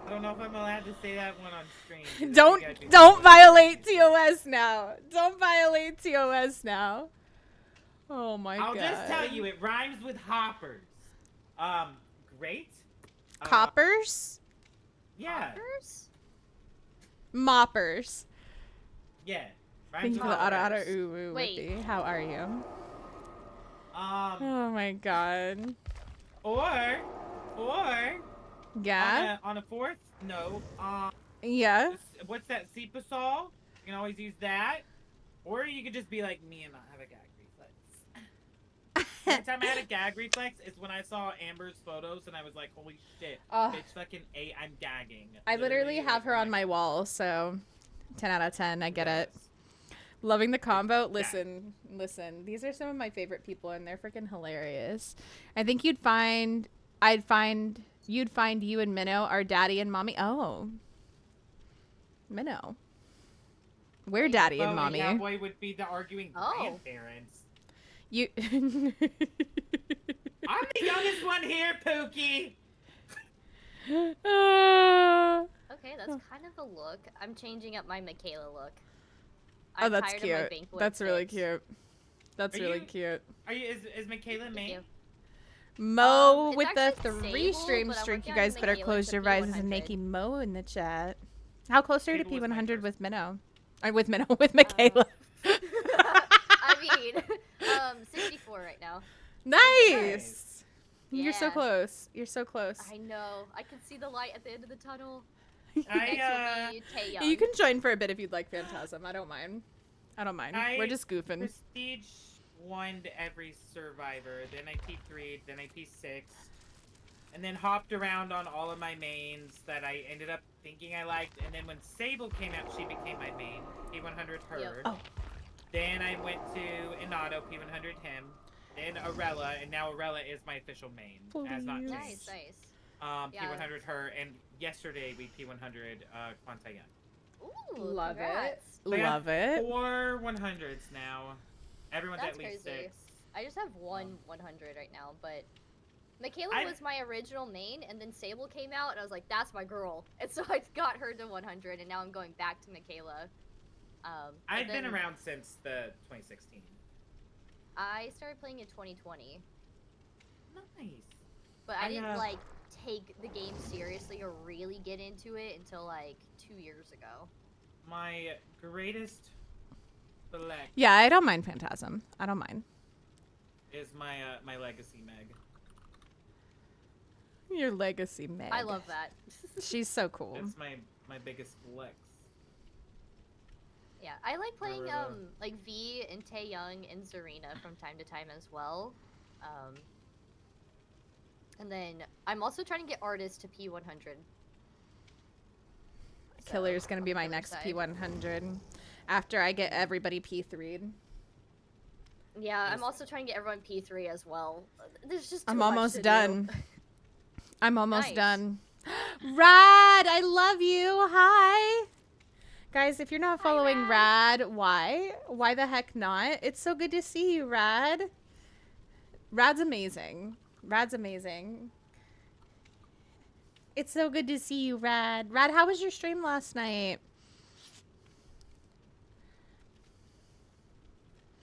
I don't know if I'm allowed to say that one on stream. 'cause I Don't think I'd be- violate TOS now. Don't violate TOS now. Oh my god. I'll just tell you, it rhymes with hoppers. Great. Coppers? Yeah. Hoppers? Moppers. Yeah. Thank Rhymes you with for the auto hoppers. ooh Wait. Whippy. How are you? Oh my god. Or Yeah? on a fourth note, Yeah? what's that, Cepasol? You can always use that. Or you could just be like me and not have a gag reflex. The only time I had a gag reflex is when I saw Amber's photos and I was like, holy shit, Ugh. bitch fucking A, I'm gagging. I literally have her on my wall, so 10 out of 10. I get it. Loving the combo. Listen. These are some of my favorite people, and they're freaking hilarious. I think you'd find you and Minnow are daddy and mommy. Oh. Minnow. We're daddy and Oh, mommy. yeah, boy would be the arguing Oh. grandparents. You. I'm the youngest one here, Pookie. Okay, that's kind of a look. I'm changing up my Michaela look. Oh, I'm that's tired of my cute. Banquet That's really fix. cute. That's Are really you- cute. Are you? Is Michaela Thank main? you. Mo It's with the actually 3 Sable, stream but I'm streak. working You on guys better Michaela close to your rises and P100. making Mo in the chat. How close are you to Sable was my P100 first. with Minnow? With Minnow, with Michaela. I mean, 64 right now. Nice! You're so Yeah. close. You're so close. I know. I can see the light at the end of the tunnel. I Next will be Taeyong. You can join for a bit if you'd like, Phantasm. I don't mind. I don't mind. We're I just goofing. Prestige 1'd every survivor, then I P3'd, then I P6, and then hopped around on all of my mains that I ended up thinking I liked, and then when Sable came out, she became my main. P100 her. Yep. Oh. Then I went to Inato, P100 him, then Arella, and now Arella is my official main. Has not changed. Nice, nice. Yeah. P100 her, and yesterday we P100 Quantayan. Ooh, Love congrats. it. Love it. 4 100s now. Everyone's That's at least crazy. 6. I just have one 100 right now, but Michaela I- was my original main, and then Sable came out, and I was like, that's my girl. And so I got her to 100, and now I'm going back to Michaela. I've been then around since the 2016. I started playing in 2020, Nice. but I didn't, have- like, take the game seriously or really get into it until, like, 2 years ago. My greatest select Yeah, I don't mind Phantasm. I don't mind. is my my legacy Meg. Your legacy, Meg. I love that. She's so cool. It's my biggest flex. Yeah, I like playing, Or, like, V and Taeyong and Zarina from time to time as well. And then I'm also trying to get artists to P100. Killer's gonna on be the my killer next side. P100 after I get everybody P3'd. Yeah, I'm also trying to get everyone P3 as well. There's just too I'm much almost to do. done. I'm almost Nice. done. Rad, I love you. Hi. Guys, if you're not following Rad, why? Why the heck not? It's so good to see you, Rad. Rad's amazing. Rad's amazing. It's so good to see you, Rad. Rad, how was your stream last night?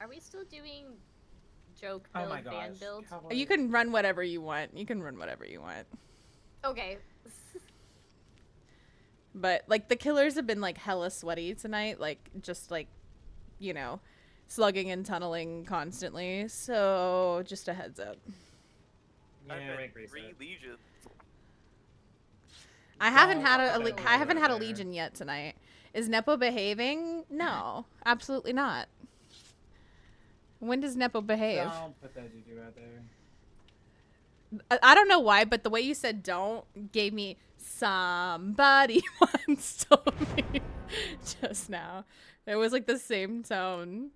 Are we still doing joke Oh build, my band gosh. build? You can run whatever you want. You can run whatever you want. Okay. But, like, the killers have been, like, hella sweaty tonight. Like, just, like, you know, slugging and tunneling constantly. So, just a heads up. Yeah, I've rank been reset. 3 legions. I haven't had Don't a put I haven't had a there. legion yet tonight. Is Nepo behaving? No, absolutely not. When does Nepo behave? Don't put that juju out there. I don't know why, but the way you said "don't" gave me somebody once told me just now. It was like the same tone.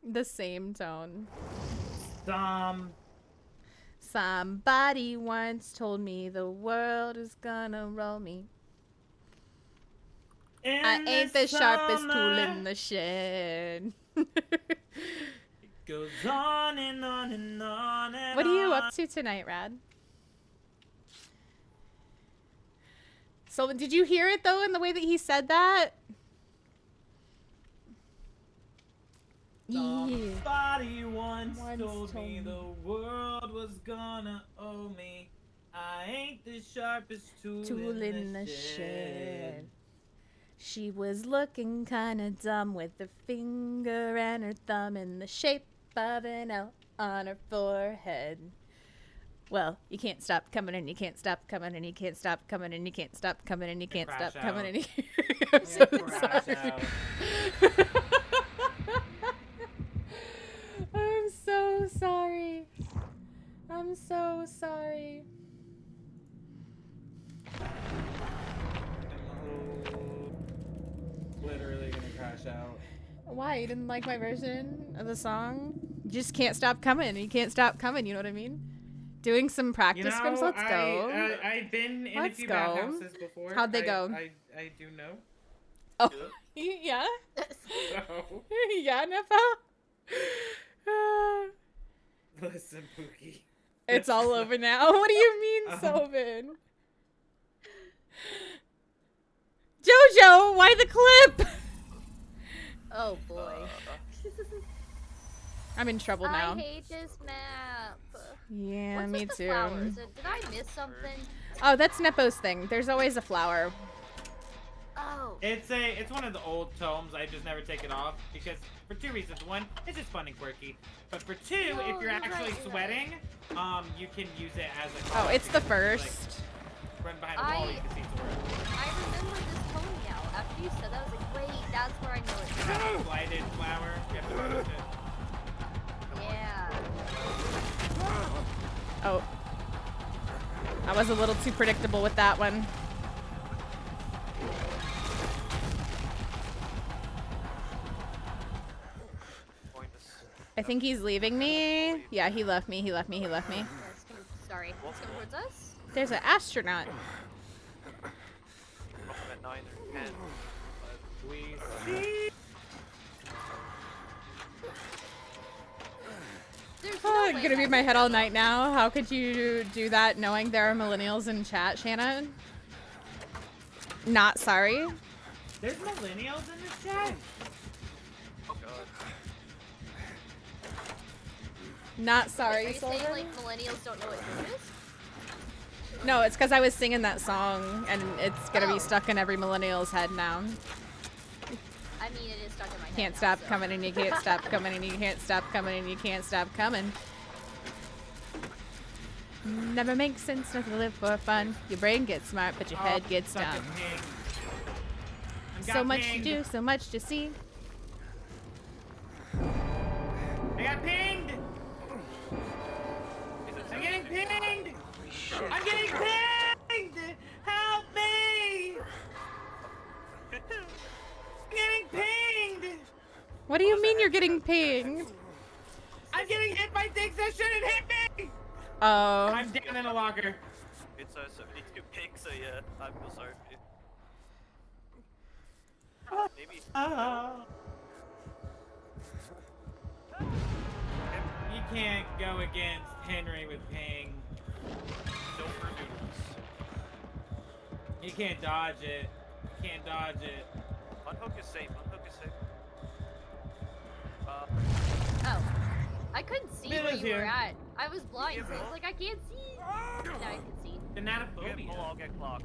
The same tone. Somebody once told me the world is gonna roll me. I ain't the sharpest tool in the shed. It goes on and on and on and What are you on. up to tonight, Rad? So, did you hear it though in the way that he said that? Yeah. Somebody once Once told me told me. the world was gonna owe me. I ain't the sharpest tool, Tool in the shed. She was looking kinda dumb with her finger and her thumb in the shape of an L on her forehead. Well, you can't stop coming and you can't stop coming and you can't stop coming and you can't stop coming and you can't stop crash coming out. and you I'm so Crash sorry. out. I'm so sorry. I'm so sorry. Literally gonna crash out. Why? You didn't like my version of the song? You just can't stop coming. You can't stop coming. You know what I mean? Doing some practice scripts. Let's go. I've been in Let's a few go. bathhouses before. How'd they go? I do know. Oh, yeah? No. Yeah, Nepo? Listen, Pookie. It's all over now. What do you mean, Sylvan? Jojo, why the clip? Oh boy. I'm in trouble now. I hate this map. Yeah, What's me with the too. flowers? Did I miss something? Oh, that's Nepo's thing. There's always a flower. Oh. It's one of the old tomes. I just never take it off because for two reasons. One, it's just fun and quirky. But for two, if you're actually sweating, you can use it as a. Oh, it's the first. Like, run behind a wall, you can see it's working. I remember this tome now. After you said that, I was like, wait, that's where I know it's from. That blighted flower. You have to roast it. Yeah. Oh. I was a little too predictable with that one. I think he's leaving me. Yeah, he left me. He left me. He left me. Sorry. It's coming towards us. There's an astronaut. At 9 or 10. We see. Oh, I'm gonna be in my head all night now. How could you do that knowing there are millennials in chat, Shana? Not sorry. There's millennials in this chat. Oh god. Not sorry, Are you Solver. saying like millennials don't know what Doom is? No, it's because I was singing that song, and it's gonna be stuck in every millennial's head now. I mean, it is stuck in my head. Can't now, stop so. coming, and you can't stop coming, and you can't stop coming, and you can't stop coming. Never makes sense not to live for fun. Your brain gets smart, but your head gets dumb. So much to do, so much to see. I got pinged! I'm getting pinged! I'm getting pinged! Help me! I'm getting pinged! What do you mean you're getting pinged? I'm getting hit by things that shouldn't hit me! Oh. I'm down in a locker. It's 72 ping, so yeah, I feel sorry for you. Maybe. You can't go against Henry with ping. Silver noodles. You can't dodge it. You can't dodge it. Unhook is safe. Unhook is safe. Oh. I couldn't see where Mila's you were here. at. I was blind, so I was like, I can't see. Now I can see. Phasmophobia. I'll get clocked.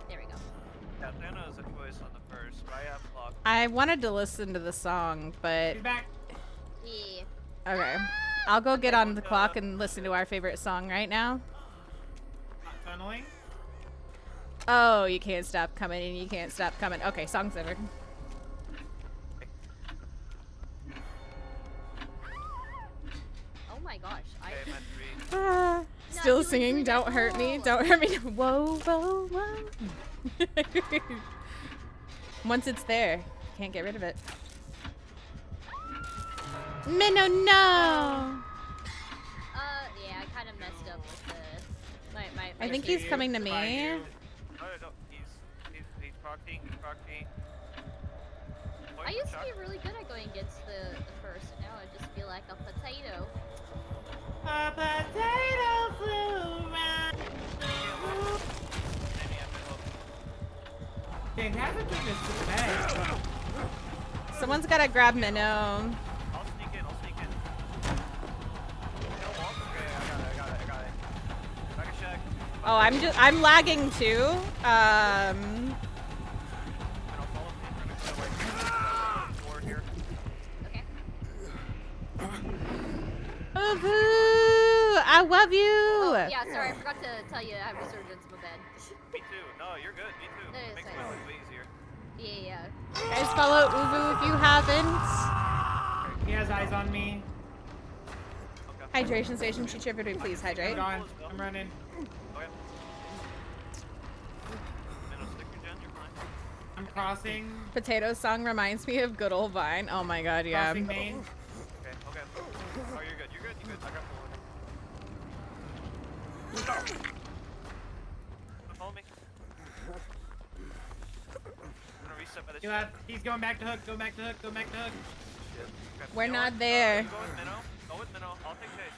There we go. Yeah, Thanos a choice on the first, but I have clock. I wanted to listen to the song, but... He's back. Yeah. Okay. I'll go get on the clock and listen to our favorite song right now. Tunneling? Oh, you can't stop coming, and you can't stop coming. Okay, song's over. Oh my gosh. Still singing, don't hurt me, don't hurt me. Whoa, whoa, whoa. Once it's there, can't get rid of it. Minnow, no! Yeah, I kind of messed up with the... My I think he's coming to me. No, he's proccing, he's proccing. I used to be really good at going against the first, and now I just feel like a potato. A potato flew around. Fantastic is too bad. Someone's gotta grab Minnow. I'll sneak in, I'll sneak in. Okay, I got it. Back a check. Oh, I'm lagging too. I love you. Oh, yeah, sorry, I forgot to tell you I have resurgence, my bad. Me too. No, you're good. Me too. No, it's Makes fine. my life way easier. Yeah. Guys, follow Ubu if you haven't. He has eyes on me. Hydration station, teach everybody please hydrate. I'm gone. I'm running. Okay. Minnow, stick your gen, you're fine. I'm crossing. Potato song reminds me of good old Vine. Oh my god, yeah. Crossing main. Okay. Oh, you're good. You're good. I got forward. Follow me. set by the He left. He's going back to hook. Go back to hook. Go back to hook. We're You know not what? there. Go with Minnow. Go with Minnow. I'll take chase.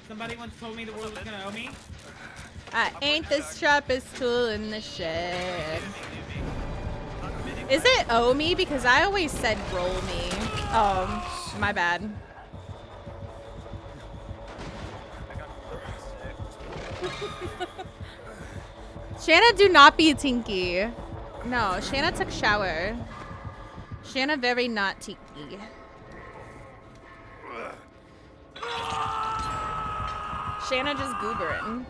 Somebody once told me the world was gonna owe me. I ain't the sharpest tool in the shed. Is it owe me? Because I always said roll me. Oh, my bad. Shana, do not be tinky. No, Shana took shower. Shana very not tinky. Shana just goobering.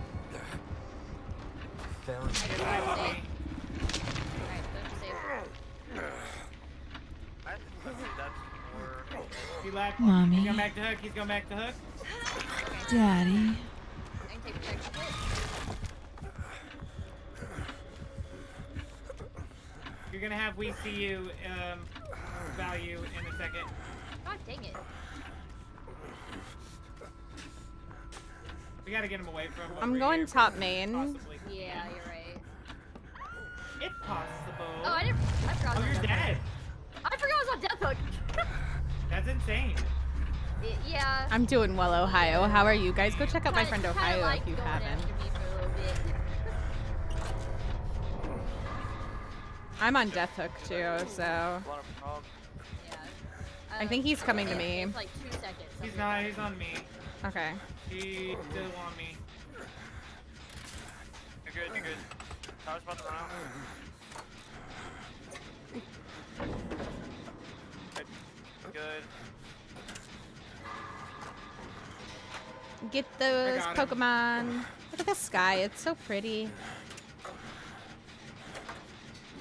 He left. Mommy. He's going back to hook. He's going back to hook. Daddy. You're gonna have we see you value in a second. God dang it. We gotta get him away from. I'm going top main. Possibly. Yeah, you're right. If possible. Oh, I forgot I was Oh, on you're Death dead. Hook. I forgot I was on Death Hook. That's insane. Yeah. I'm doing well, Ohio. How are you guys? Go check out my friend Kinda Ohio liked if you going haven't. after me for a little bit. I'm on Death Hook too, so I think he's coming to me. It's like 2 seconds. He's not. He's on me. Okay. He's still on me. You're good. You're good. Tower's about to run out. Good. Get those got him. Pokemon. Look at the sky. It's so pretty.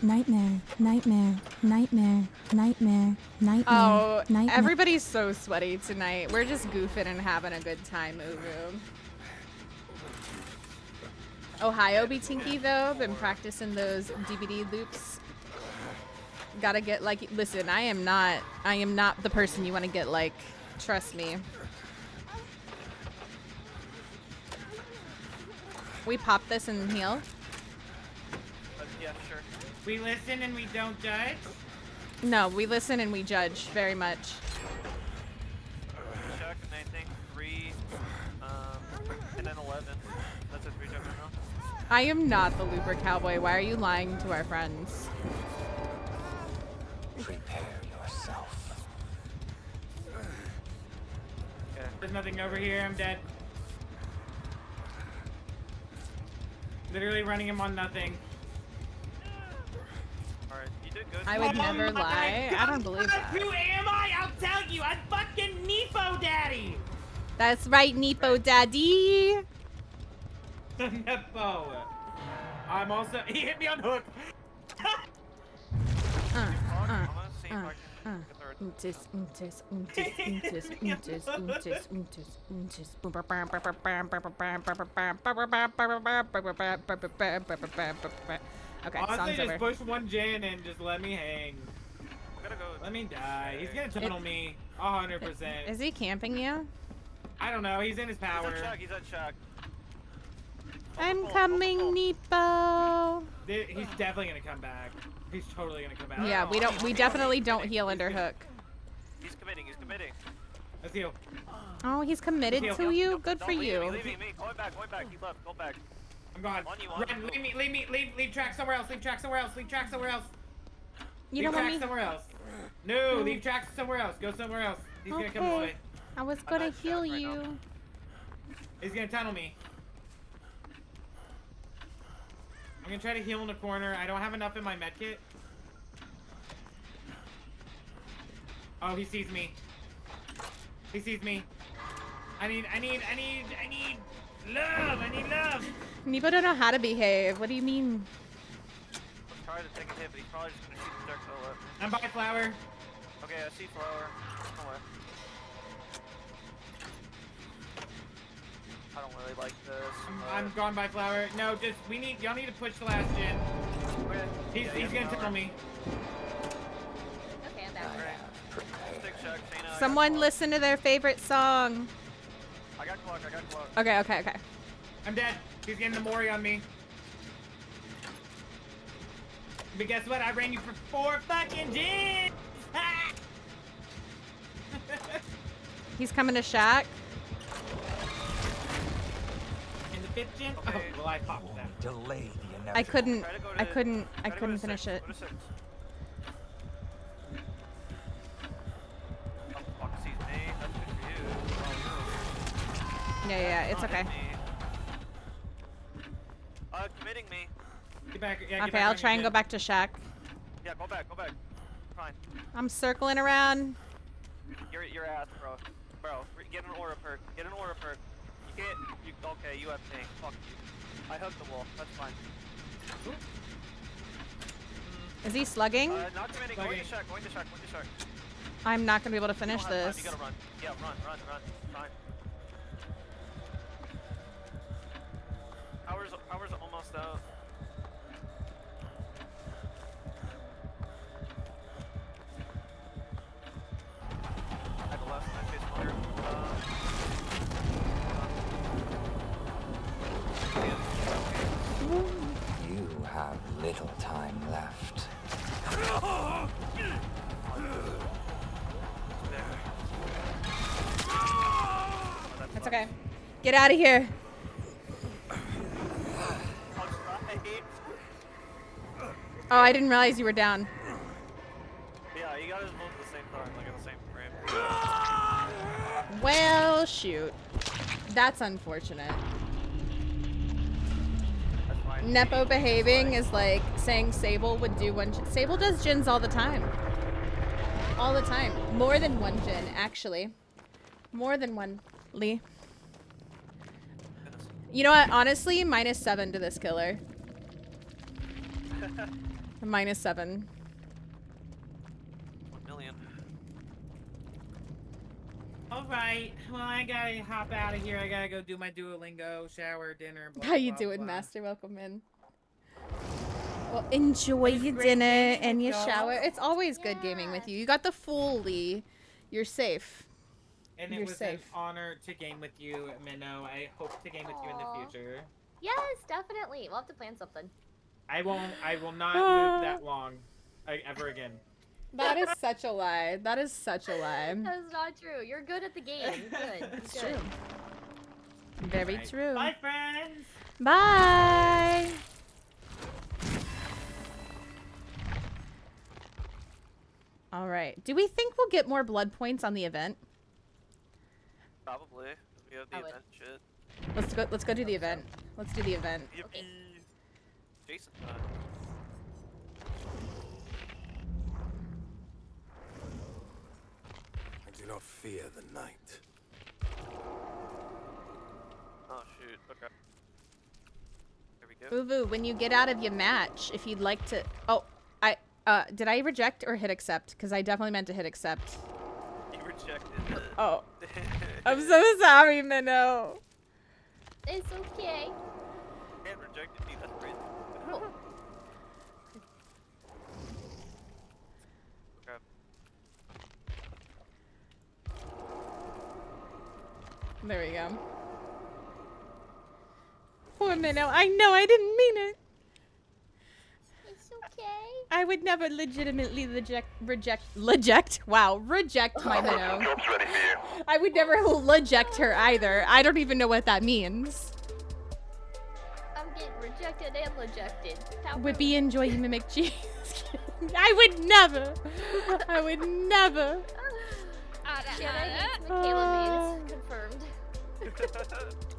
Nightmare, nightmare, nightmare, nightmare, nightmare, Oh, nightmare. everybody's so sweaty tonight. We're just goofing and having a good time, Uvu. Ohio be tinky though. Been practicing those DVD loops. Gotta get like, listen, I am not the person you want to get like. Trust me. We pop this and heal. Yeah, sure. We listen and we don't judge. No, we listen and we judge very much. Chuck, and I think 3, and then 11. That's a 3 Chuck right now. I am not the Looper Cowboy. Why are you lying to our friends? Prepare yourself. Okay. There's nothing over here. I'm dead. Literally running him on nothing. Alright, you did good. I would never my lie. I don't believe that. Who am I? I'll tell you. I'm fucking Nepo Daddy. That's right, Nepo Daddy. Nepo. I'm also. He hit me on hook. I'm gonna see if I can get the third. Okay, Honestly, song's just over. push one gen and just let me hang. I'm gonna go. Let me die. He's gonna tunnel me. 100%. Is he camping you? I don't know. He's in his power. He's at Chuck. He's at Chuck. I'm coming, Nepo. He's definitely gonna come back. He's totally gonna come back. Yeah, we definitely don't heal under hook. He's committing. He's committing. Let's heal. Oh, he's committed to you. Good for Don't leave me, you. leave me. Going back. He left. Go back. I'm gone. On you, Run, leave track somewhere else. Leave track somewhere else. Leave track somewhere else. You leave don't want track me? somewhere else. No, leave track somewhere else. Go somewhere else. He's gonna come this Okay. way. I was gonna heal you. He's gonna tunnel me. I'm gonna try to heal in the corner. I don't have enough in my medkit. Oh, he sees me. He sees me. I need love. I need love. Nepo don't know how to behave. What do you mean? I'm trying to take a hit, but he's probably just gonna shoot the dark solo at me. I'm by flower. Okay, I see flower. Come away. I don't really like this. I'm gone by flower. No, just y'all need to push the last gen. Okay. He's gonna tunnel me. Okay, I'm back. Stick Chuck, Shana, Someone listen to their favorite song. I got clock. Okay. I'm dead. He's getting the Mori on me. But guess what? I ran you for 4 fucking gens! He's coming to Shack. In the 5th gen? Okay. Oh, well, I popped that. Delay the inevitable. I couldn't. Try to go I to- couldn't. try I to go couldn't to finish 6. it. Go to 6. Oh, fuck, sees me. That's good for you. Oh, Yeah, yeah. It's not okay. hit me. Committing me. Get back. Yeah, get Okay, back I'll on try your and go gen. back to Shack. Yeah, go back. Go back. Fine. I'm circling around. Your ass, bro. Bro, get an aura perk. Get an aura perk. You can't. You okay? You have tank. Fuck you. I hugged the wall. That's fine. Is he slugging? Not committing. Going to Shack. Going to Shack. Going to Shack. I'm not gonna be able to finish You don't have time, this. You gotta run. Yeah, run. Fine. Hours almost out. I have a last night face water. You have little time left. It's okay. Get out of here. Oh, I didn't realize you were down. Yeah, you got us both at the same time, like at the same frame. Well, shoot. That's unfortunate. That's fine. Nepo behaving is like saying Sable would do one. Sable does gins all the time. All the time. More than one gin, actually. More than one, Leigh. You know what? Honestly, -7 to this killer. -7. 1 million. Alright, well, I gotta hop out of here. I gotta go do my Duolingo, shower, dinner, blah, How you blah, doing, blah. Master? Welcome in. Well, enjoy your great dinner gaming and with your y'all. shower. It's always good gaming with you. You got the full Leigh. You're safe. And You're it was safe. an honor to game with you, Minnow. I hope to game with you in the Aw. future. Yes, definitely. We'll have to plan something. I will not move that long ever again. That is such a lie. That is such a lie. That's not true. You're good at the game. You're good. It's You're good. true. Very Alright. true. Bye, friends! Bye. All right. Do we think we'll get more blood points on the event? Probably. We have the I would. event shit. Let's go do the event. Let's do the event. Yippee. Jason time. I do not fear the night. Oh shoot. Okay. Here we go. Uvu, when you get out of your match, if you'd like to... Oh, did I reject or hit accept? Because I definitely meant to hit accept. You rejected. Oh. I'm so sorry, Minnow. It's okay. And rejected me. That's crazy. Oh. Okay. There we go. Poor Minnow. I know I didn't mean it. It's okay. I would never legitimately reject my Minnow. I would never reject her either. I don't even know what that means. I'm getting rejected and rejected. How Whippy, enjoy your mimic cheese. I would never. I would never. Shit, I hate Michaela means. Confirmed.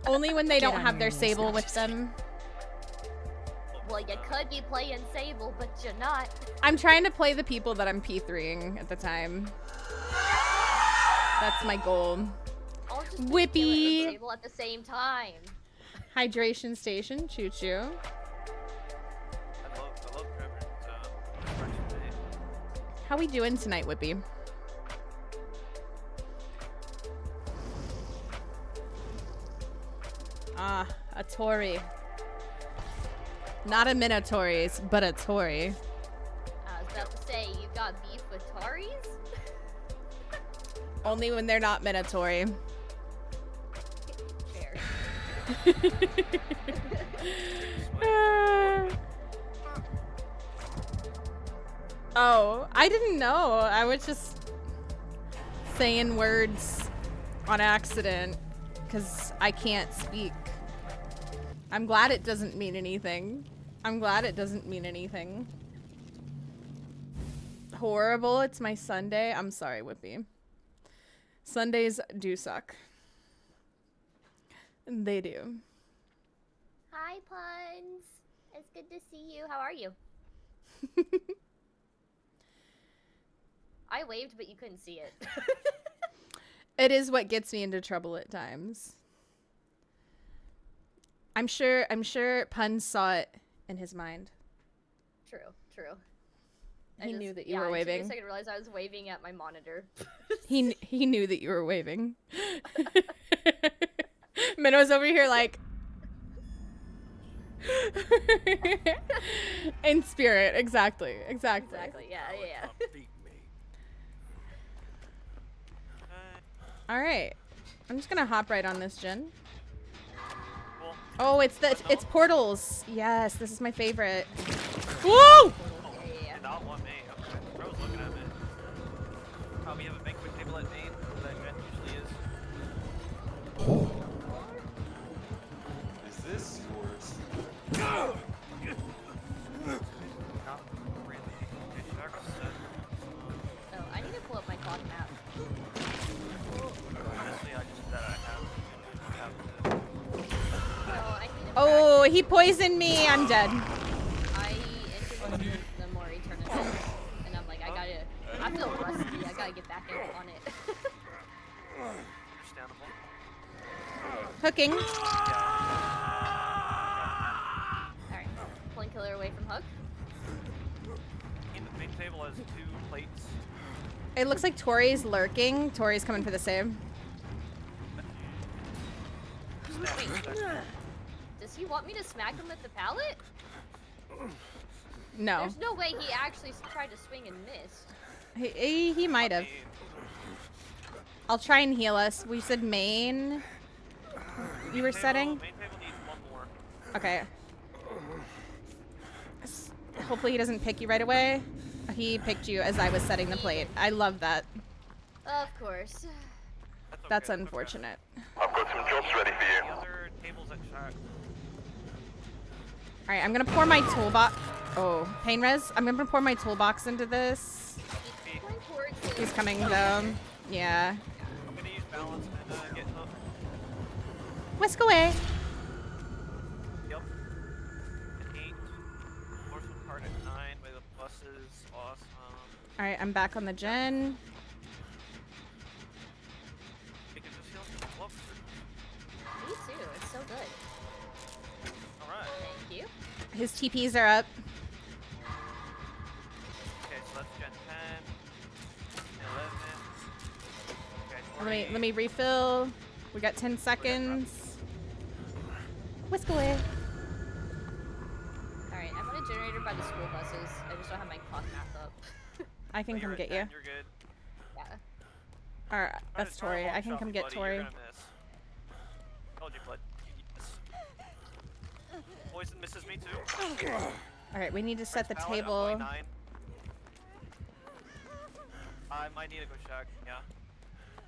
Only when they Get don't on have your their knees, Sable not with just- them. Well, you could be playing Sable, but you're not. I'm trying to play the people that I'm P3ing at the time. That's my goal. I'll just Whippy. and Sable at the same time. Hydration station, choo choo. I love Trevor's French today. How we doing tonight, Whippy? Ah, a Tory. Not a Minotaurus, but a Tory. I was about to say, you got beef with Taris? Only when they're not Minotauri. Fair. Oh, I didn't know. I was just saying words on accident because I can't speak. I'm glad it doesn't mean anything. I'm glad it doesn't mean anything. Horrible. It's my Sunday. I'm sorry, Whippy. Sundays do suck. They do. Hi, Puns. It's good to see you. How are you? I waved, but you couldn't see it. It is what gets me into trouble at times. I'm sure Pun saw it in his mind. True. He knew that you were waving. For a second, I realized I was waving at my monitor. He knew that you were waving. Minnow's over here like in spirit. Exactly. Yeah. All right. I'm just gonna hop right on this gen. Oh, it's portals. Yes, this is my favorite. Woo! Did not want me. Okay. Bro's looking at me. We have a banquet table at main. That Jen usually is. Is this yours? Not really. Okay, Jack said. Oh, I need to pull up my clock map. Honestly, I just said I have to. No, I need to Oh, he poisoned me. I'm dead. I entered the Mori tournament, and I'm like, I feel rusty. I gotta get back on it. Understandable. Hooking. Alright, pulling killer away from Hook. The main table has 2 plates. It looks like Tori's lurking. Tori's coming for the save. Does he want me to smack him with the pallet? No. There's no way he actually tried to swing and missed. He might have. I'll try and heal us. We said main. You were setting? Main table needs 1 more. Okay. Hopefully he doesn't pick you right away. He picked you as I was setting the plate. I love that. Of course. That's unfortunate. I've got some jobs ready for you. The other tables at Shack. Alright, I'm gonna pour my toolbox. Oh, pain res? I'm gonna pour my toolbox into this. He's coming though. Yeah. I'm gonna use balance and get hooked. Whisk away. Yep. At 8. Horseman card at 9 by the buses. Awesome. Alright, I'm back on the gen. We can just heal some love. Me too. It's so good. Alright. Thank you. His TPs are up. Okay, so that's Gen 10. 11. Okay, Let me refill. We got 10 seconds. Whisk away. Alright, I'm gonna generator by the school buses. I just don't have my clock map up. I can come get you. You're good. Yeah. Alright, that's Tori. I can come get Tori. Told you, bud. Poison misses me too. Alright, we need to set the Pallet, I'm table. going 9. I might need to go check, yeah.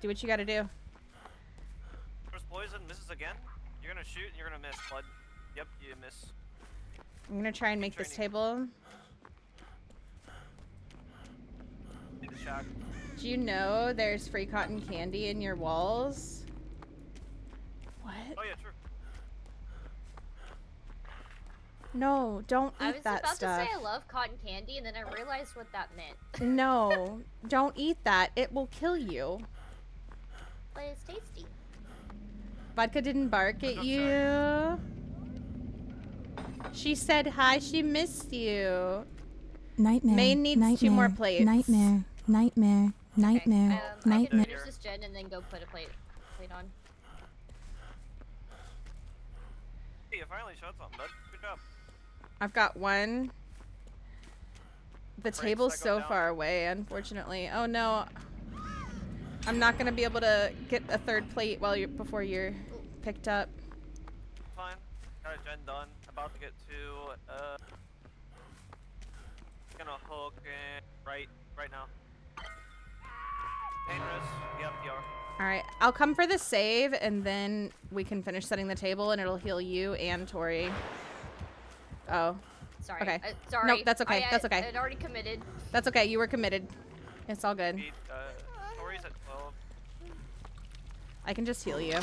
Do what you gotta do. First poison misses again. You're gonna shoot and you're gonna miss, bud. Yep, you miss. I'm gonna try and make this table. Need to check. Do you know there's free cotton candy in your walls? What? Oh yeah, true. No, don't I eat was that about stuff. to say I love cotton candy, and then I realized what that meant. No, don't eat that. It will kill you. But it's tasty. Vodka didn't bark at you. She said hi, she missed you. Nightmare. Main needs nightmare, 2 more plates. Nightmare. Nightmare. Nightmare. I can Nightmare. finish this gen and then go put a plate on. Hey, you finally shot something, bud. Good job. I've got 1. The table's that go so down. far away, unfortunately. Oh no. I'm not gonna be able to get a 3rd plate before you're picked up. Fine. Got a gen done. About to get to, gonna hook and right now. Dangerous. Yep, you are. Alright, I'll come for the save, and then we can finish setting the table, and it'll heal you and Tori. Oh. Sorry. Okay. Sorry. Nope, that's okay. That's okay. I had already committed. That's okay. You were committed. It's all good. Tori's at 12. I can just heal you.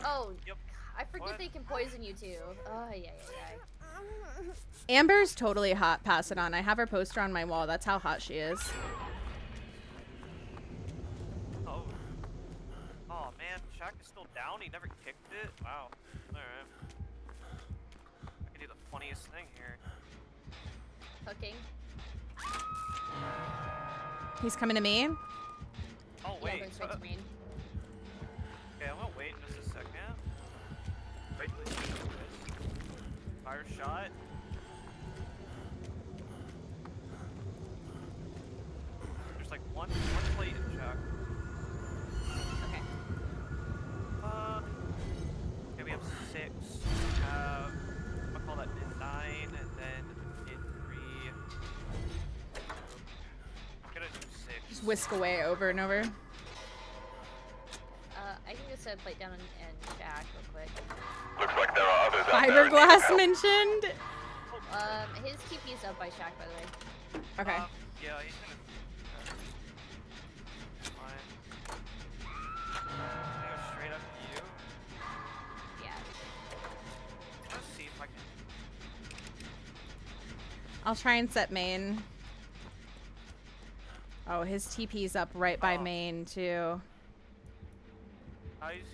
Oh, Yep. I forget they can poison you too. Oh, yeah. Amber's totally hot. Pass it on. I have her poster on my wall. That's how hot she is. Oh. Oh man, Shaq is still down. He never kicked it. Wow. All right. I can do the funniest thing here. Hooking. He's coming to me. Oh Yeah, wait. going straight to me. Okay, I'm gonna wait just a second. Wait till you do this. Fire shot. There's like one plate in Shaq. Okay. Okay, we have 6. We have, I'll call that mid 9, and then mid 3. I'm gonna do 6. Just whisk away over and over. I can just set a plate down and Jack real quick. Looks like there are others out there. Fiberglass mentioned. His TP's up by Shaq, by the way. Okay. Yeah, he's gonna. Fine. I'm gonna go straight up to you. Yeah. Let's see if I can. I'll try and set main. Oh, his TP's up right by main too.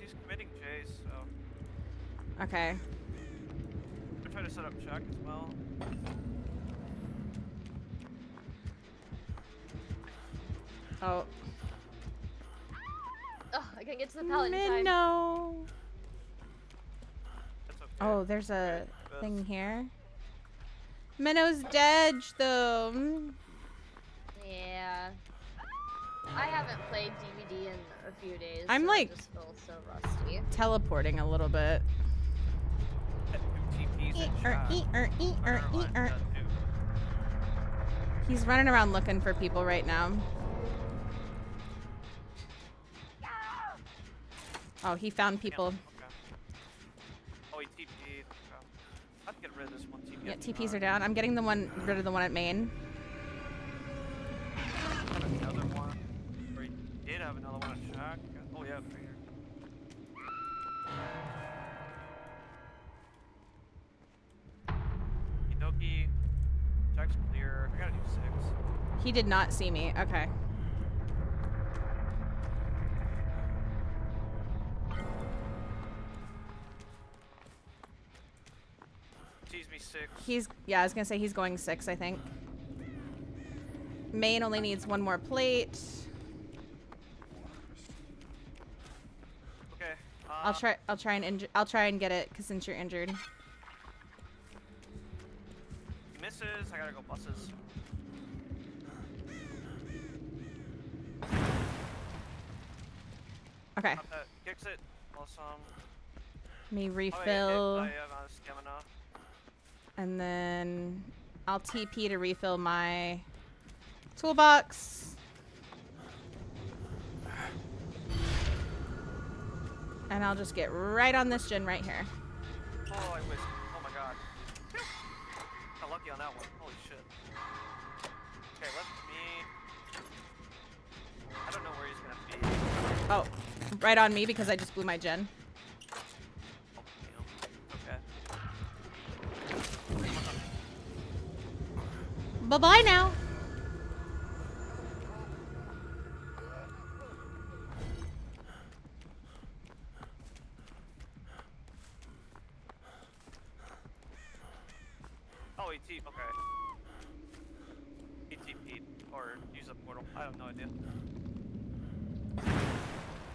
He's committing Jace, so. Okay. I'm trying to set up Chuck as well. Oh. Oh, I can't get to the pallet in time. Minnow. That's okay. Oh, there's a thing here. Minnow's dead, though. Yeah. I haven't played DVD in a few days. I'm so like I just feel so rusty. teleporting a little bit. He's running around looking for people right now. Oh, he found people. Okay. Oh, he TP'd. Okay. I have to get rid of this one TP. Yeah, TPs are down. I'm getting rid of the one at main. Have another one. Or he did have another one at Shaq. Oh yeah, right here. Hinoki. Shaq's clear. I gotta do 6. He did not see me. Okay. Tease me 6. I was gonna say he's going 6, I think. Main only needs one more plate. Okay. I'll try and get it, cause since you're injured. He misses. I gotta go buses. Okay. Kicks it. Awesome. Me refill. Oh, yeah, I have stamina. And then I'll TP to refill my toolbox. And I'll just get right on this gen right here. Oh, I whisked. Oh my god. Got lucky on that one. Holy shit. Okay, let me. I don't know where he's gonna be. Oh, right on me because I just blew my gen. Oh, damn. Okay. Bye-bye now. Oh, he TP'd. Okay. He TP'd. Or used a portal. I have no idea.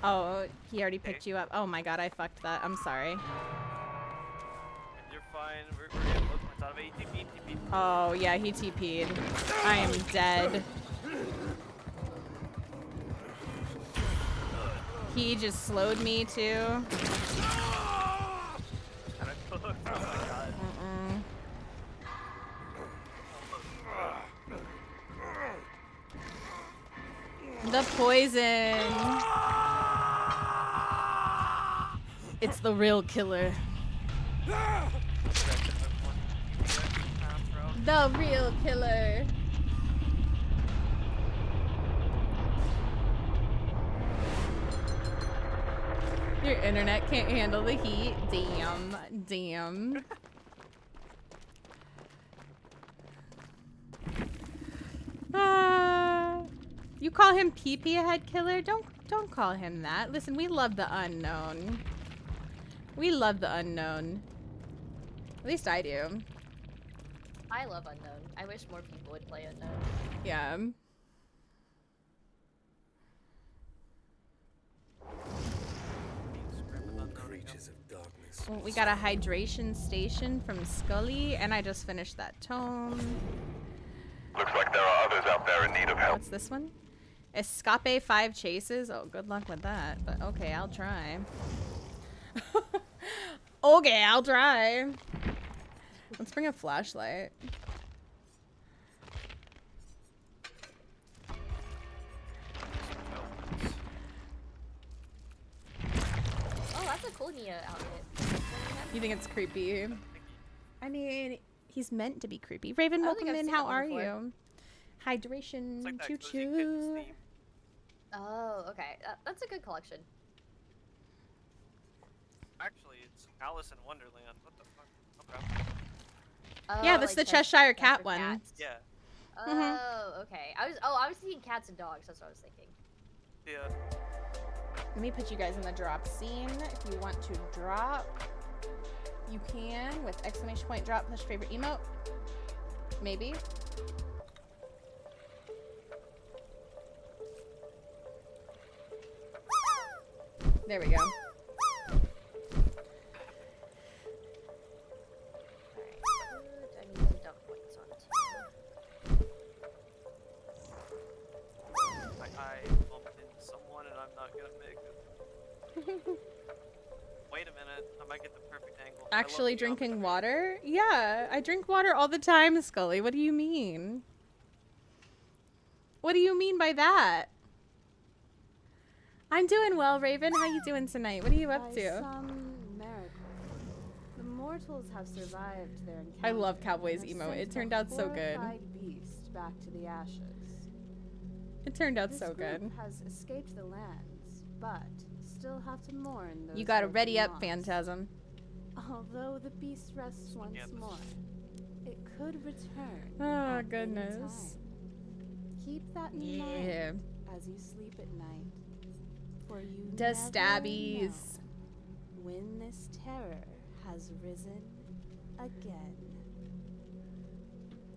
Oh, he already picked you up. Oh my god, I fucked that. I'm sorry. You're fine. We're getting Bloodpoints out of it. He TP'd. Oh, yeah, he TP'd. I am dead. He just slowed me too. Oh my god. The poison. It's the real killer. The real killer. Your internet can't handle the heat. Damn. Damn. You call him pee-pee head killer? Don't call him that. Listen, we love the unknown. We love the unknown. At least I do. I love unknown. I wish more people would play unknown. Yeah. Creatures of darkness. Well, we got a hydration station from Scully, and I just finished that tome. Looks like there are others out there in need of help. What's this one? Escape 5 chases? Oh, good luck with that. But okay, I'll try. Okay, I'll try. Let's bring a flashlight. Oh, that's a cool Nia outfit. You think it's creepy? I mean, he's meant to be creepy. Raven, welcome in. How are you? Hydration, Like that choo Cozy Kittens choo. theme. Oh, okay. That's a good collection. Actually, it's Alice in Wonderland. What the fuck? Okay. Oh, Yeah, that's like the Cheshire Cat one. Cats. Yeah. Oh, okay. I was thinking cats and dogs. That's what I was thinking. Yeah. Let me put you guys in the drop scene. If you want to drop, you can with exclamation point drop push favorite emote. Maybe. There we go. I need some dump points on too. I bumped into someone and I'm not gonna make it. Wait a minute, I might get the perfect angle. Actually drinking water? Yeah, I drink water all the time, Scully. What do you mean? What do you mean by that? I'm doing well, Raven. How you doing tonight? What are you up By to? some miracle, the mortals have survived their encounter. I love Cowboy's and have emo. sent It turned the out so good. horrified beast back to the ashes. It turned out This so group good. has escaped the lands, but still have to mourn those You gotta who have ready been up, lost. Phantasm. Although the beast rests once more, it could return. Oh, at any goodness. time. Keep that in Yeah. mind as you sleep at night. For you The never stabbies. know when this terror has risen again.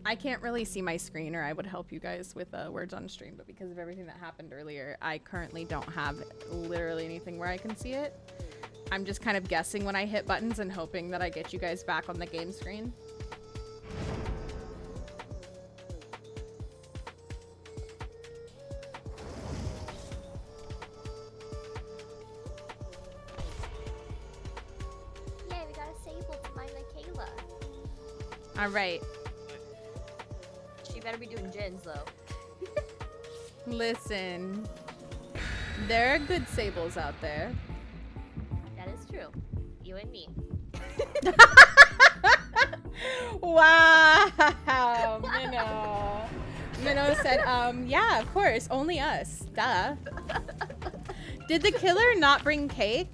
I can't really see my screen, or I would help you guys with words on stream, but because of everything that happened earlier, I currently don't have literally anything where I can see it. I'm just kind of guessing when I hit buttons and hoping that I get you guys back on the game screen. Yay, we got a Sable to my Michaela. All right. She better be doing gens though. Listen. There are good sables out there. That is true. You and me. Wow, Minnow. Minnow said, yeah, of course, only us. Duh. Did the killer not bring cake?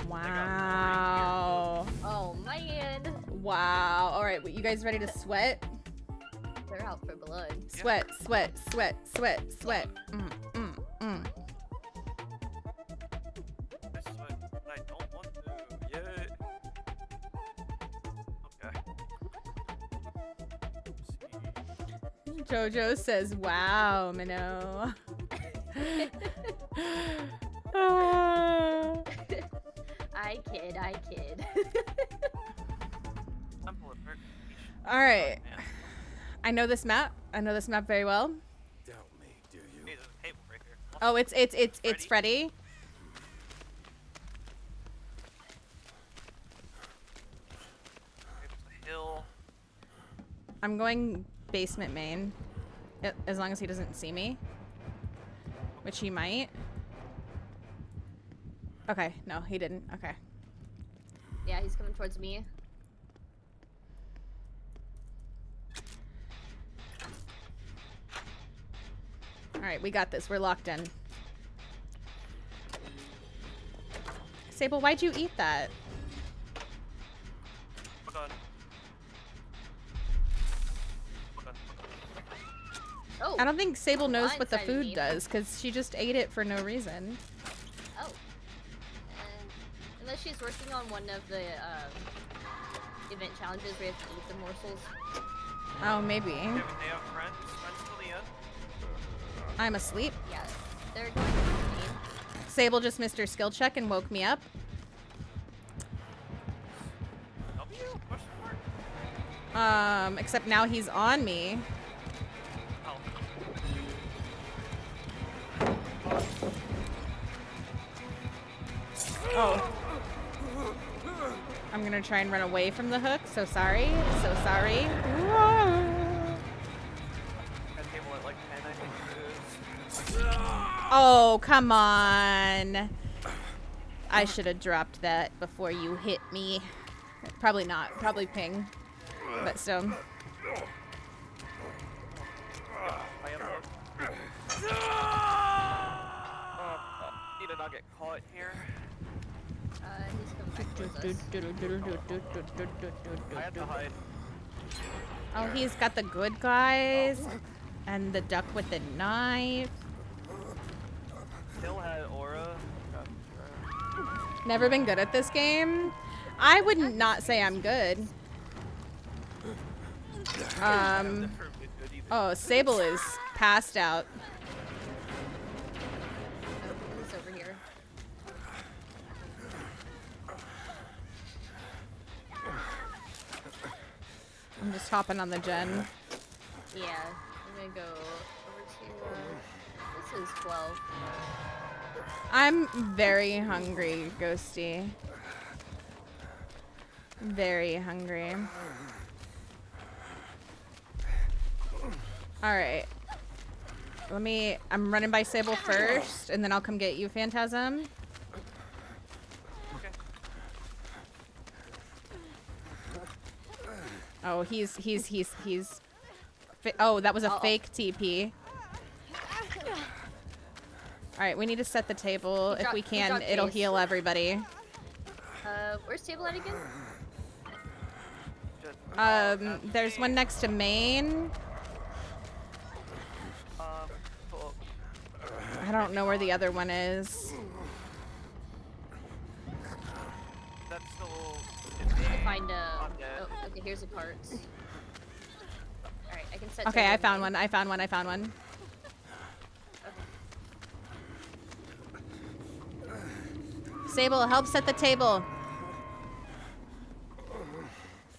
Wow. Oh man. Wow. All right, you guys ready to sweat? They're out for blood. Sweat, sweat, sweat, sweat, sweat. This is what I don't want to. Yay. Okay. Jojo says, wow, Minnow. I kid. All right. I know this map. I know this map very well. Doubt me, do you? Oh, it's Freddy. Hill. I'm going basement main, as long as he doesn't see me. Which he might. Okay, no, he didn't. Okay. Yeah, he's coming towards me. Alright, we got this. We're locked in. Sable, why'd you eat that? Hold on. Oh, I don't think Sable knows what the blindsided food me. does, because she just ate it for no reason. Oh. Unless she's working on one of the event challenges where you have to eat the morsels. Oh, maybe. They have friends? Friends till the end? I'm asleep. Yeah, they're going to me. Sable just missed her skill check and woke me up. W? Question mark? Except now he's on me. Oh. I'm gonna try and run away from the hook. So sorry. So sorry. That table at like 10, I think it is. Oh, come on. I should have dropped that before you hit me. Probably not. Probably ping. But still. Need to not get caught here. He's coming back towards us. I have to hide. Oh, he's got the good guys. And the duck with the knife. Still had aura. Never been good at this game. I would not say I'm good. Oh, Sable is passed out. Oh, he's over here. I'm just hopping on the gen. Yeah, I'm gonna go over to. This is 12. I'm very hungry, Ghosty. Very hungry. Alright. I'm running by Sable first, and then I'll come get you, Phantasm. Oh, oh, that was a fake TP. Alright, we need to set the table. If we can, it'll heal everybody. Where's table at again? There's one next to main. I don't know where the other one is. That's still. Find a. Oh, okay. Here's a cart. All right, I can set. Okay, I found one. I found one. I found one. Sable, help set the table.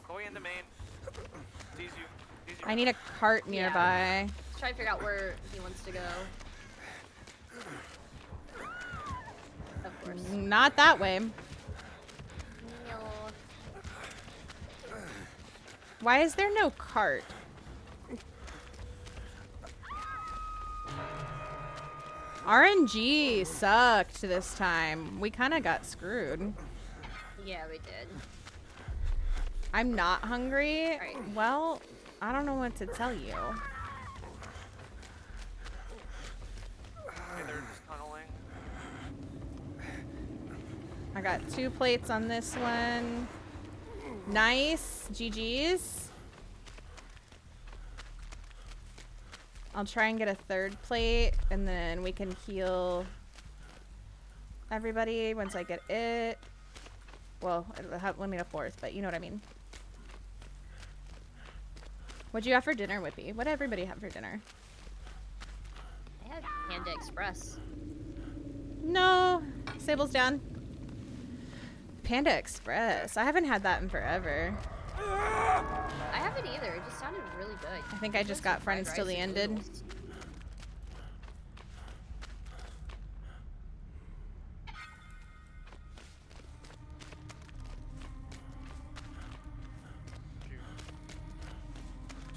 Going into main. Sees you. Sees you. I need a cart nearby. Let's try to figure out where he wants to go. Of course. Not that way. No. Why is there no cart? RNG sucked this time. We kind of got screwed. Yeah, we did. I'm not hungry. Right. Well, I don't know what to tell you. Okay, they're just tunneling. I got 2 plates on this one. Nice. GG's. I'll try and get a 3rd plate, and then we can heal everybody once I get it. Well, we'll need a 4th, but you know what I mean. What'd you have for dinner, Whippy? What did everybody have for dinner? I had Panda Express. No. Sable's down. Panda Express. I haven't had that in forever. I haven't either. It just sounded really good. I think I just got friends till the ended.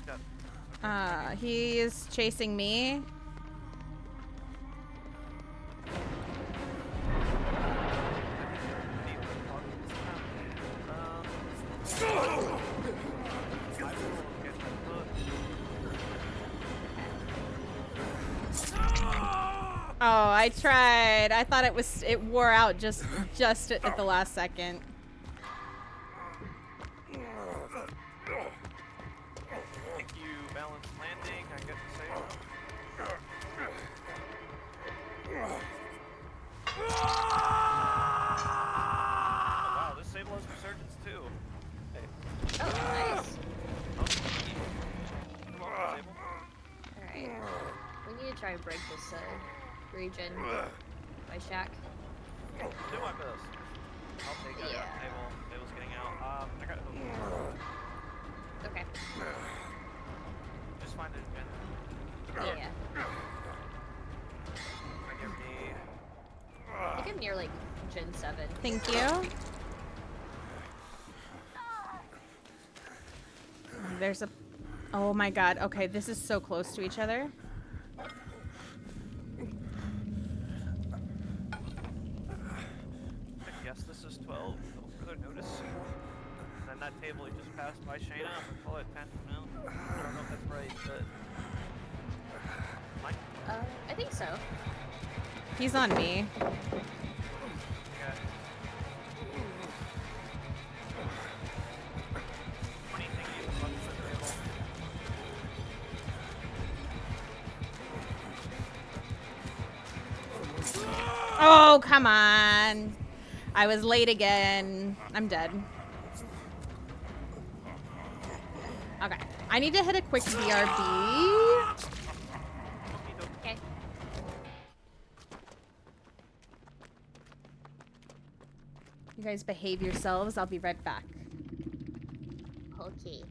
Got He is chasing me. Oh, I tried. I thought it wore out just at the last second. Thank you, balanced landing. I get to say wow, this stabilizes resurgence too. Hey. Oh, nice. Alright. We need to try and break this region by Shack. Do my best. I'll take it. Yeah. Table's getting out. I got Okay. just find it again. Yeah. I give me. I think I'm near like Gen 7. Thank you. There's a... Oh my god. Okay, this is so close to each other. I guess this is 12. No further notice. And then that table he just passed by Shana. I'm gonna call it 10 now. I don't know if that's right, but. Mike? I think so. He's on me. Oh, come on. I was late again. I'm dead. Okay. I need to hit a quick BRB. Okay. You guys behave yourselves. I'll be right back. Okay.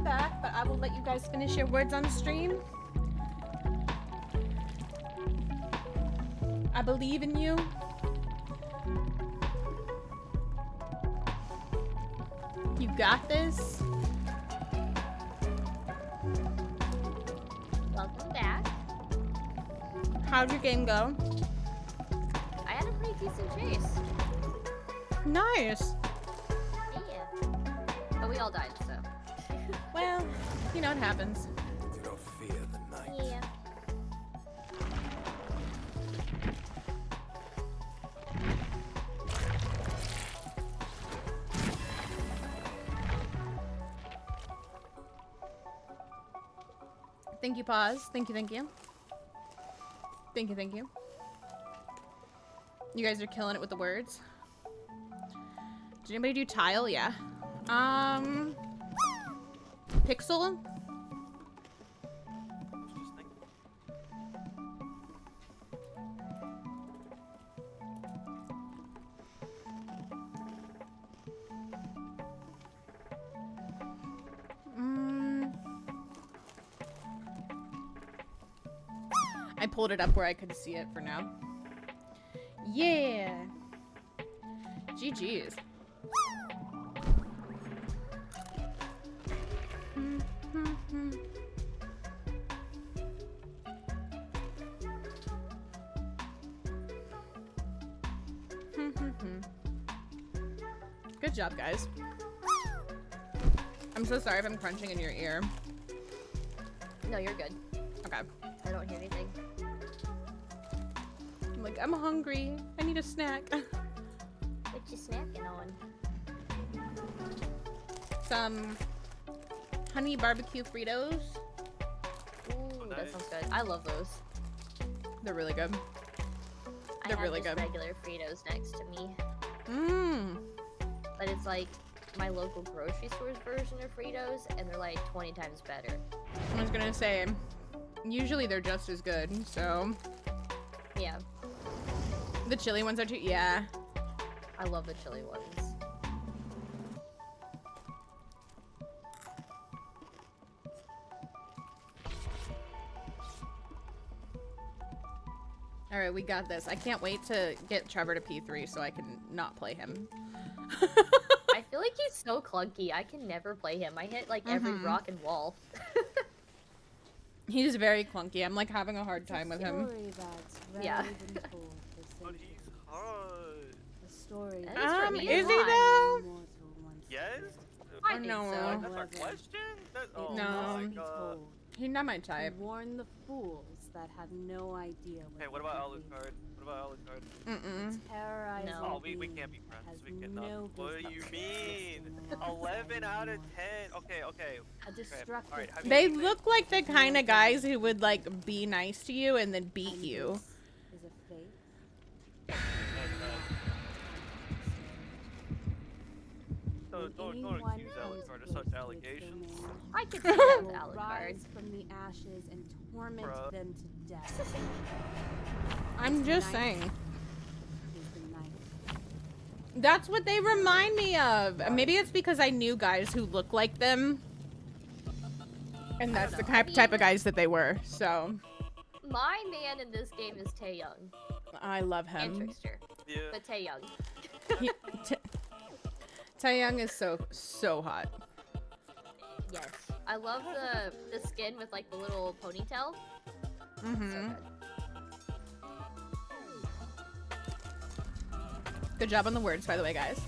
back, but I will let you guys finish your words on stream. I believe in you. You got this. Welcome back. How'd your game go? I had a pretty decent chase. Nice. Yeah. But we all died, so. Well, you know what happens. Do not fear the night. Yeah. Thank you, pause. Thank you, thank you. Thank you, thank you. You guys are killing it with the words. Did anybody do tile? Yeah. Pixel? I pulled it up where I could see it for now. Yeah. GG's. Good job, guys. I'm so sorry if I'm crunching in your ear. No, you're good. Okay. I don't hear anything. I'm like, I'm hungry. I need a snack. What you snacking on? Some honey barbecue Fritos. Ooh, that sounds good. I love those. They're really good. They're really good. Regular Fritos next to me. Mmm. But it's like my local grocery store's version of Fritos, and they're like 20 times better. I was gonna say, usually they're just as good, so. Yeah. The chili ones are too, yeah. I love the chili ones. Alright, we got this. I can't wait to get Trevor to P3 so I can not play him. I feel like he's so clunky. I can never play him. I hit like every rock and wall. He's very clunky. I'm like having a hard time with him. Yeah. But he's hard. The story. Is he though? Yes? I Oh, think no. so. That's our question? Oh No. my god. He's not my type. Warn the fools that have no idea what Hey, what about Alucard? What about Alucard? Mm-mm. terrorizing Oh, we can't be friends. We cannot. What do you mean? 11 out of 10. Okay, okay. A destructive. Alright, They look like the kind of guys who would like be nice to you and then beat you. Is a fate. Don't accuse Alucard of such allegations. I could see that with Alucard. Rise from the ashes and torment Bruh. them to death. I'm just saying. Is the night. That's what they remind me of. Maybe it's because I knew guys who look like them. And that's the type of guys that they were, so. My man in this game is Tae Young. I love And him. Trickster. Yeah. But Tae Young. Taeyang is so hot. Yes. I love the skin with like the little ponytail. Mm-hmm. So good. Good job on the words, by the way, guys.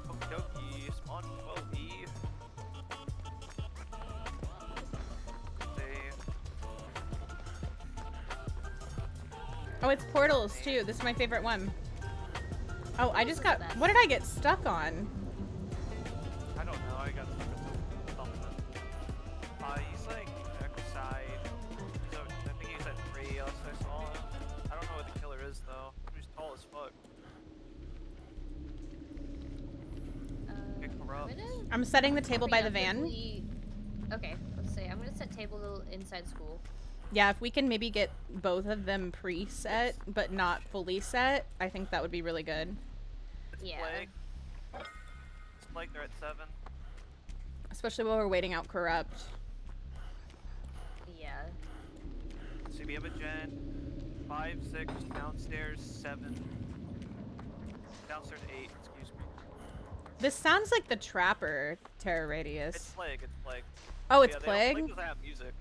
Okie dokie, spawn 12E. Oh, it's portals too. This is my favorite one. Oh, I just got. What did I get stuck on? I don't know, I got stuck at something. He's like backside. I think he's at 3 else I saw him. I don't know what the killer is though. He's tall as fuck. I'm setting the table by the van. Okay, let's see. I'm gonna set table inside school. Yeah, if we can maybe get both of them preset, but not fully set, I think that would be really good. Yeah. It's like they're at 7. Especially while we're waiting out Corrupt. Yeah. So we have a gen. 5, 6, downstairs 7. Downstairs 8, excuse me. This sounds like the Trapper terror radius. It's Plague, it's Plague. Oh, it's yeah, Plague? Plague doesn't have music.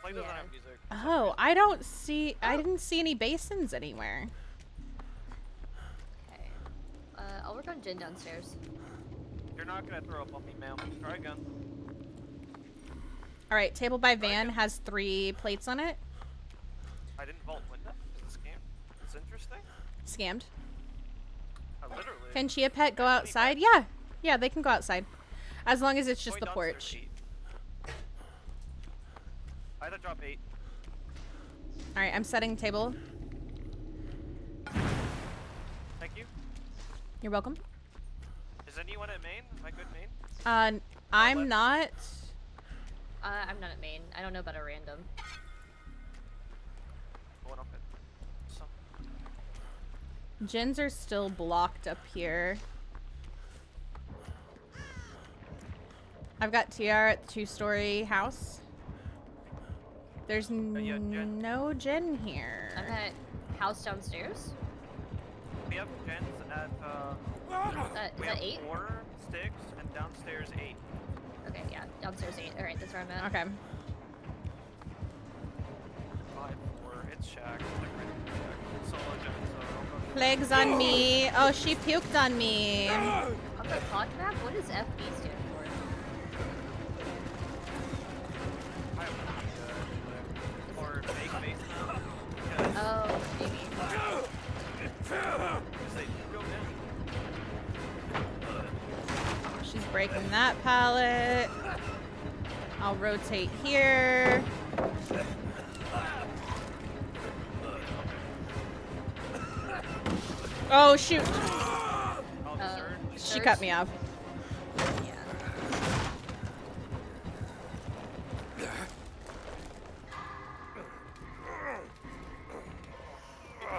Plague doesn't have music. Oh, I don't see. I didn't see any basins anywhere. Okay. I'll work on Jin downstairs. You're not gonna throw up on me, ma'am. Try again. Alright, table by van has 3 plates on it. I didn't vault window. Is this game? It's interesting. Scammed. Literally. Can Chia Pet go outside? Yeah. Yeah, they can go outside. As long as it's just the Going porch. downstairs 8. I had to drop 8. Alright, I'm setting table. Thank you. You're welcome. Is anyone at main? Am I good main? I'm not. I'm not at main. I don't know about a random. Going up it. So. Gens are still blocked up here. I've got TR at the 2-story house. There's no Gen here. I'm at house downstairs. We have gens at Is that 8? 4 sticks and downstairs 8. Okay, yeah, downstairs 8. Alright, that's where I'm at. Okay. 5, 4. It's Shack. It's like right in Shack. It's solo gens, so I'll go. Plague's on me. Oh, she puked on me. On the clock map, what does FB stand for? I have no idea. Or fake base now. Oh, maybe. Because they do go in. She's breaking that pallet. I'll rotate here. Oh, shoot. She cut me off.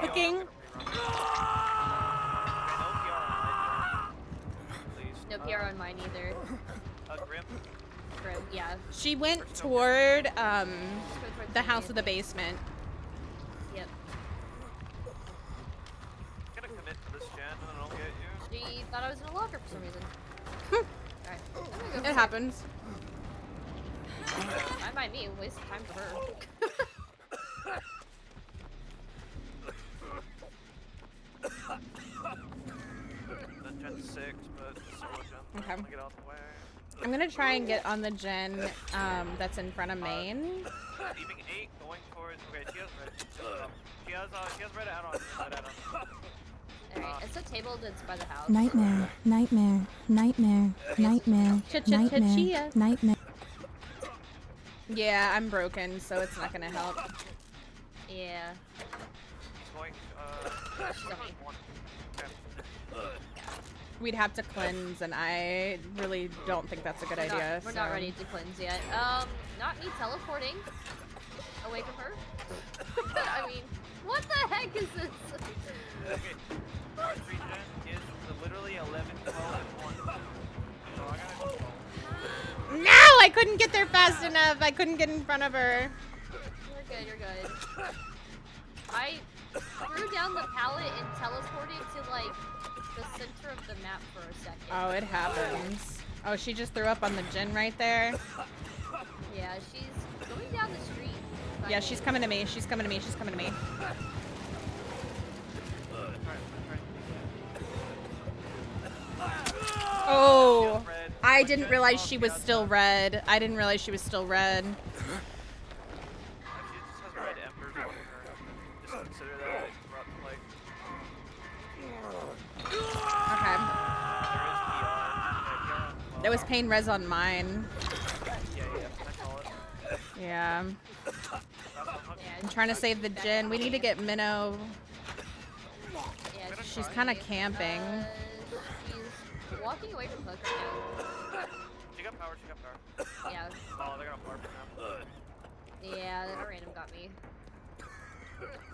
Hooking. No PR on mine either. Grim. Grim, yeah. She went toward the house with the basement. Yep. I'm gonna commit to this gen and then I'll get you. She thought I was in a locker for some reason. Alright. It happens. I might be a waste of time for her. The gen 6, but solo gen. Okay. I'm gonna get out the way. I'm gonna try and get on the gen that's in front of main. Leaving 8, going towards. Okay, she has red. She has red add-on. Red add-on. Alright, it's a table that's by the house. Nightmare, nightmare, nightmare, nightmare, nightmare, nightmare. Yeah, I'm broken, so it's not gonna help. Yeah. He's going. She's on me. We'd have to cleanse, and I really don't think that's a good idea. We're not ready to cleanse yet. Not me teleporting away from her. I mean, what the heck is this? Okay. Our 3 gen is literally 11, 12, and 1. So I gotta go. No, I couldn't get there fast enough. I couldn't get in front of her. You're good, you're good. I threw down the pallet and teleported to, like, the center of the map for a second. Oh, it happens. Oh, she just threw up on the gen right there. Yeah, she's going down the street. Yeah, she's coming to me. She's coming to me. She's coming to me. Oh, I didn't realize she was still red. I didn't realize she was still red. Okay. That was pain res on mine. Yeah. I'm trying to save the gen. We need to get Minnow. Yeah, She's kind of camping. She's walking away from Hook right now. She got power, she got power. Yeah. Oh, they're gonna farm for now. Yeah, that random got me.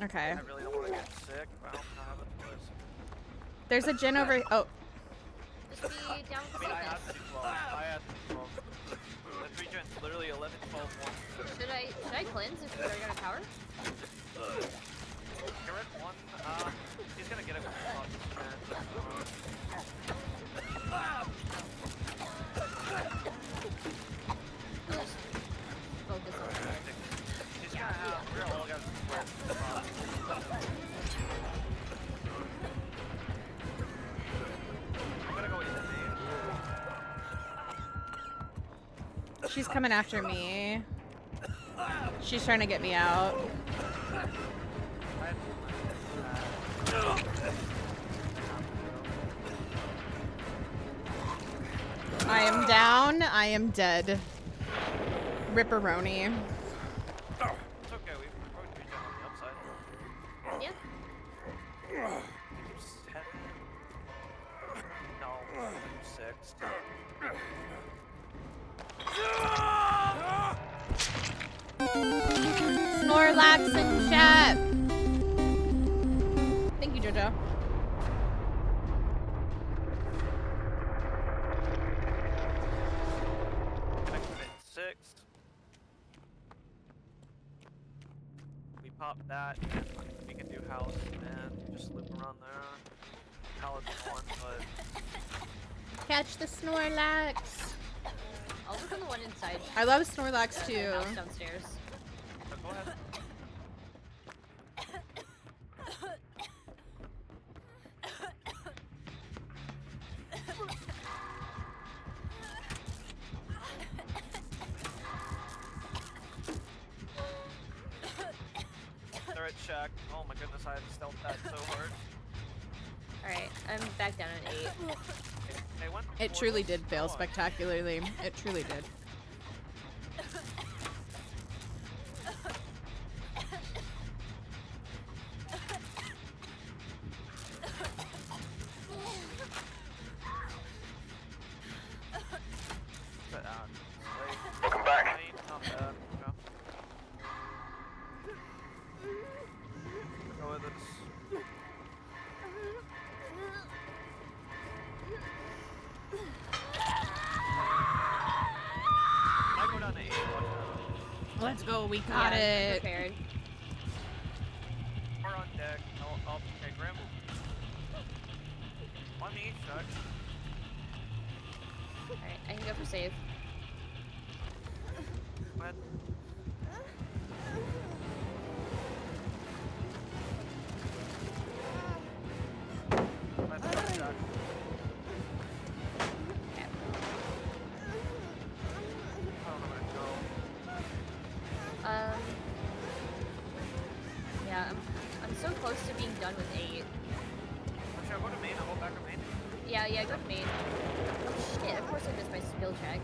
Okay. I really don't want to get sick, but I don't have a choice. There's a gen over. Oh. Just be down with the I have to do 12. I have to do 12. Agent, literally 11, 12, 1. Should I cleanse if we're gonna tower? You're at 1. He's gonna get it with the Focus on it. He's gonna have. We're all gonna I'm gonna go eat the She's coming after me. She's trying to get me out. I am down. I am dead. Ripperoni. It's okay, we've probably reached out on the upside. Yeah. Keeps 10. No, 6. Snorlax in chat. Thank you, Jojo. Next minute 6. We pop that, and we can do house, and just loop around there. Paladin 1, but Catch the Snorlax. I'll look on the one inside. I love Snorlax The too. house downstairs. go ahead. They're at shack. Oh my goodness, I had to stealth that so hard. Alright, I'm back down at 8. Hey, when It truly did fail spectacularly. It truly did. Welcome back. Not bad. Go with this. I go down to 8. Let's go. We got it. Prepared. We're on deck. Oh, okay, Grim. On me, Chuck. Alright, I can go for save. Go ahead. Let's go, Chuck. Yeah, I'm so close to being done with 8. Should I go to main? I'll go back to main. Yeah, go to main. Oh shit, of course I missed my skill check.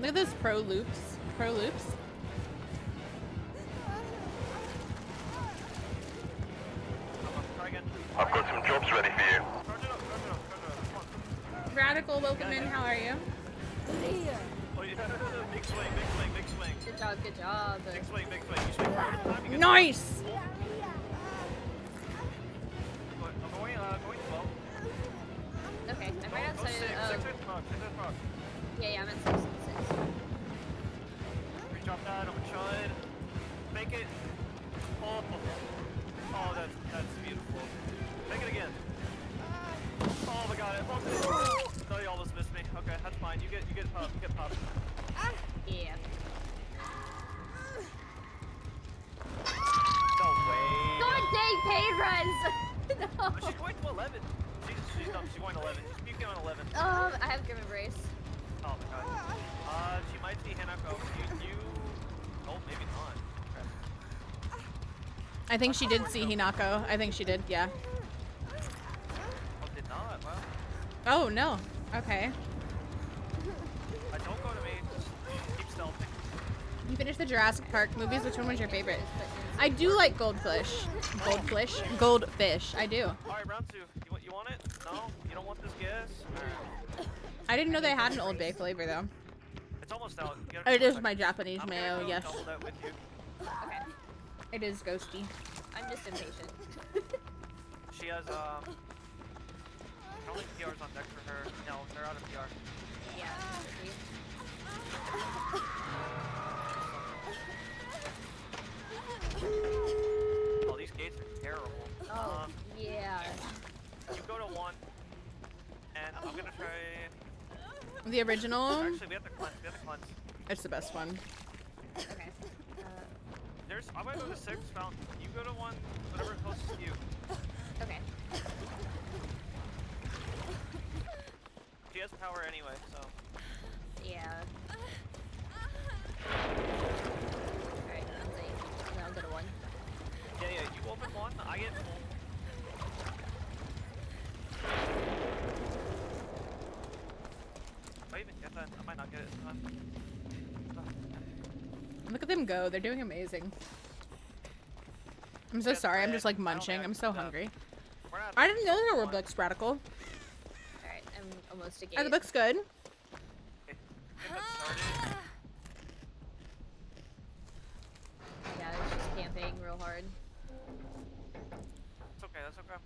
Look at those pro loops. Pro loops. I've got some jobs ready for you. Radical, welcome in. How are you? Oh, yeah. Big swing, big swing, big swing. Good job, good job. Big swing, big swing. You swing right at the time, you get Nice! I'm going 12. Okay, I'm right outside Six at the frog, 6 at the frog. Yeah, I'm at 6. Drop that, I'm a chud. Make it. Oh, that's beautiful. Make it again. Oh my god, no, you almost missed me. Okay, that's fine. You get pop, you get pop. Yeah. No way. God dang, paid runs! No. Oh, she's going to 11. She's going 11. She's peeking on 11. I have Grim Embrace. Oh my god. She might see Hanako. Oh, maybe not. I think she did see Hinako. I think she did, yeah. Oh, did not. Wow. Oh, no. Okay. Don't go to me. Just keep stealthing. You finished the Jurassic Park movies. Which one was your favorite? I do like Goldfish. Goldfish? Goldfish. I do. Alright, round 2. You want it? No? You don't want this gas? I didn't know they had an Old Bay flavor, though. It's almost out. It is my Japanese mayo, go yes. double that with you. Okay. It is ghosty. I'm just impatient. She has, Only PR's on deck for her. No, they're out of PR. Yeah. Oh, these gates are terrible. Oh, yeah. You go to 1, and I'm gonna try. The original. Actually, we have to cleanse. We have to cleanse. It's the best one. Okay. I'm gonna go to 6 fountain. You go to 1, whatever closest to you. Okay. She has power anyway, so. Yeah. Alright, I'm saying. No, I'll go to 1. Yeah, you open 1, I get full. If I even get that, I might not get it. Look at them go. They're doing amazing. I'm so sorry. I'm just like munching. I'm so hungry. I didn't know there were books, Radical. Alright, I'm almost a gate. Are the books good? Yeah, it's just camping real hard. That's okay, that's okay.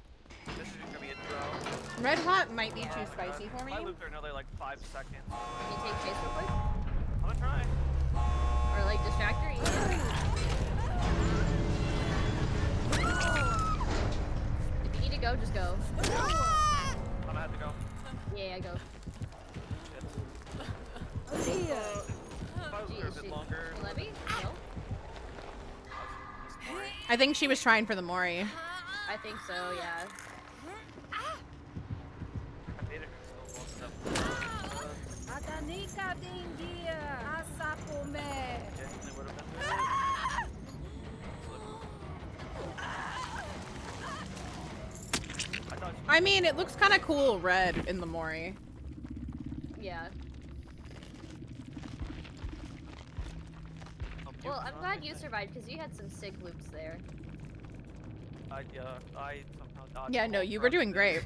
This is gonna be a throw. Red hot might be too spicy for me. I loop for another like 5 seconds. Can you take chase real quick? I'm gonna try. Or like distract her? If you need to go, just go. I'm gonna have to go. Yeah, go. If I was there a bit longer. Let me? No? I think she was trying for the Mori. I think so, yeah. I mean, it looks kind of cool red in the Mori. Yeah. Well, I'm glad you survived because you had some sick loops there. I somehow dodged. Yeah, no, you were doing great.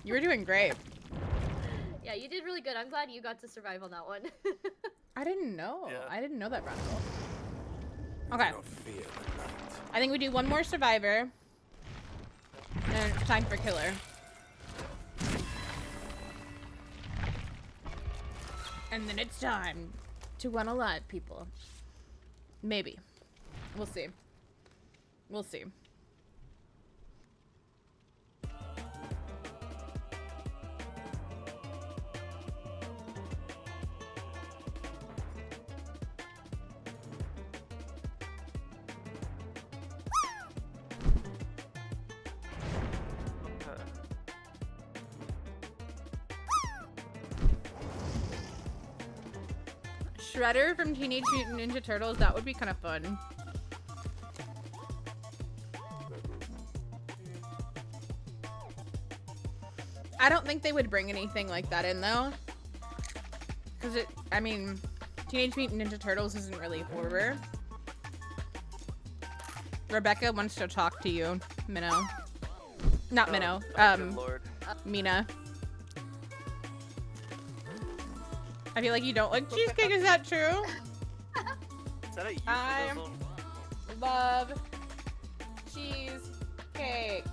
You were doing great. Yeah, you did really good. I'm glad you got to survive on that one. I didn't know. Yeah. I didn't know that, Radical. Okay. I think we do one more survivor. And it's time for killer. And then it's time to unalive people. Maybe. We'll see. We'll see. Shredder from Teenage Mutant Ninja Turtles, that would be kind of fun. I don't think they would bring anything like that in though. Because I mean, Teenage Mutant Ninja Turtles isn't really horror. Rebecca wants to talk to you, Minnow. Not Minnow, Mina. I feel like you don't like cheesecake, is that true? Is that a I euphemism? love cheesecake.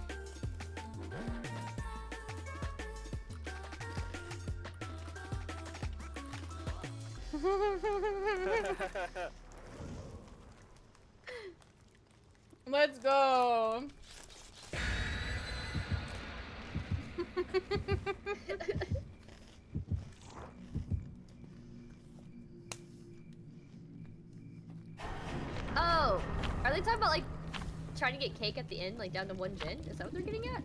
Let's go. Oh, are they talking about like trying to get cake at the end, like down to 1 gen? Is that what they're getting at?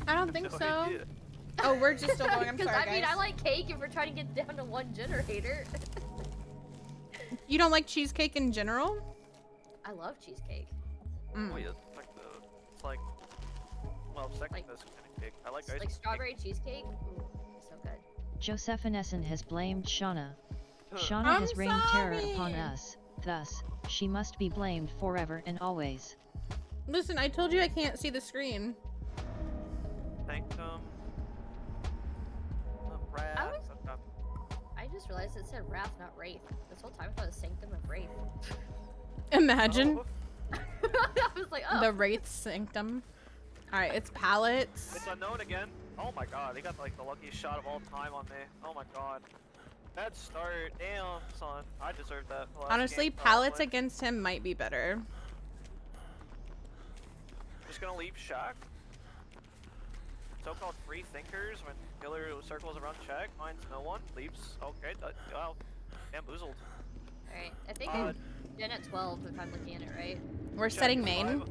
I don't think so. Oh, we're just still going. I'm sorry, I mean, guys. I like cake if we're trying to get down to 1 generator. You don't like cheesecake in general? I love cheesecake. Oh, yeah, it's like, well, second best kind of cake. I like ice Like strawberry cheesecake? Ooh, so good. Josephinessen has blamed Shana. Shana has rained terror upon us. Thus, she must be blamed forever and always. Listen, I told you I can't see the screen. Sanctum. I just realized it said Wrath, not Wraith. This whole time I thought it was Sanctum of Wraith. Imagine. I was like, oh. The Wraith Sanctum. Alright, it's pallets. It's unknown again. Oh my god, he got like the luckiest shot of all time on me. Oh my god. Bad start. Damn, son. I deserved that. for last Honestly, game, pallets probably. against him might be better. Just gonna leave Shack. So-called free thinkers when killer circles around check, finds no one, leaves. Okay, wow. Bamboozled. Alright, I think I'm Gen at 12 if I'm looking at it right. We're Check setting is main. 5.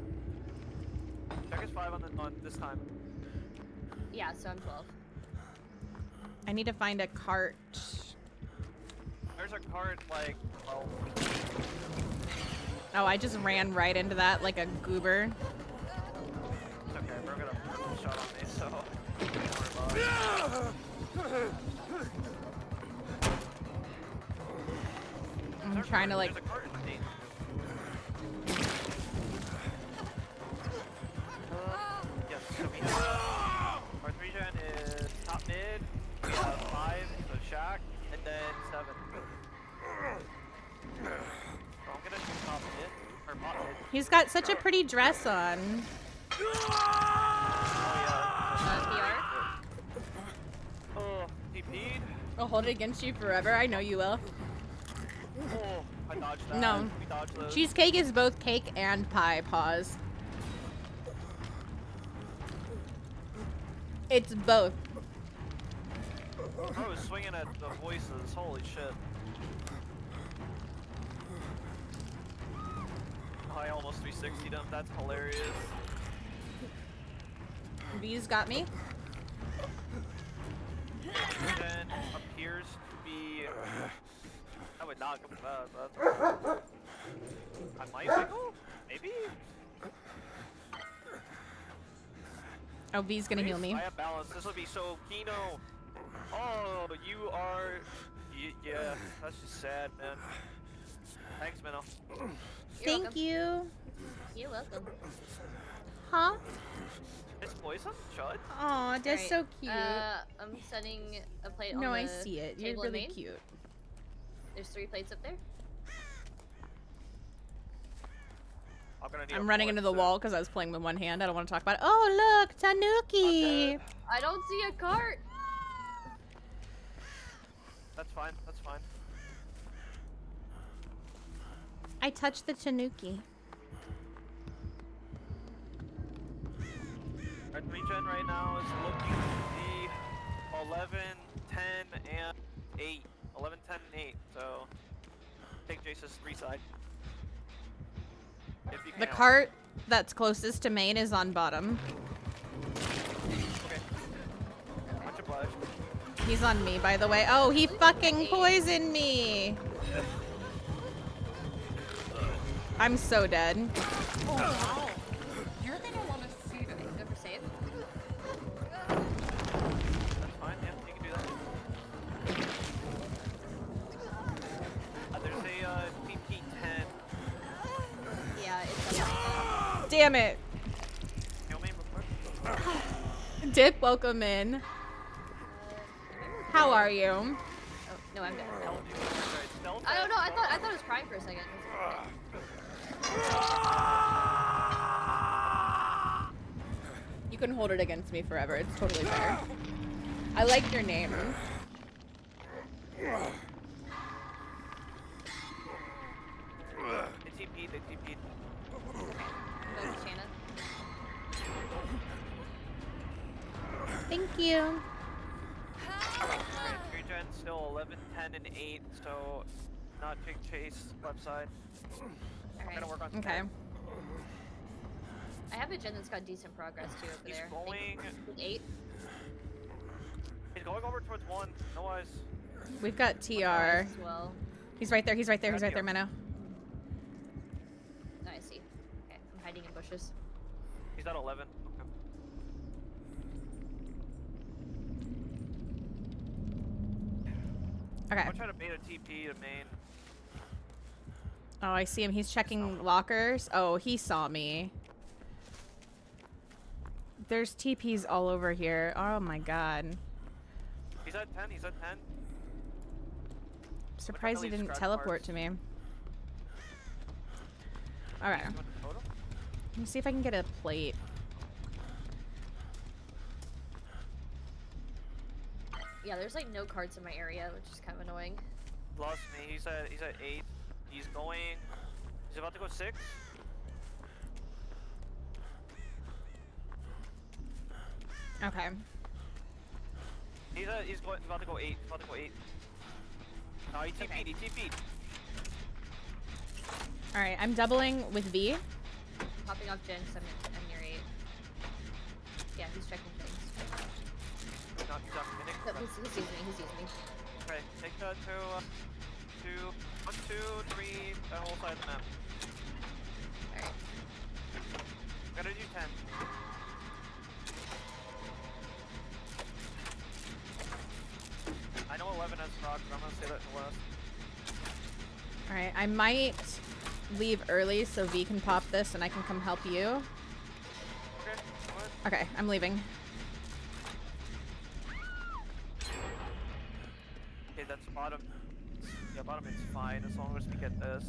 Check is 5 on this time. Yeah, so I'm 12. I need to find a cart. There's a cart like 12. Oh, I just ran right into that like a goober. It's okay, bro got a purple shot on me, so don't worry about it. I'm trying to like. There's a cart in the main. Yes, so we have our 3 gen is top mid, we have 5, so Shack, and then 7. So I'm gonna shoot top mid, or bot mid. He's got such a pretty dress on. Oh, TP'd. I'll hold it against you forever. I know you will. Oh, I dodged that. No. We dodged those. Cheesecake is both cake and pie. Pause. It's both. Bro was swinging at the voices. Holy shit. I almost 360'd him. That's hilarious. V's got me. Then appears to be. I would not come fast. But I might wiggle? Maybe? Oh, V's gonna heal me. I have balance. This will be so Kino. Oh, you are. Yeah, that's just sad, man. Thanks, Minnow. Thank you. You're welcome. Huh? It's poison? Chud? Aw, that's Alright, so cute. I'm setting a plate on No, the I see it. You're table in really main. cute. There's 3 plates up there. I'm running into the wall because I was playing with one hand. I don't want to talk about it. Oh, look, Tanuki. I don't see a cart. That's fine. That's fine. I touched the Tanuki. Our 3-gen right now is looking to be 11, 10, and 8. 11, 10, and 8. So, take Jace's 3 side. If you The can. cart that's closest to main is on bottom. Okay. Much obliged. He's on me, by the way. Oh, he fucking poisoned me. I'm so dead. Oh, wow. You're gonna want to see that. Go for save. That's fine, yeah, you can do that. There's a TP 10. Yeah, it's up. Damn it. Kill me real quick. Dip, welcome in. How are you? Oh, no, I'm good. I don't know. I thought it was crying for a second. You can hold it against me forever. It's totally fair. I like your name. They TP'd, they TP'd. Go to Shana. Thank you. Alright, 3-gen still 11, 10, and 8, so not take chase left side. I'm gonna work on Okay. 10. I have a gen that's got decent progress too over He's there. going. I think 8. He's going over towards 1. No eyes. We've got TR. As well. He's right there. He's right there. He's right there, Minnow. No, I see. Okay, I'm hiding in bushes. He's at 11. Okay. Okay. I'm trying to bait a TP to main. Oh, I see him. He's checking lockers. Oh, he saw me. There's TPs all over here. Oh my god. He's at 10. He's at 10. Surprised he Look at didn't these teleport scratch to me. Alright. marks. Totem? Let me see if I can get a plate. Yeah, there's like no cards in my area, which is kind of annoying. Lost me. He's at 8. He's going. He's about to go 6. Okay. He's about to go 8. He's about to go 8. No, he TP'd. Okay. He TP'd. All right, I'm doubling with V. Popping off Jen, so I'm near 8. Yeah, he's checking things. No, he's not committing. No, he sees me. He sees me. Okay, take that to 1, 2, 3, that whole side of the map. Alright. Gotta do 10. I know 11 has proc, but I'm gonna say that to West. All right, I might leave early so V can pop this and I can come help you. Okay, go ahead. Okay, I'm leaving. Okay, that's bottom. Yeah, bottom is fine as long as we get this.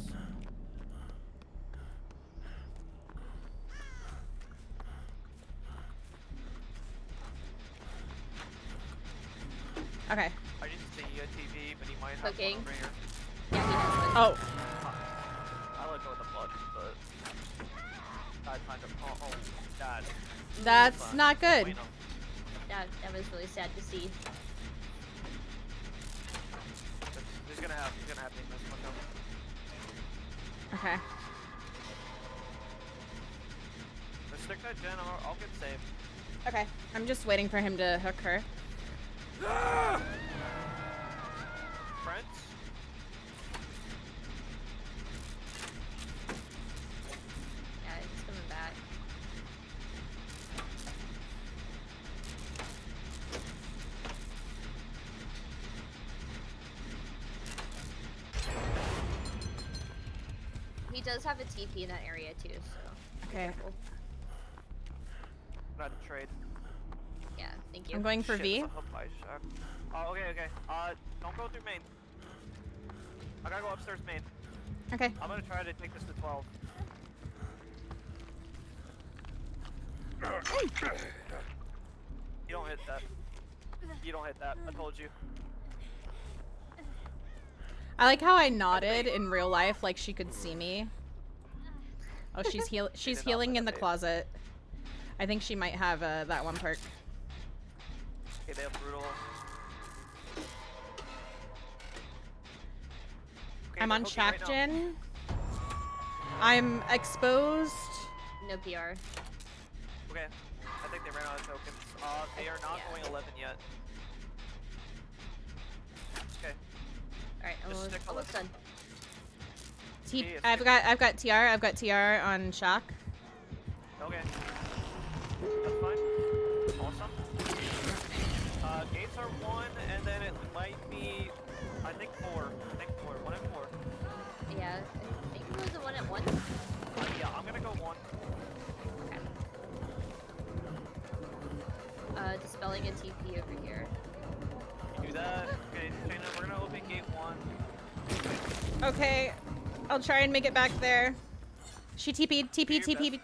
Okay. I didn't see a TV, but he might have Cooking. one over here. Yeah, he has one. Oh. I let go of the blood, but I kind of God. That's not good. Wait, no. That was really sad to see. He's gonna have me miss one though. Okay. Let's stick that Jen. I'll get saved. Okay. I'm just waiting for him to hook her. Friends? Yeah, he's coming back. He does have a TP in that area too, so. Okay. Careful. Not to trade. Yeah, thank you. I'm going for V. Shit, it's a hub shock. Oh, okay. Don't go through main. I gotta go upstairs main. Okay. I'm gonna try to take this to 12. You don't hit that. You don't hit that. I told you. I like how I nodded in real life like she could see me. Oh, she's healing in the closet. I think she might have that one perk. Okay, they have brutal. Okay, I'm they're on hooking right now. Shakjin. I'm exposed. No PR. Okay, I think they ran out of tokens. They are not going 11 yet. Okay. Alright, Just almost stick done. I've got TR. I've got TR on Shock. Okay. That's fine. Awesome. Gates are 1, and then it might be, I think 4. 1 and 4. Yeah, I think it was the one at 1. Yeah, I'm gonna go 1. Okay. Dispelling a TP over here. Do that. Okay, Shana, we're gonna open gate 1. Okay. I'll try and make it back there. She TP'd. TP.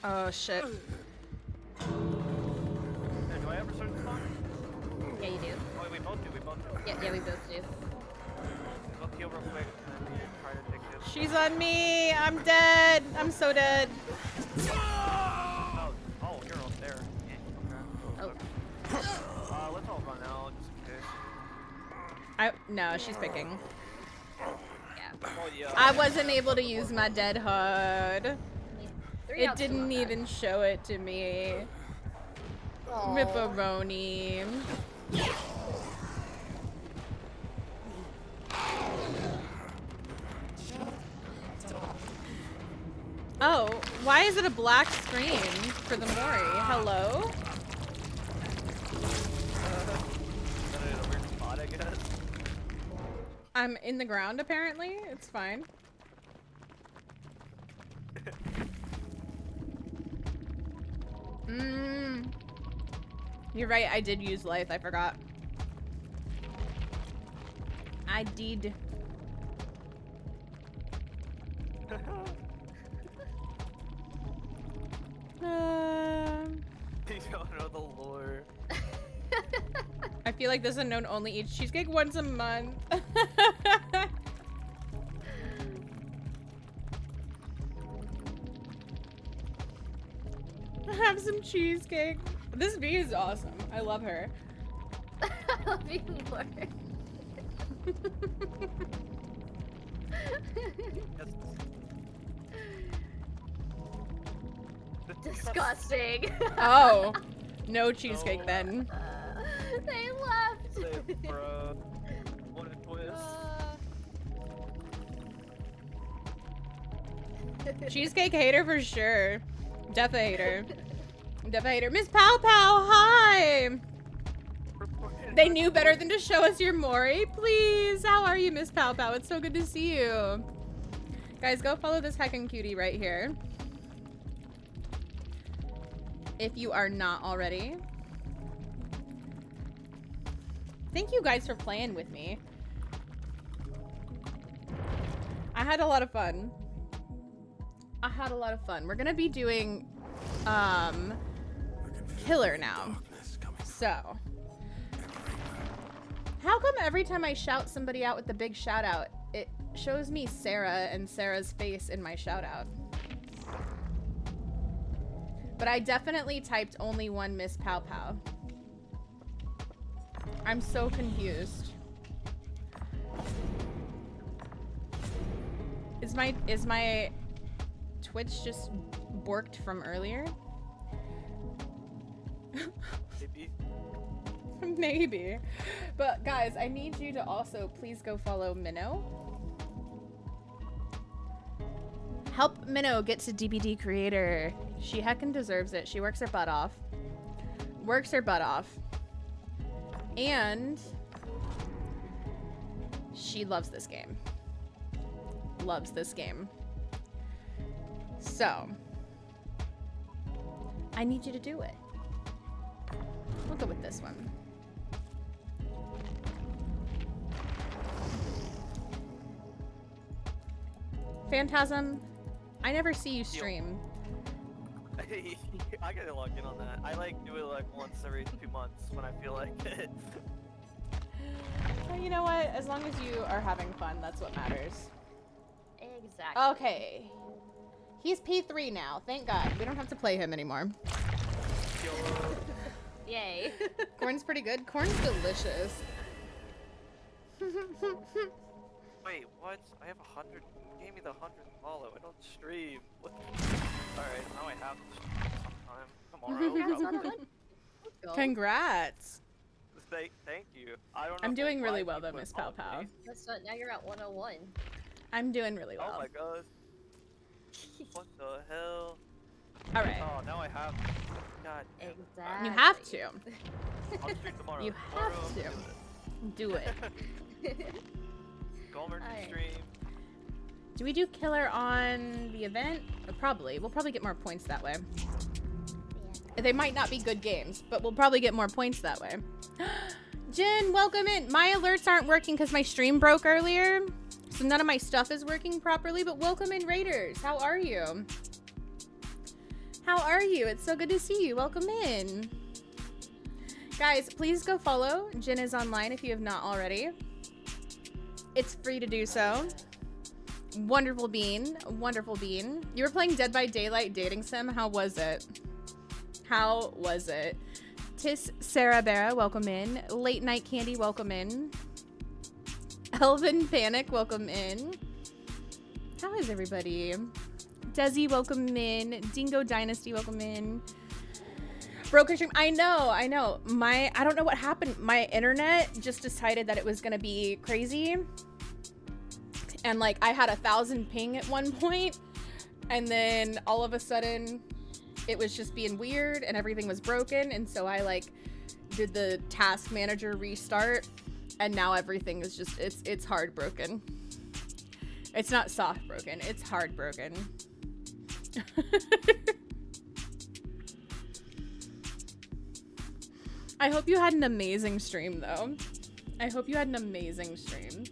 Oh shit. Do I ever search the phone? Yeah, you do. Oh, we both do. Yeah, we both do. Let's heal real quick and then try to take this. She's on me. I'm dead. I'm so dead. Oh, you're up there. Yeah, okay. Oh. Let's all run out just in case. No, she's picking. Yeah. Oh, yeah. I wasn't able to use my dead HUD. 3 It outs to didn't one even show it to me. Aw. Ripperoni. Oh, why is it a black screen for the Mori? Hello? A weird spot, I guess. I'm in the ground apparently. It's fine. You're right, I did use life, I forgot. I did. You don't know the lore. I feel like this unknown only eats cheesecake once a month. Have some cheesecake. This bee is awesome. I love her. I'll be more. Disgusting. Oh, no cheesecake then. They left. Bro, what a twist. Cheesecake hater for sure. Death hater. Death hater. Miss Pow Pow, hi! They knew better than to show us your Mori. Please, how are you, Miss Pow Pow? It's so good to see you. Guys, go follow this heckin' cutie right here. If you are not already. Thank you guys for playing with me. I had a lot of fun. We're gonna be doing killer now. So how come every time I shout somebody out with the big shout out, it shows me Sarah and Sarah's face in my shout out? But I definitely typed only one Miss Pow Pow. I'm so confused. Is my Twitch just borked from earlier? Maybe. Maybe. But guys, I need you to also please go follow Minnow. Help Minnow get to DBD creator. She heckin' deserves it. She works her butt off. And she loves this game. So I need you to do it. We'll go with this one. Phantasm, I never see you stream. I gotta log in on that. I like do it like once every 2 months when I feel like it. Well, you know what? As long as you are having fun, that's what matters. Exactly. Okay. He's P3 now. Thank God. We don't have to play him anymore. Yay. Corn's pretty good. Corn's delicious. Wait, what? I have 100. You gave me the 100th follow. I don't stream. What? Alright, now I have to stream tomorrow. Congrats. Thank you. I don't know. I'm doing really well though, Miss Pow Pow. That's not, now you're at 101. I'm doing really well. Oh my god. What the hell? Alright. Oh, now I have. God. Exactly. You have to. I'll stream tomorrow. You have to. Do it. Gomer can stream. Do we do killer on the event? Probably. We'll probably get more points that way. They might not be good games, but we'll probably get more points that way. Jen, welcome in. My alerts aren't working because my stream broke earlier, so none of my stuff is working properly, but welcome in, Raiders. How are you? How are you? It's so good to see you. Welcome in. Guys, please go follow. Jen is online if you have not already. It's free to do so. Wonderful Bean. Wonderful Bean. You were playing Dead by Daylight Dating Sim. How was it? How was it? Tis Sarah Barra, welcome in. Late Night Candy, welcome in. Elvin Panic, welcome in. How is everybody? Desi, welcome in. Dingo Dynasty, welcome in. Broken stream. I know. I don't know what happened. My internet just decided that it was gonna be crazy. And like I had 1,000 ping at one point, and then all of a sudden it was just being weird and everything was broken, and so I like did the task manager restart, and now everything is just it's hard broken. It's not soft broken, it's hard broken. I hope you had an amazing stream though. I hope you had an amazing stream.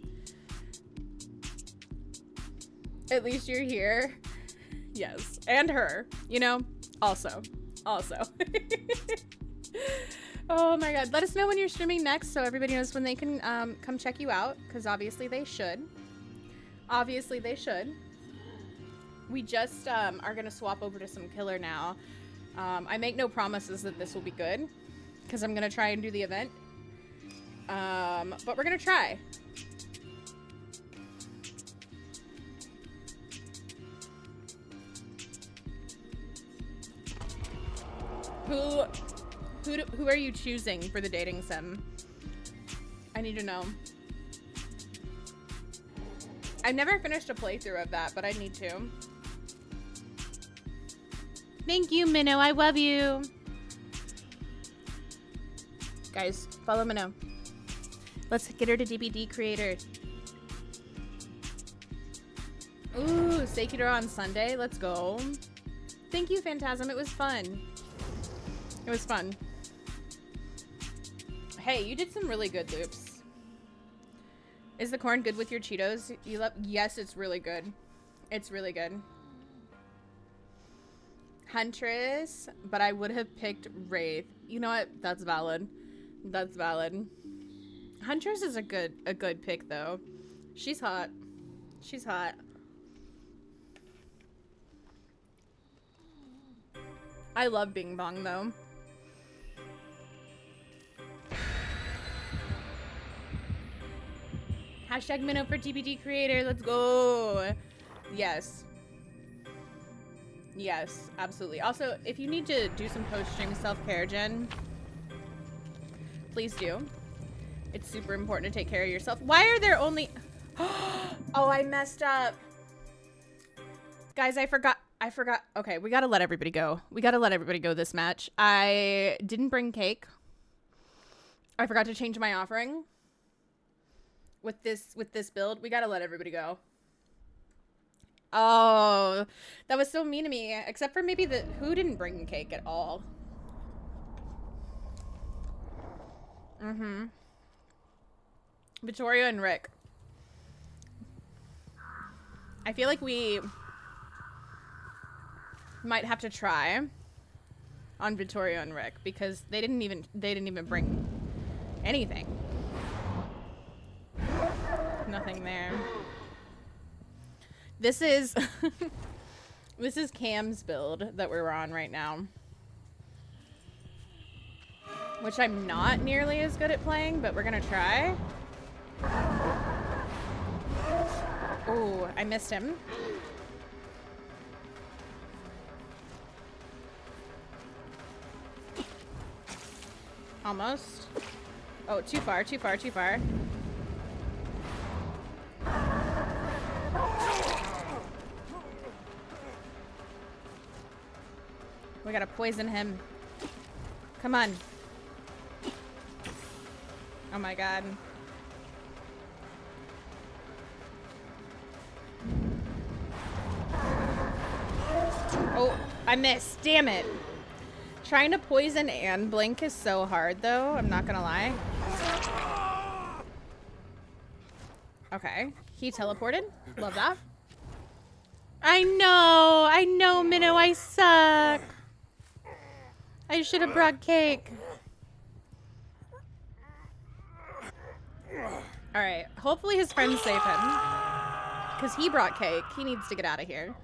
At least you're here. Yes. And her, you know, also. Oh my god. Let us know when you're streaming next so everybody knows when they can come check you out, because obviously they should. Obviously they should. We just are gonna swap over to some killer now. I make no promises that this will be good, because I'm gonna try and do the event. But we're gonna try. Who are you choosing for the dating sim? I need to know. I've never finished a playthrough of that, but I need to. Thank you, Minnow. I love you. Guys, follow Minnow. Let's get her to DBD creator. Ooh, Sekiro on Sunday. Let's go. Thank you, Phantasm. It was fun. It was fun. Hey, you did some really good loops. Is the corn good with your Cheetos? You love? Yes, it's really good. It's really good. Huntress, but I would have picked Wraith. You know what? That's valid. That's valid. Huntress is a good pick though. She's hot. She's hot. I love Bing Bong though. Hashtag Minnow for TBD creator. Let's go. Yes. Yes, absolutely. Also, if you need to do some post-stream self-care, Jen, please do. It's super important to take care of yourself. Why are there only... Oh, I messed up. Guys, I forgot. Okay, we gotta let everybody go. We gotta let everybody go this match. I didn't bring cake. I forgot to change my offering. With this build, we gotta let everybody go. Oh, that was so mean to me. Except for maybe who didn't bring cake at all. Mm-hmm. Vittorio and Rick. I feel like we might have to try on Vittorio and Rick because they didn't even bring anything. Nothing there. This is this is Cam's build that we're on right now, which I'm not nearly as good at playing, but we're gonna try. Oh, I missed him. Almost. Oh, too far, too far, too far. We gotta poison him. Come on. Oh my god. Oh, I missed. Damn it. Trying to poison and blink is so hard though, I'm not gonna lie. Okay, he teleported. Love that. I know, Minnow, I suck. I should have brought cake. Alright, hopefully his friends save him. Because he brought cake. He needs to get out of here.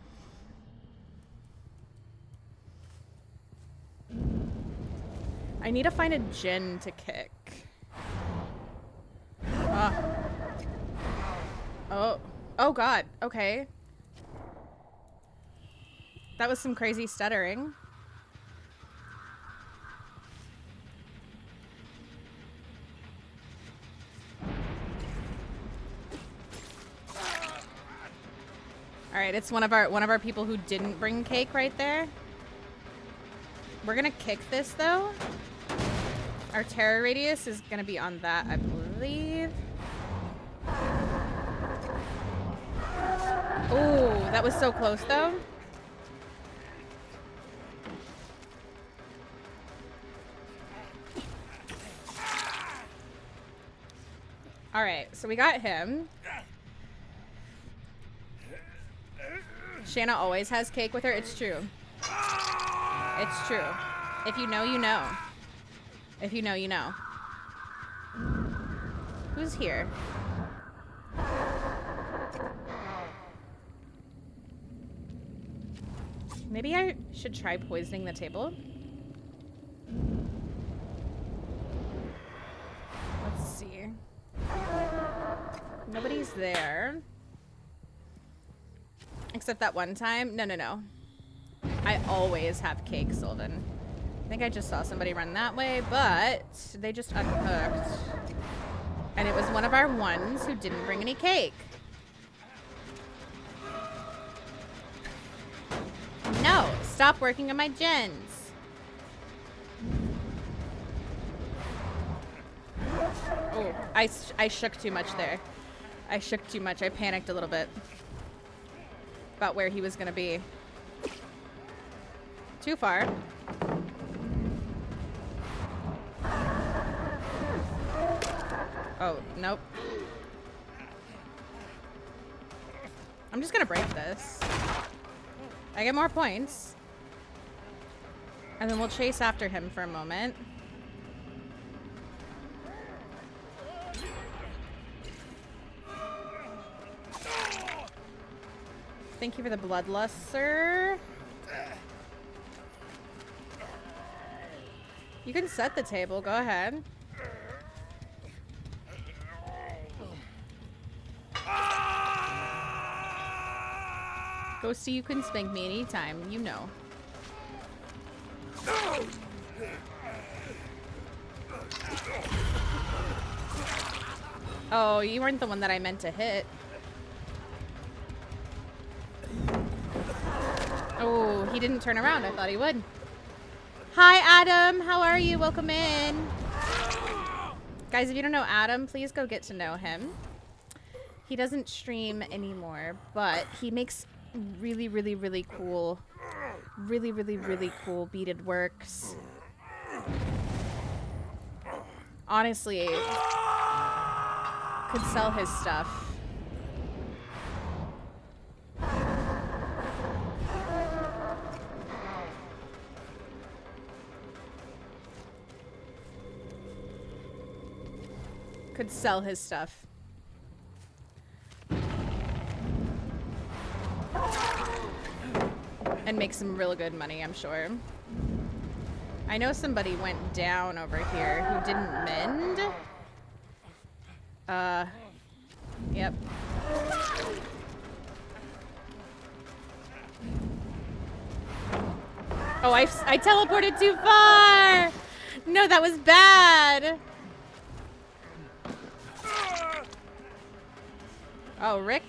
I need to find a Jin to kick. Oh god, okay. That was some crazy stuttering. All right, it's one of our people who didn't bring cake right there. We're gonna kick this though. Our terror radius is gonna be on that, I believe. Oh, that was so close though. Alright, so we got him. Shana always has cake with her. It's true. It's true. If you know, you know. If you know, you know. Who's here? Maybe I should try poisoning the table. Let's see. Nobody's there. Except that one time. No, no, no. I always have cake, Sylvan. I think I just saw somebody run that way, but they just unhooked. And it was one of our ones who didn't bring any cake. No, stop working on my gens. Oh, I shook too much there. I shook too much. I panicked a little bit about where he was gonna be. Too far. Oh, nope. I'm just gonna break this. I get more points. And then we'll chase after him for a moment. Thank you for the bloodlust, sir. You can set the table. Go ahead. Ghosty, you can spank me anytime. You know. Oh, you weren't the one that I meant to hit. Oh, he didn't turn around. I thought he would. Hi, Adam. How are you? Welcome in. Guys, if you don't know Adam, please go get to know him. He doesn't stream anymore, but he makes really, really, really cool, really cool beaded works. Honestly, could sell his stuff. Could sell his stuff. And make some real good money, I'm sure. I know somebody went down over here who didn't mend. Yep. Oh, I teleported too far! No, that was bad! Oh, Rick?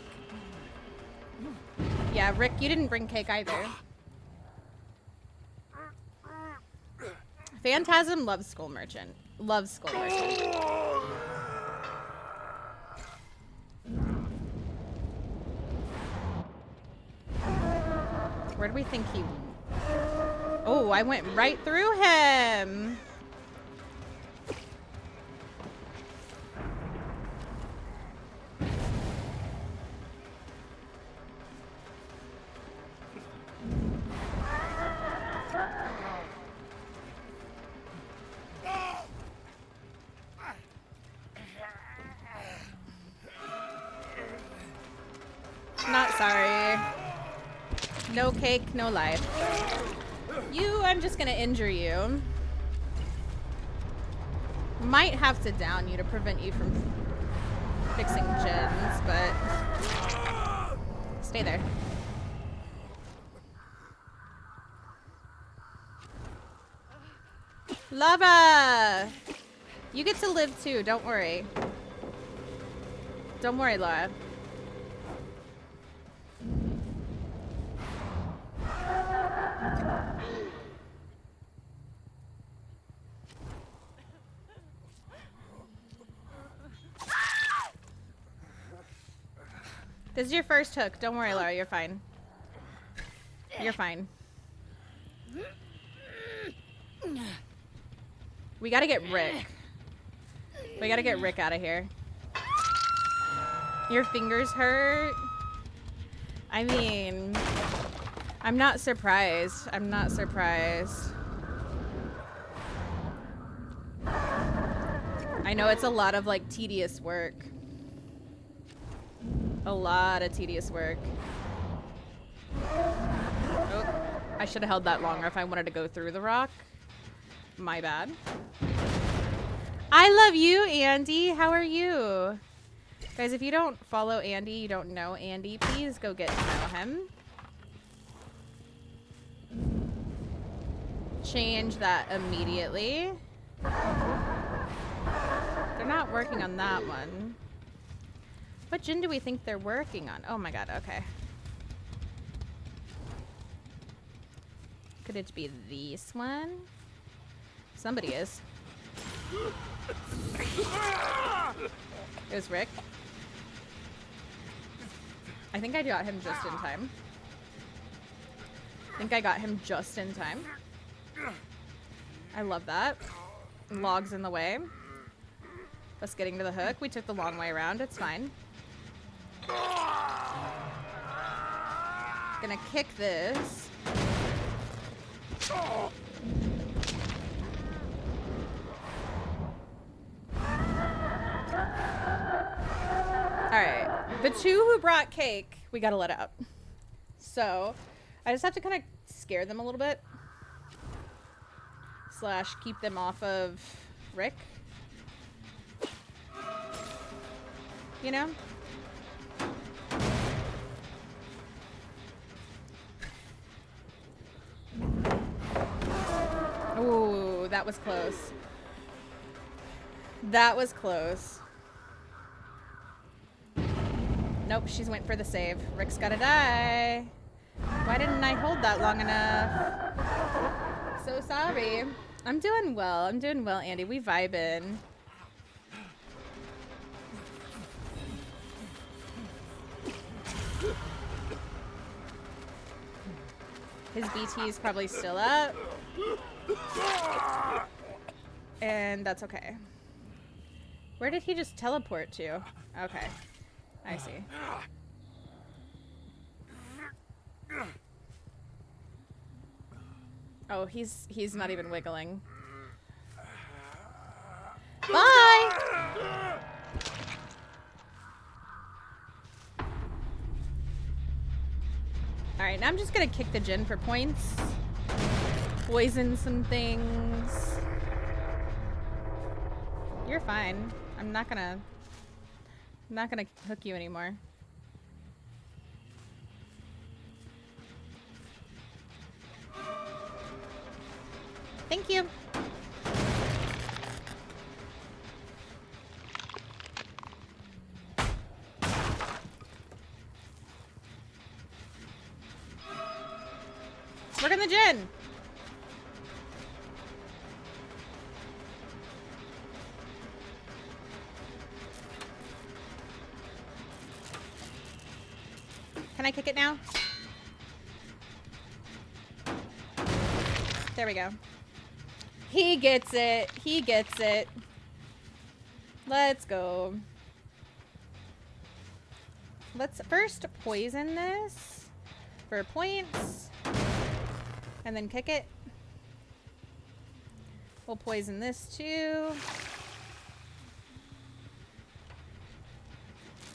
Yeah, Rick, you didn't bring cake either. Phantasm loves Skull Merchant. Loves Skull Merchant. Where do we think he... Oh, I went right through him! Not sorry. No cake, no life. You, I'm just gonna injure you. Might have to down you to prevent you from fixing gens, but stay there. Lava! You get to live too, don't worry. Don't worry, Laura. This is your first hook. Don't worry, Laura. You're fine. You're fine. We gotta get Rick. We gotta get Rick out of here. Your fingers hurt? I mean, I'm not surprised. I'm not surprised. I know it's a lot of like tedious work. A lot of tedious work. Oh, I should have held that longer if I wanted to go through the rock. My bad. I love you, Andy. How are you? Guys, if you don't follow Andy, you don't know Andy, please go get to know him. Change that immediately. They're not working on that one. What gin do we think they're working on? Oh my god, okay. Could it be this one? Somebody is. It was Rick. I think I got him just in time. I think I got him just in time. I love that. Logs in the way. Us getting to the hook. We took the long way around. It's fine. Gonna kick this. Alright. The two who brought cake, we gotta let out. So, I just have to kind of scare them a little bit. Slash, keep them off of Rick. You know? Ooh, that was close. That was close. Nope, she's went for the save. Rick's gotta die. Why didn't I hold that long enough? So sorry. I'm doing well. I'm doing well, Andy. We vibing. His BT is probably still up. And that's okay. Where did he just teleport to? Okay. I see. Oh, he's not even wiggling. Bye! Alright, now I'm just gonna kick the gin for points. Poison some things. You're fine. I'm not gonna hook you anymore. Thank you. Work on the gin. Can I kick it now? There we go. He gets it. He gets it. Let's go. Let's first poison this for points. And then kick it. We'll poison this too.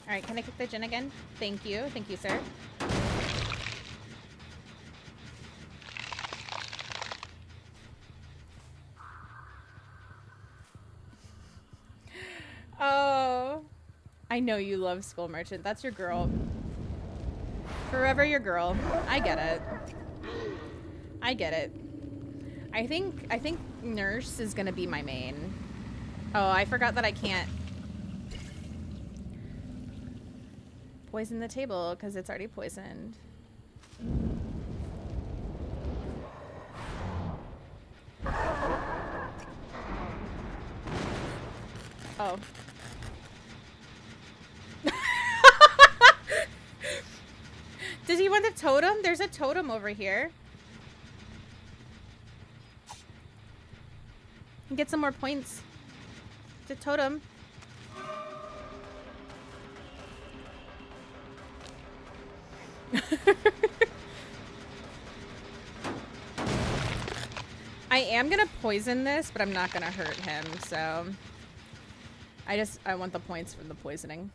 Alright, can I kick the gin again? Thank you. Thank you, sir. Oh. I know you love Skull Merchant. That's your girl. Forever your girl. I get it. I get it. I think Nurse is gonna be my main. Oh, I forgot that I can't poison the table because it's already poisoned. Oh. Does he want the totem? There's a totem over here. Get some more points. The totem. I am gonna poison this, but I'm not gonna hurt him, so I want the points from the poisoning.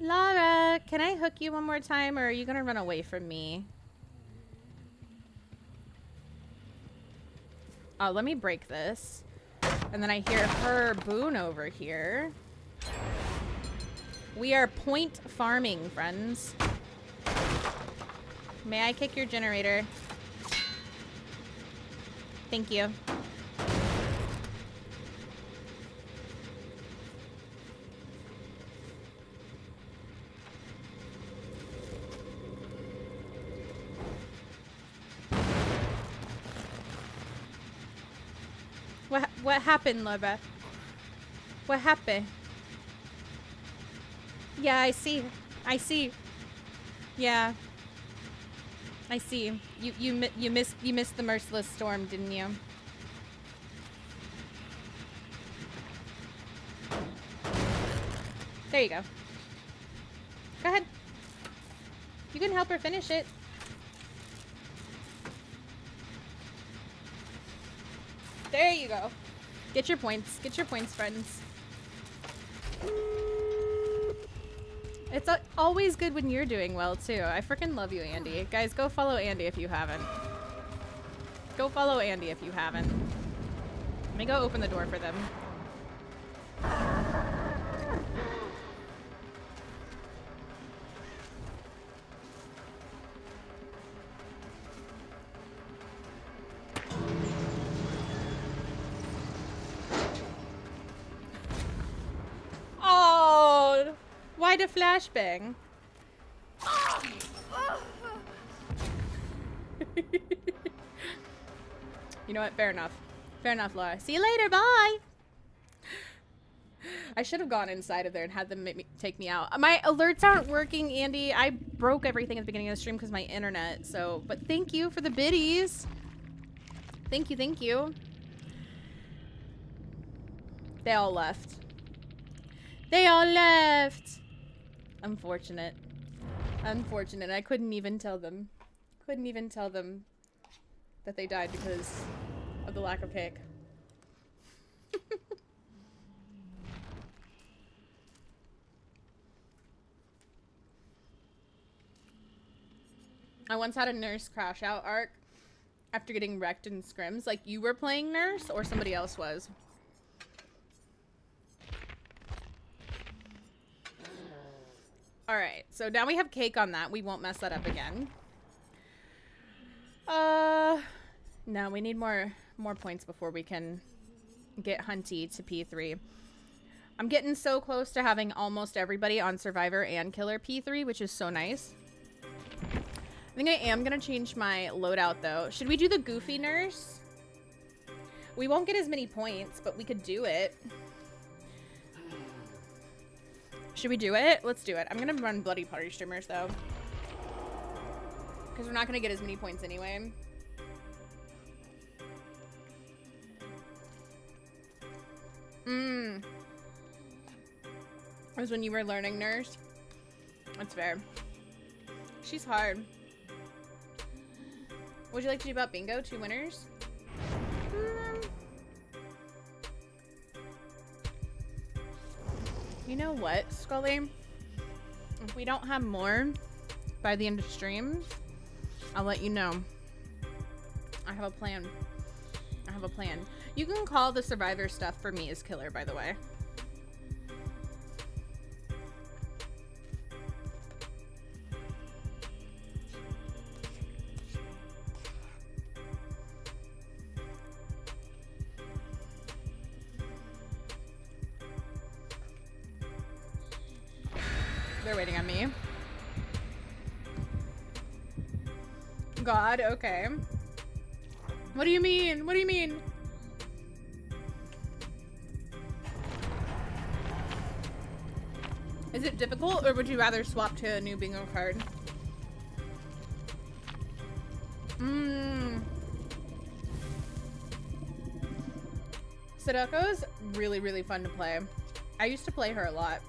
Lara, can I hook you one more time, or are you gonna run away from me? Oh, let me break this. And then I hear her boon over here. We are point farming, friends. May I kick your generator? Thank you. What happened, Laura? What happened? Yeah, I see. I see. Yeah. I see. You missed the merciless storm, didn't you? There you go. Go ahead. You can help her finish it. There you go. Get your points. Get your points, friends. It's always good when you're doing well, too. I freaking love you, Andy. Guys, go follow Andy if you haven't. Go follow Andy if you haven't. Let me go open the door for them. Oh, why the flashbang? You know what? Fair enough. Fair enough, Laura. See you later. Bye. I should have gone inside of there and had them take me out. My alerts aren't working, Andy. I broke everything at the beginning of the stream because my internet. So, but thank you for the biddies. Thank you. Thank you. They all left. They all left. Unfortunate. Unfortunate. I couldn't even tell them. Couldn't even tell them that they died because of the lack of pick. I once had a nurse crash out arc after getting wrecked in scrims. Like, you were playing nurse or somebody else was? Alright, so now we have cake on that. We won't mess that up again. No, we need more points before we can get Hunty to P3. I'm getting so close to having almost everybody on Survivor and Killer P3, which is so nice. I think I am gonna change my loadout though. Should we do the Goofy Nurse? We won't get as many points, but we could do it. Should we do it? Let's do it. I'm gonna run Bloody Party Streamers though, because we're not gonna get as many points anyway. It was when you were learning nurse. That's fair. She's hard. What would you like to do about bingo? 2 winners? You know what, Scully? If we don't have more by the end of stream, I'll let you know. I have a plan. I have a plan. You can call the Survivor stuff for me as killer, by the way. They're waiting on me. God, okay. What do you mean? What do you mean? Is it difficult, or would you rather swap to a new bingo card? Sadoko's really, really fun to play. I used to play her a lot.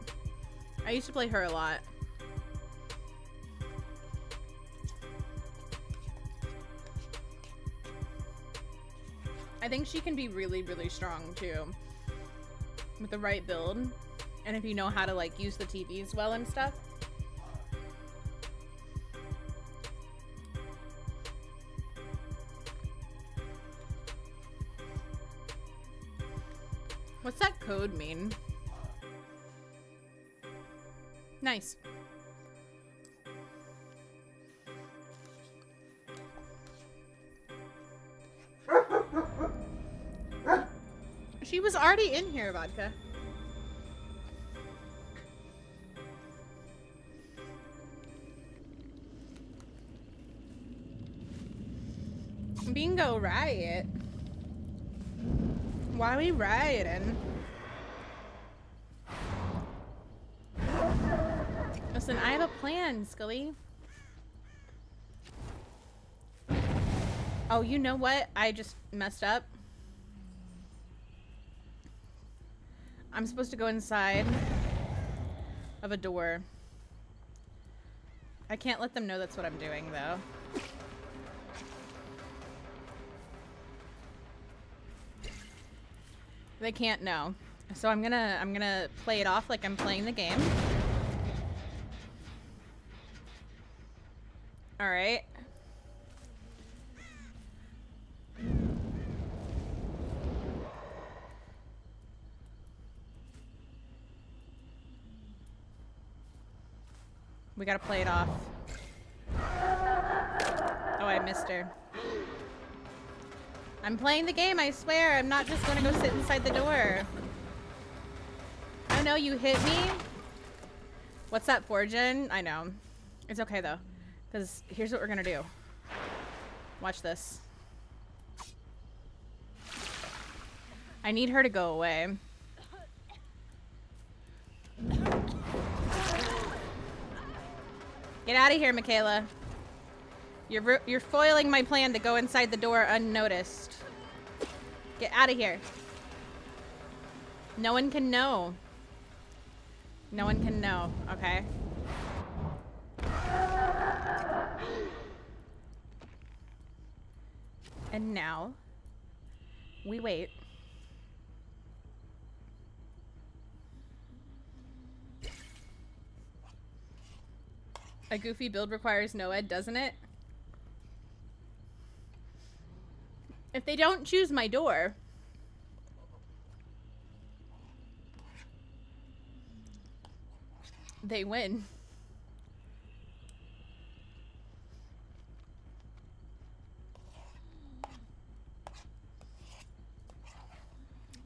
I think she can be really, really strong too. With the right build. And if you know how to like use the TVs well and stuff. What's that code mean? Nice. She was already in here, Vodka. Bingo riot. Why are we rioting? Listen, I have a plan, Scully. Oh, you know what? I just messed up. I'm supposed to go inside of a door. I can't let them know that's what I'm doing, though. They can't know. So I'm gonna play it off like I'm playing the game. All right. We gotta play it off. Oh, I missed her. I'm playing the game, I swear. I'm not just gonna go sit inside the door. I know you hit me. What's that, 4gen? I know. It's okay, though. Because here's what we're gonna do. Watch this. I need her to go away. Get out of here, Michaela. You're foiling my plan to go inside the door unnoticed. Get out of here. No one can know. No one can know, okay? And now, we wait. A goofy build requires no ed, doesn't it? If they don't choose my door, they win.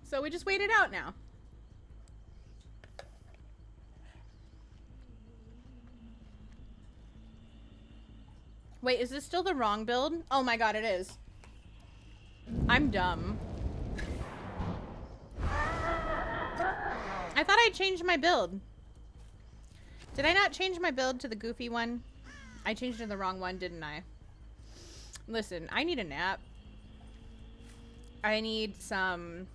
So we just wait it out now. Wait, is this still the wrong build? Oh my god, it is. I'm dumb. I thought I changed my build. Did I not change my build to the goofy one? I changed it to the wrong one, didn't I? Listen, I need a nap. I need some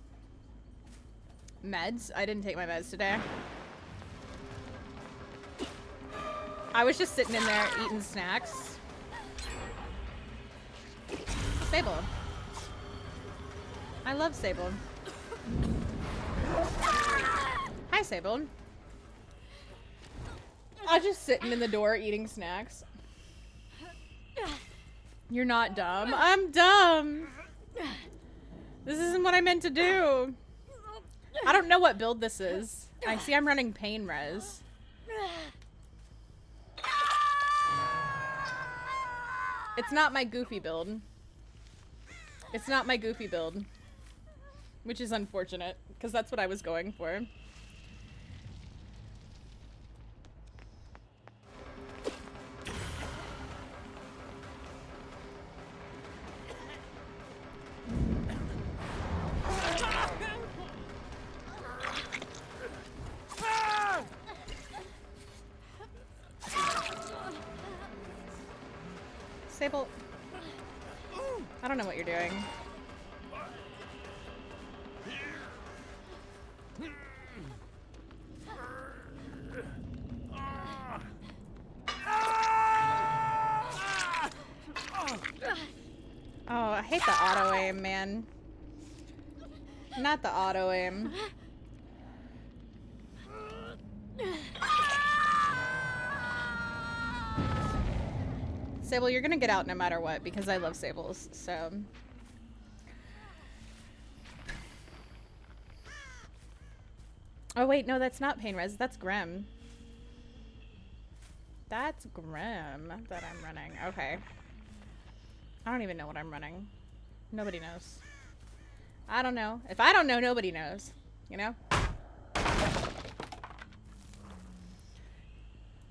meds. I didn't take my meds today. I was just sitting in there eating snacks. Sable. I love Sable. Hi, Sable. I was just sitting in the door eating snacks. You're not dumb. I'm dumb. This isn't what I meant to do. I don't know what build this is. I see I'm running pain res. It's not my goofy build. It's not my goofy build. Which is unfortunate, because that's what I was going for. Sable, I don't know what you're doing. hate the auto aim, man. Not the auto aim. Sable, you're gonna get out no matter what because I love Sables, so. Oh wait, no, that's not pain res. That's Grim. That's Grim that I'm running. Okay. I don't even know what I'm running. Nobody knows. I don't know. If I don't know, nobody knows. You know?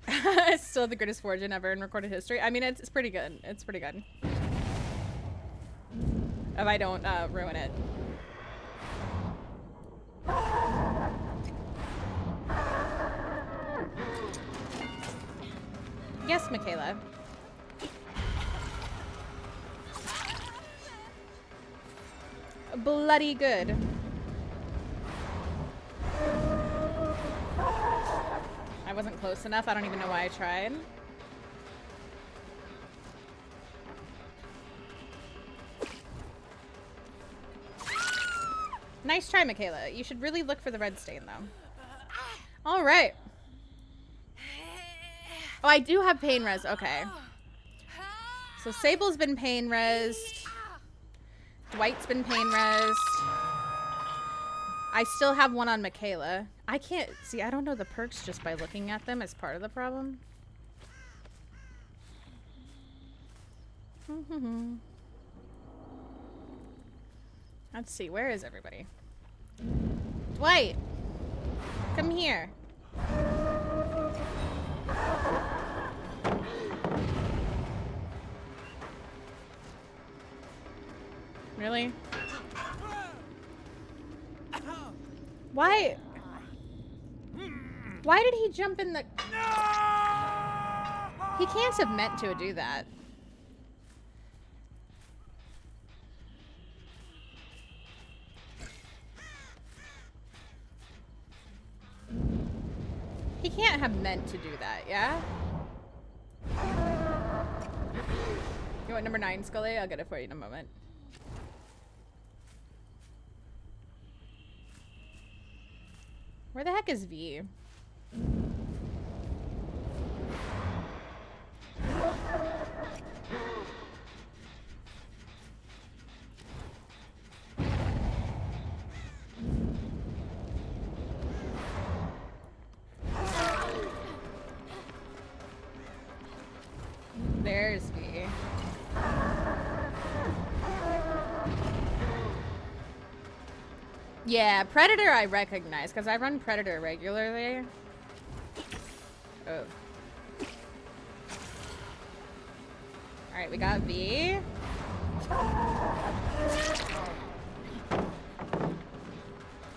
It's still the greatest fortune ever in recorded history. I mean, it's pretty good. It's pretty good. If I don't ruin it. Yes, Michaela. Bloody good. I wasn't close enough. I don't even know why I tried. Nice try, Michaela. You should really look for the red stain, though. All right. Oh, I do have pain res. Okay. So Sable's been pain resed. Dwight's been pain resed. I still have one on Michaela. I can't see. I don't know the perks just by looking at them as part of the problem. Let's see. Where is everybody? Dwight! Come here. Really? Why? Why did he jump in the... He can't have meant to do that. He can't have meant to do that, yeah? You want number 9, Scully? I'll get it for you in a moment. Where the heck is V? There's V. Yeah, Predator I recognize because I run Predator regularly. Oh. Alright, we got V.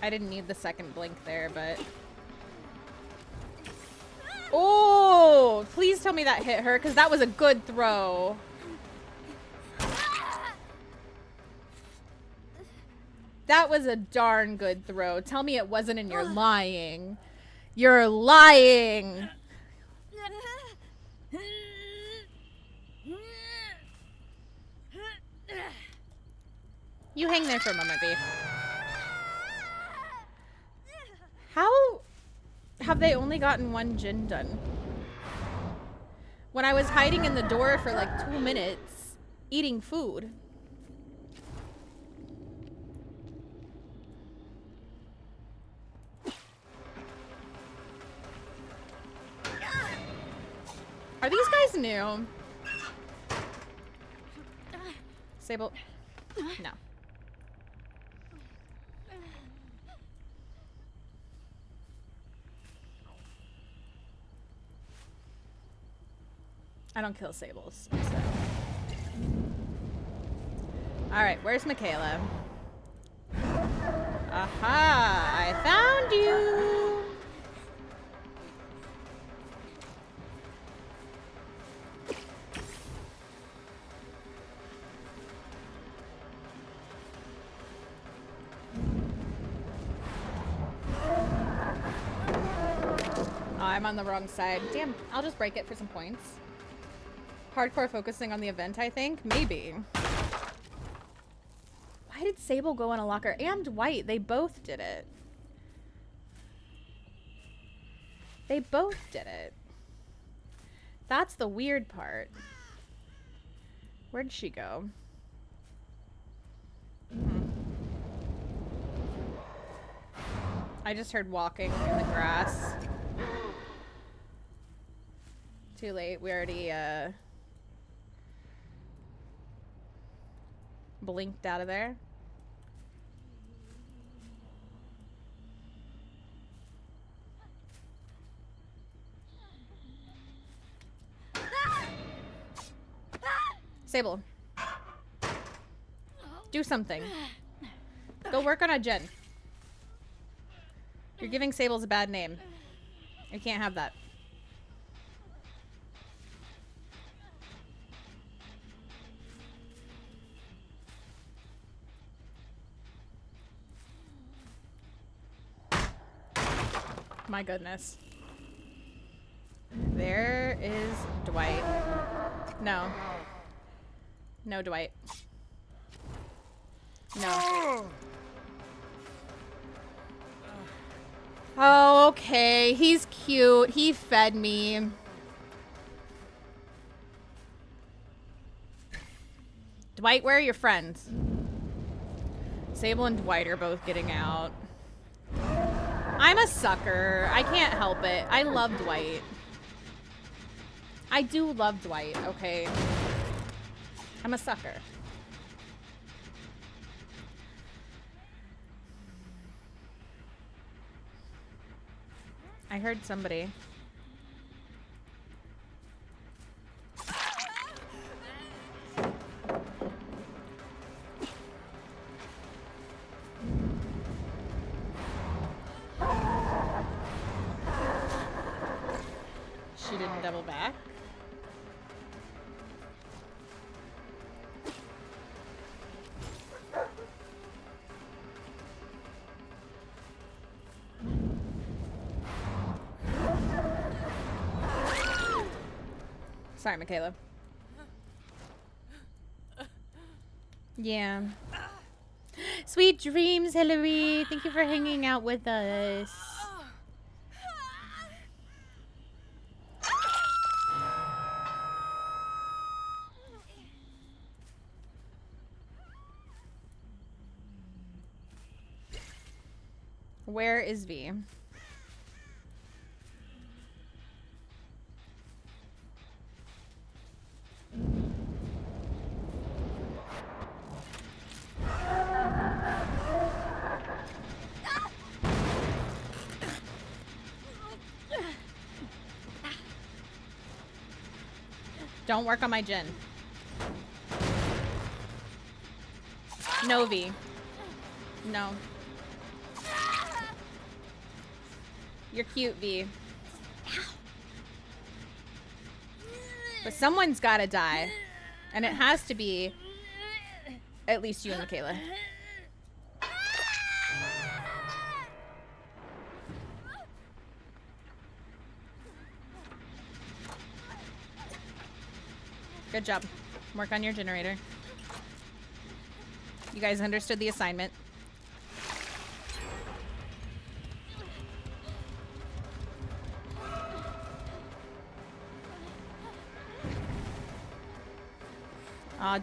I didn't need the second blink there, but... Oh! Please tell me that hit her, because that was a good throw. That was a darn good throw. Tell me it wasn't and you're lying. You're lying! You hang there for a moment, V. How have they only gotten one gin done? When I was hiding in the door for like 2 minutes, eating food. Are these guys new? Sable. No. I don't kill Sables, so. Alright, where's Michaela? Aha! I found you! Oh, I'm on the wrong side. Damn, I'll just break it for some points. Hardcore focusing on the event, I think? Maybe. Why did Sable go in a locker? And Dwight, they both did it. They both did it. That's the weird part. Where'd she go? I just heard walking in the grass. Too late. We already blinked out of there. Sable. Do something. Go work on a gen. You're giving Sables a bad name. I can't have that. My goodness. There is Dwight. No. No, Dwight. No. Oh, okay. He's cute. He fed me. Dwight, where are your friends? Sable and Dwight are both getting out. I'm a sucker. I can't help it. I love Dwight. I do love Dwight, okay? I'm a sucker. I heard somebody. She didn't double back. Sorry, Michaela. Yeah. Sweet dreams, Hillary. Thank you for hanging out with us. Where is V? Don't work on my gen. No, V. No. You're cute, V. But someone's gotta die. And it has to be at least you and Michaela. Good job. Work on your generator. You guys understood the assignment.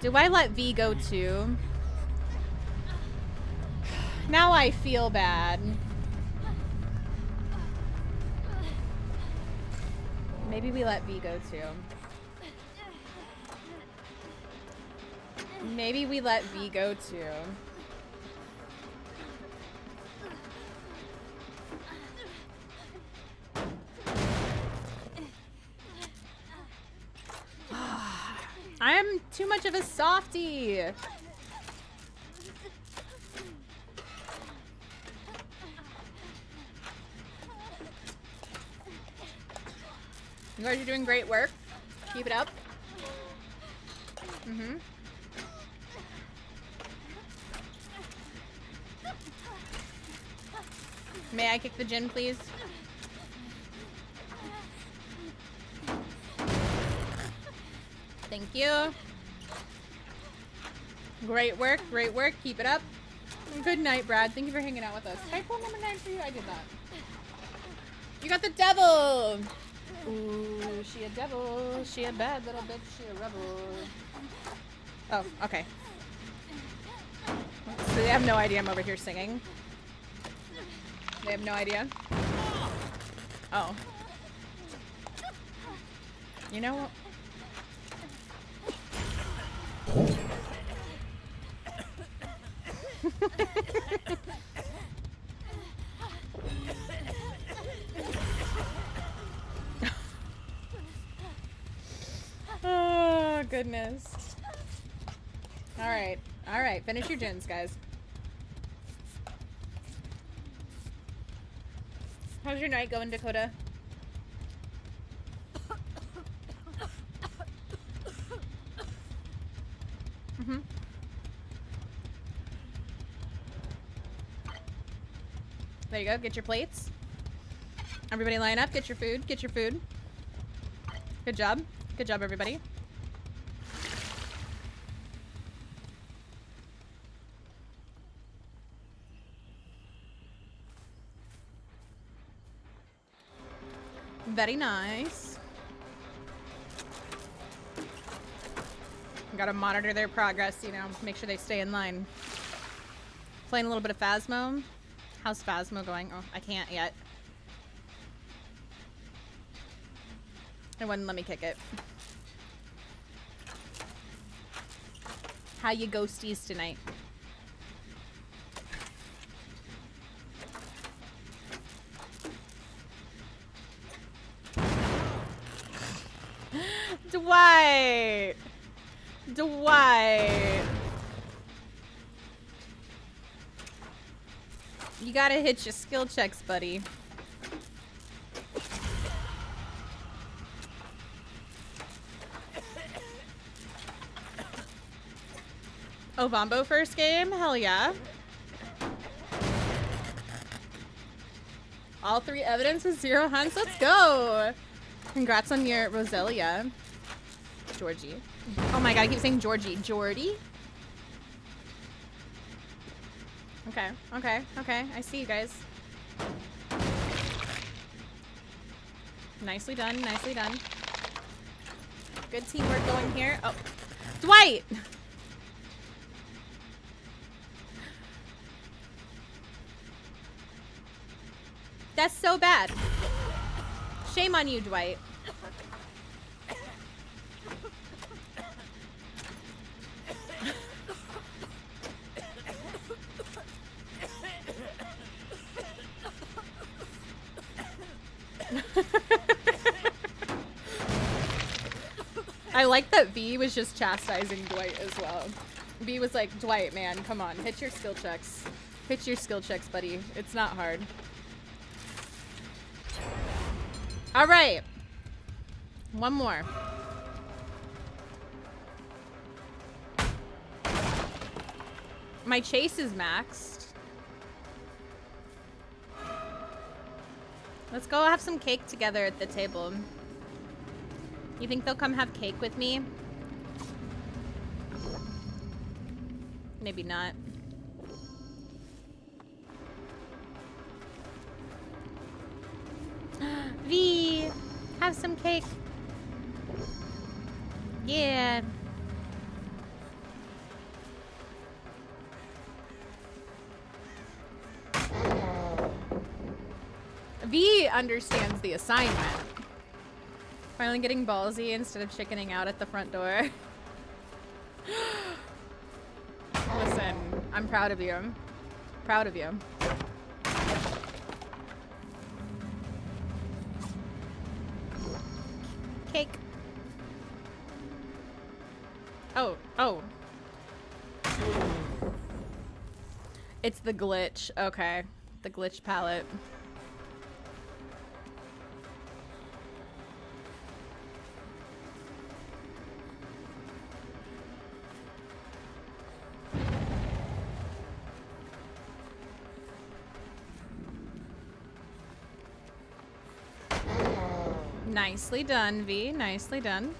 Do I let V go too? Now I feel bad. Maybe we let V go too. Maybe we let V go too. I am too much of a softie. You guys are doing great work. Keep it up. Mm-hmm. May I kick the gin, please? Thank you. Great work, great work. Keep it up. Good night, Brad. Thank you for hanging out with us. Type hole number 9 for you. I did that. You got the devil. Ooh, she a devil. She a bad little bitch. She a rebel. Oh, okay. So they have no idea I'm over here singing. They have no idea. Oh. You know what? Oh, goodness. Alright. Alright. Finish your gins, guys. How's your night going, Dakota? Mm-hmm. There you go. Get your plates. Everybody line up. Get your food. Get your food. Good job. Good job, everybody. Very nice. Gotta monitor their progress, you know, make sure they stay in line. Playing a little bit of Phasmo. How's Phasmo going? Oh, I can't yet. It wouldn't let me kick it. How you ghosties tonight? Dwight! Dwight! You gotta hit your skill checks, buddy. Oh, Vombo first game? Hell yeah. All 3 evidence with 0 hunts. Let's go! Congrats on your Roselia. Georgie. Oh my god, I keep saying Georgie. Jordy? Okay, okay, okay. I see you guys. Nicely done, nicely done. Good teamwork going here. Oh. Dwight! That's so bad. Shame on you, Dwight. I like that V was just chastising Dwight as well. V was like, Dwight, man, come on, hit your skill checks. Hit your skill checks, buddy. It's not hard. All right. One more. My chase is maxed. Let's go have some cake together at the table. You think they'll come have cake with me? Maybe not. V, have some cake. Yeah. V understands the assignment. Finally getting ballsy instead of chickening out at the front door. Listen, I'm proud of you. Proud of you. Cake. Oh, oh. It's the glitch. Okay. The glitch palette. Nicely done, V. Nicely done.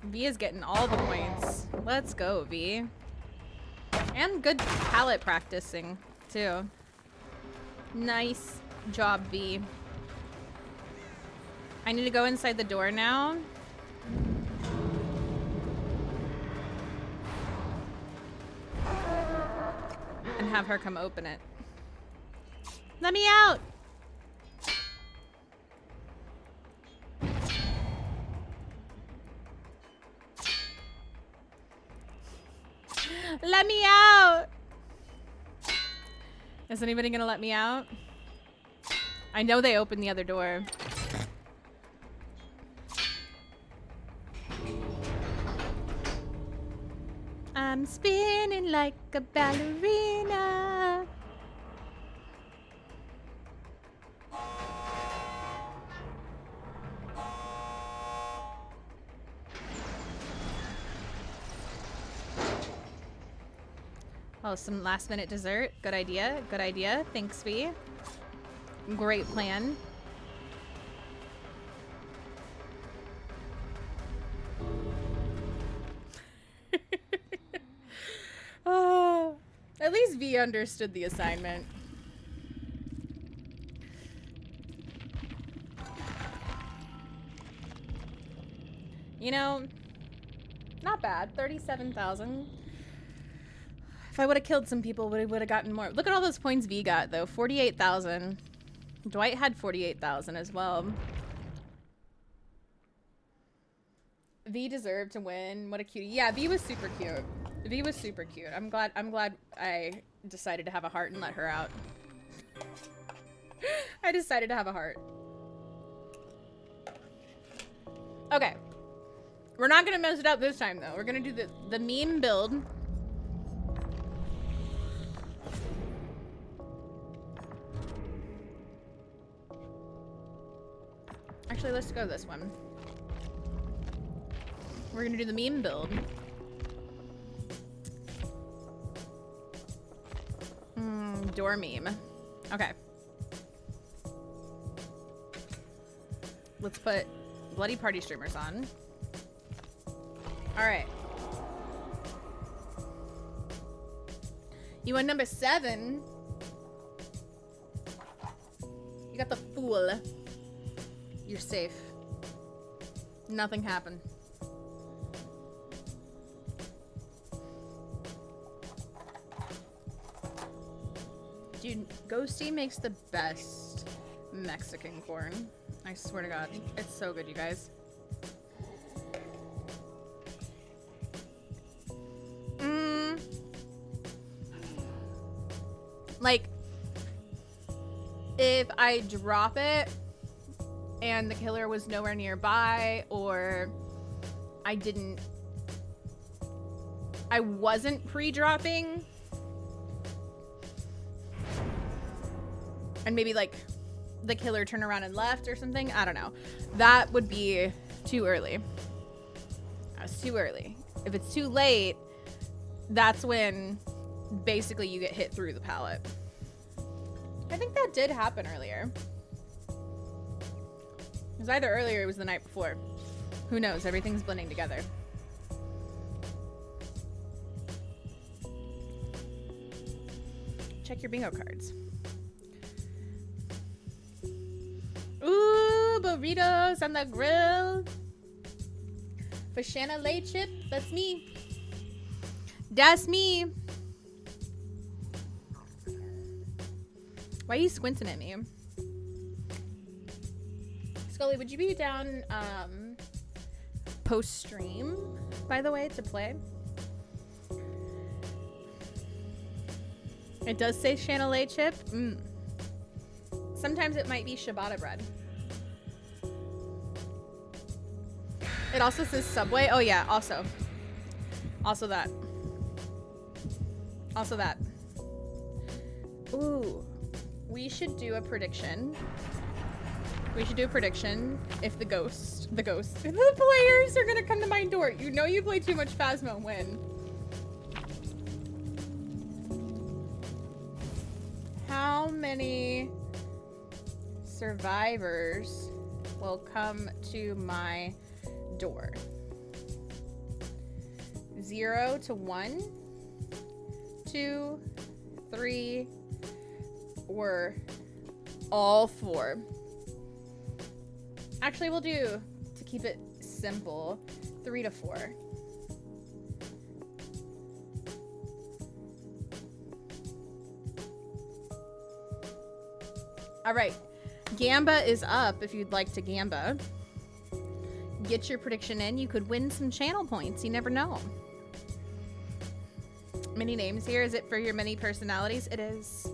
V is getting all the points. Let's go, V. And good palette practicing, too. Nice job, V. I need to go inside the door now. And have her come open it. Let me out! Let me out! Is anybody gonna let me out? I know they opened the other door. I'm spinning like a ballerina. Oh, some last minute dessert. Good idea. Good idea. Thanks, V. Great plan. Oh, at least V understood the assignment. You know, not bad. 37,000. If I would have killed some people, would have gotten more. Look at all those points V got, though. 48,000. Dwight had 48,000 as well. V deserved to win. What a cutie. Yeah, V was super cute. V was super cute. I'm glad I decided to have a heart and let her out. I decided to have a heart. Okay. We're not gonna mess it up this time, though. We're gonna do the meme build. Actually, let's go this one. We're gonna do the meme build. Door meme. Okay. Let's put Bloody Party streamers on. Alright. You won number 7. You got the fool. You're safe. Nothing happened. Dude, Ghosty makes the best Mexican corn. I swear to God. It's so good, you guys. Like, if I drop it and the killer was nowhere nearby, or I wasn't pre-dropping, and maybe like the killer turned around and left or something, I don't know. That would be too early. That's too early. If it's too late, that's when basically you get hit through the pallet. I think that did happen earlier. It was either earlier or it was the night before. Who knows? Everything's blending together. Check your bingo cards. Ooh, burritos on the grill. For Shana Leigh chip, that's me. That's me. Why are you squinting at me? Scully, would you be down post-stream, by the way, to play? It does say Shana Leigh chip. Sometimes it might be ciabatta bread. It also says Subway. Oh yeah, also that. Also that. Ooh. We should do a prediction. We should do a prediction if the players are gonna come to my door. You know you play too much Phasmo when. How many survivors will come to my door? 0 to 1, 2, 3, or all 4. Actually, we'll do, to keep it simple, 3 to 4. All right, Gamba is up if you'd like to Gamba. Get your prediction in. You could win some channel points. You never know. Many names here. Is it for your many personalities? It is.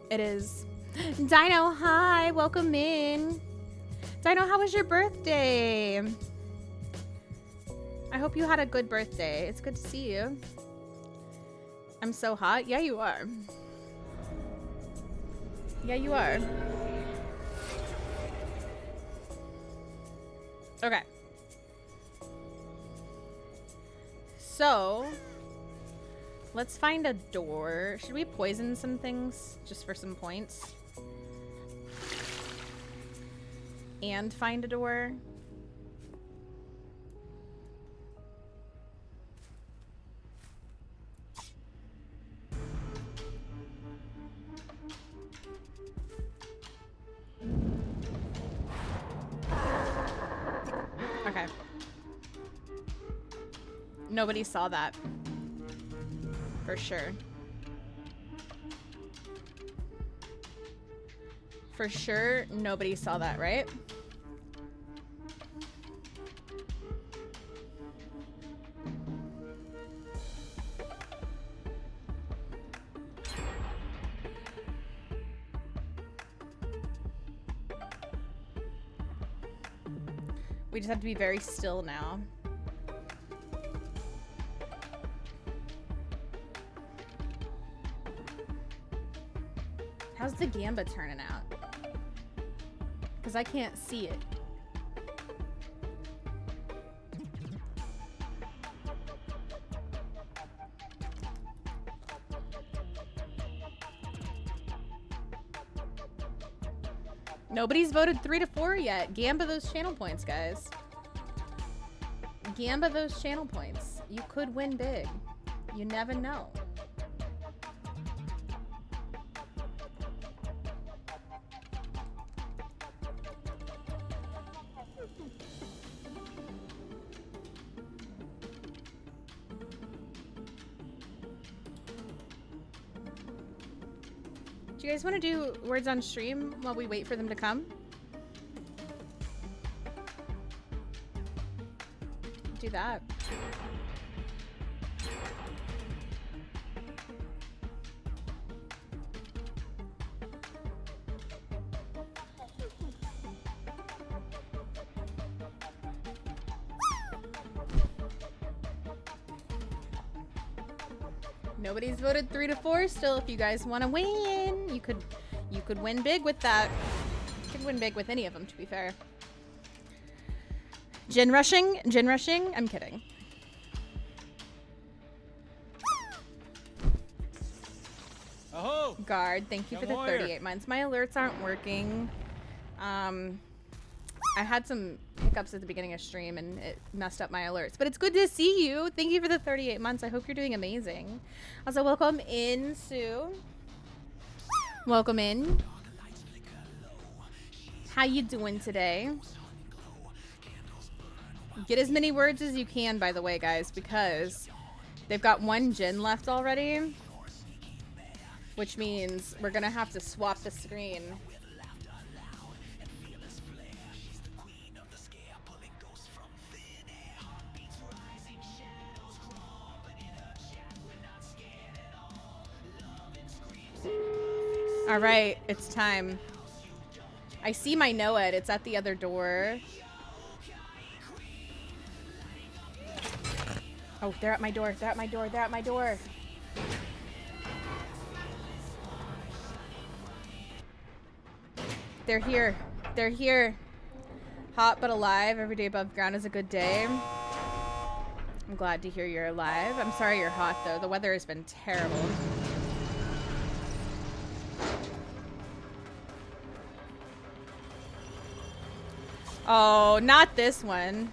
It is. Dino, hi. Welcome in. Dino, how was your birthday? I hope you had a good birthday. It's good to see you. I'm so hot. Yeah, you are. Yeah, you are. Okay. So, let's find a door. Should we poison some things just for some points? And find a door? Okay. Nobody saw that. For sure. For sure, nobody saw that, right? We just have to be very still now. How's the Gamba turning out? Because I can't see it. Nobody's voted 3 to 4 yet. Gamba those channel points, guys. Gamba those channel points. You could win big. You never know. Do you guys want to do words on stream while we wait for them to come? Do that. Nobody's voted 3 to 4 still. If you guys want to win, you could win big with that. You could win big with any of them, to be fair. Gin rushing? Gin rushing? I'm kidding. Oh! Guard, thank you for the 38 months. My alerts aren't working. I had some hiccups at the beginning of stream and it messed up my alerts. But it's good to see you. Thank you for the 38 months. I hope you're doing amazing. Also, welcome in, Sue. Welcome in. How you doing today? Get as many words as you can, by the way, guys, because they've got 1 gin left already. Which means we're going to have to swap the screen. All right, it's time. I see my Noed. It's at the other door. Oh, they're at my door. They're at my door. They're at my door. They're here. They're here. Hot but alive. Every day above ground is a good day. I'm glad to hear you're alive. I'm sorry you're hot, though. The weather has been terrible. Oh, not this one.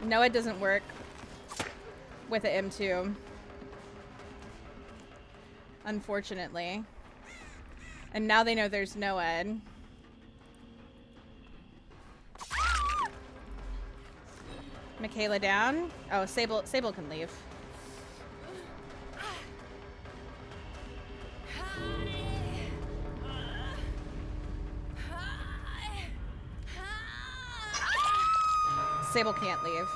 No, it doesn't work with an M2. Unfortunately. And now they know there's no Ed. Michaela down. Oh, Sable can leave. Sable can't leave.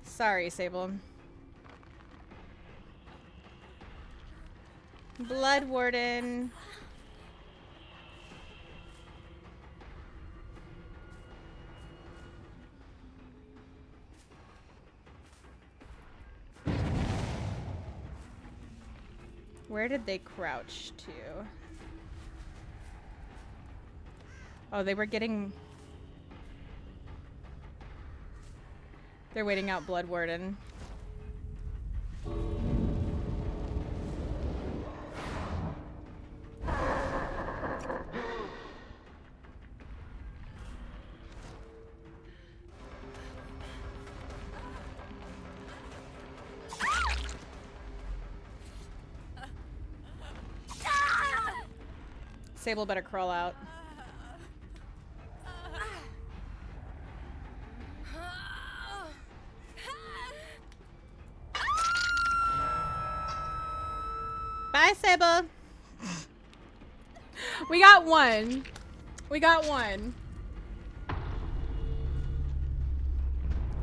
Sorry, Sable. Blood Warden. Where did they crouch to? Oh, they were getting... They're waiting out Blood Warden. Sable better crawl out. Bye, Sable. We got one. We got one.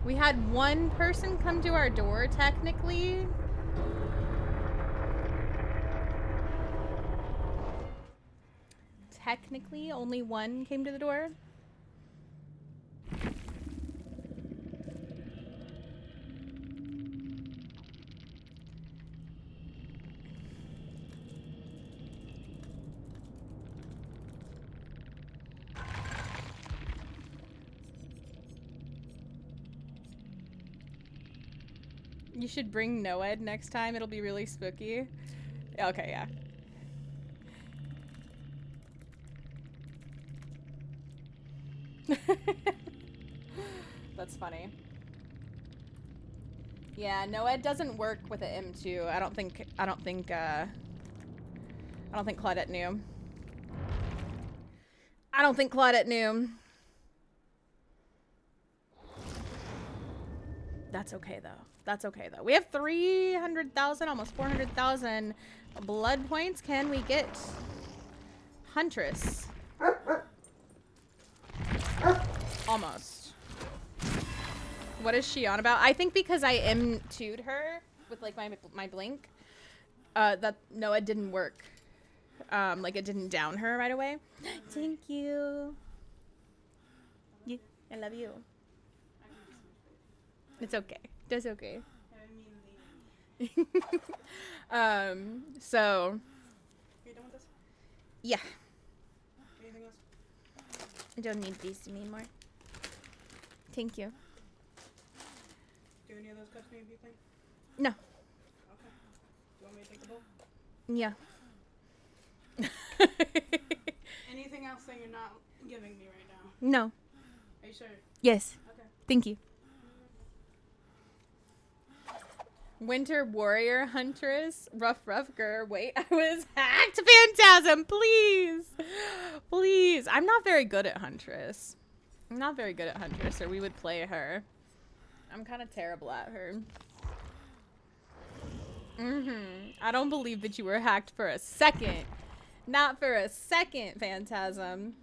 We had one person come to our door, technically. Technically, only one came to the door. You should bring Noed next time. It'll be really spooky. Okay, yeah. That's funny. Yeah, Noed doesn't work with an M2. I don't think Claudette knew. I don't think Claudette knew. That's okay though. That's okay though. We have 300,000, almost 400,000 blood points. Can we get Huntress? Almost. What is she on about? I think because I M2'd her with like my blink, that no, it didn't work. Like it didn't down her right away. Thank you. I love you. It's okay. That's okay. So. Are you done with this? Yeah. Anything else? I don't need these anymore. Thank you. Do any of those cups need to be clean? No. Okay. Do you want me to take the bowl? Yeah. Anything else that you're not giving me right now? No. Are you sure? Yes. Okay. Thank you. Winter Warrior Huntress. Rough girl. Wait, I was hacked. Phantasm, please. Please. I'm not very good at Huntress. I'm not very good at Huntress, or we would play her. I'm kind of terrible at her. I don't believe that you were hacked for a second. Not for a second, Phantasm.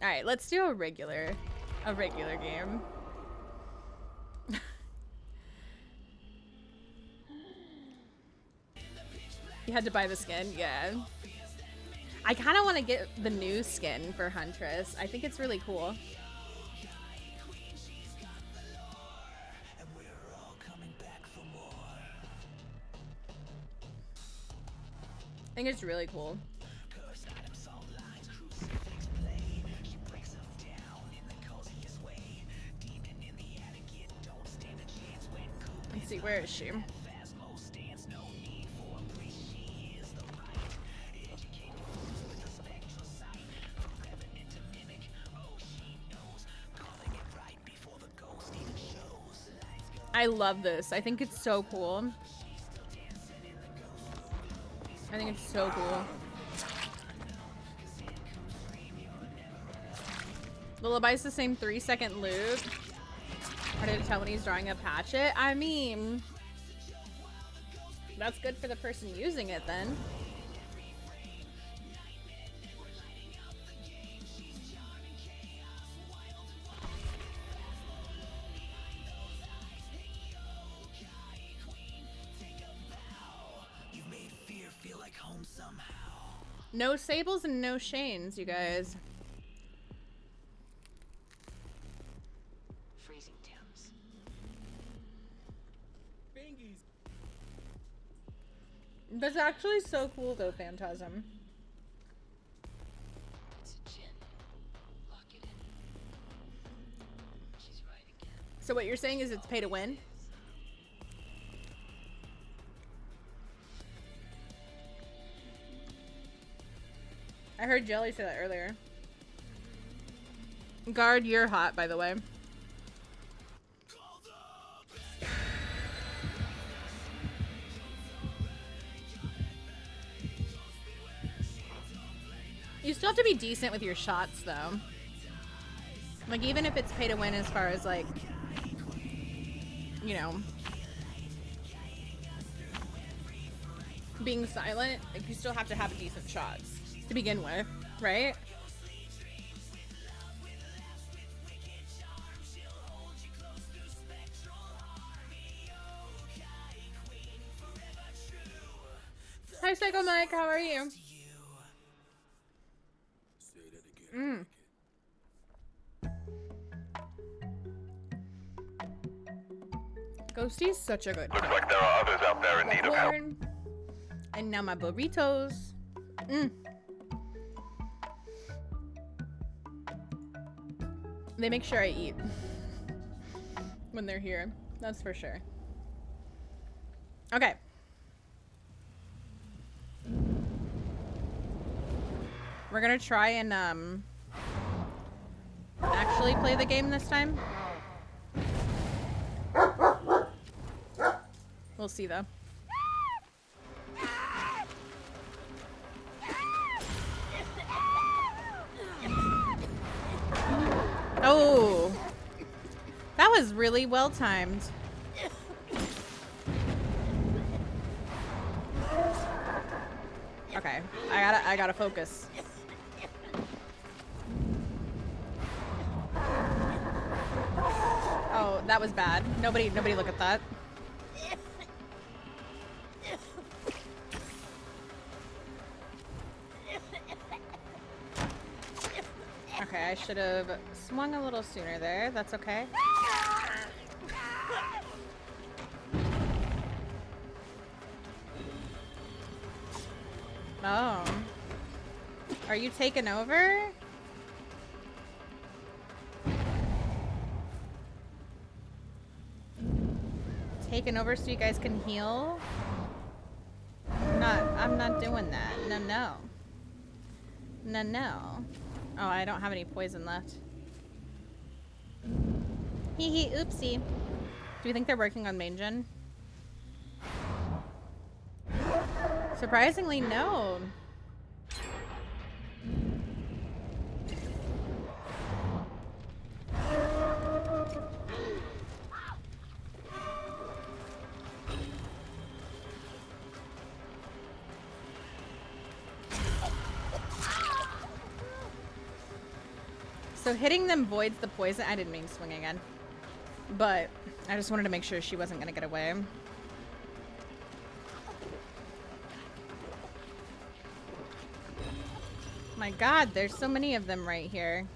Alright, let's do a regular game. You had to buy the skin? Yeah. I kind of want to get the new skin for Huntress. I think it's really cool. I think it's really cool. Let's see, where is she? I love this. I think it's so cool. I think it's so cool. Lullaby's the same 3-second loop. How did it tell when he's drawing a hatchet? I mean, that's good for the person using it then. No Sables and no Shanes, you guys. Freezing temps. That's actually so cool though, Phantasm. So what you're saying is it's pay to win? I heard Jelly say that earlier. Guard, you're hot, by the way. You still have to be decent with your shots, though. Like, even if it's pay to win as far as, like, you know, being silent, like, you still have to have decent shots to begin with, right? Hi, Psycho Mike, how are you? Ghosty's such a good Looks like there are others out there in need of help. And now my burritos. They make sure I eat when they're here. That's for sure. Okay. We're gonna try and actually play the game this time. We'll see though. Oh, that was really well timed. Okay, I gotta focus. Oh, that was bad. Nobody look at that. Okay, I should have swung a little sooner there. That's okay. Oh. Are you taking over? Taking over so you guys can heal? I'm not doing that. No. No. Oh, I don't have any poison left. Hee, oopsie. Do you think they're working on main gen? Surprisingly, no. So hitting them voids the poison. I didn't mean to swing again. But I just wanted to make sure she wasn't going to get away. My god, there's so many of them right here.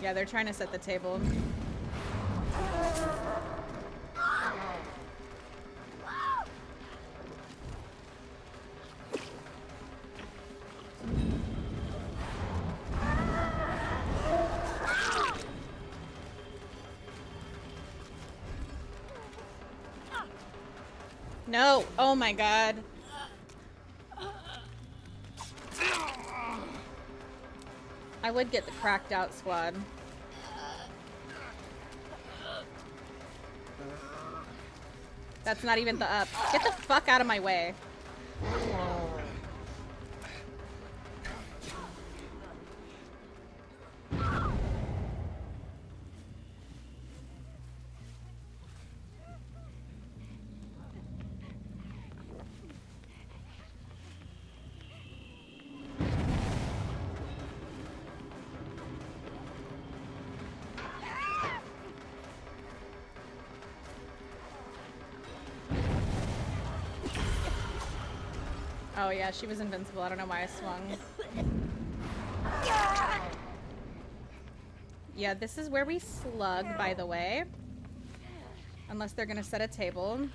Yeah, they're trying to set the table. No! Oh my god. I would get the cracked out squad. That's not even the up. Get the fuck out of my way. Oh yeah, she was invincible. I don't know why I swung. Yeah, this is where we slug, by the way. Unless they're gonna set a table.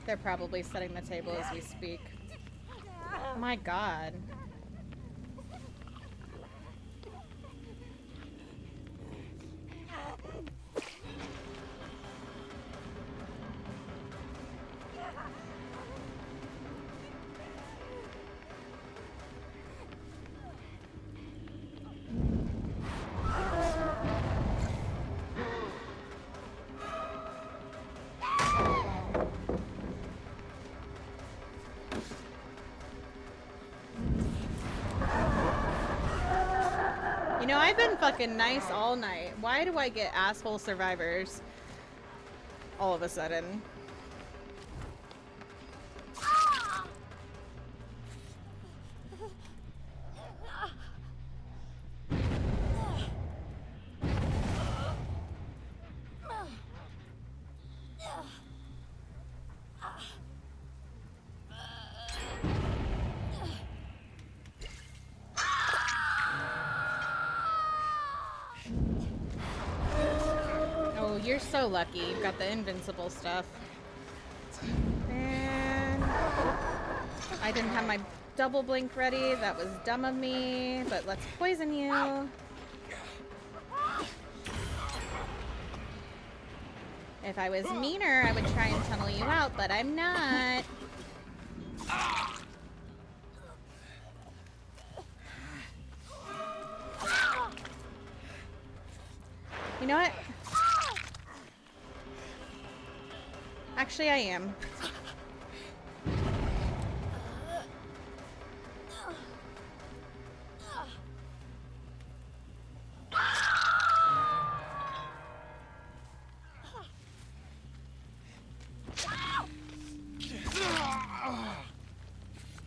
They're probably setting the table as we speak. Oh my god. You know, I've been fucking nice all night. Why do I get asshole survivors all of a sudden? You're so lucky. You've got the invincible stuff. And I didn't have my double blink ready. That was dumb of me, but let's poison you. If I was meaner, I would try and tunnel you out, but I'm not. You know what? Actually, I am.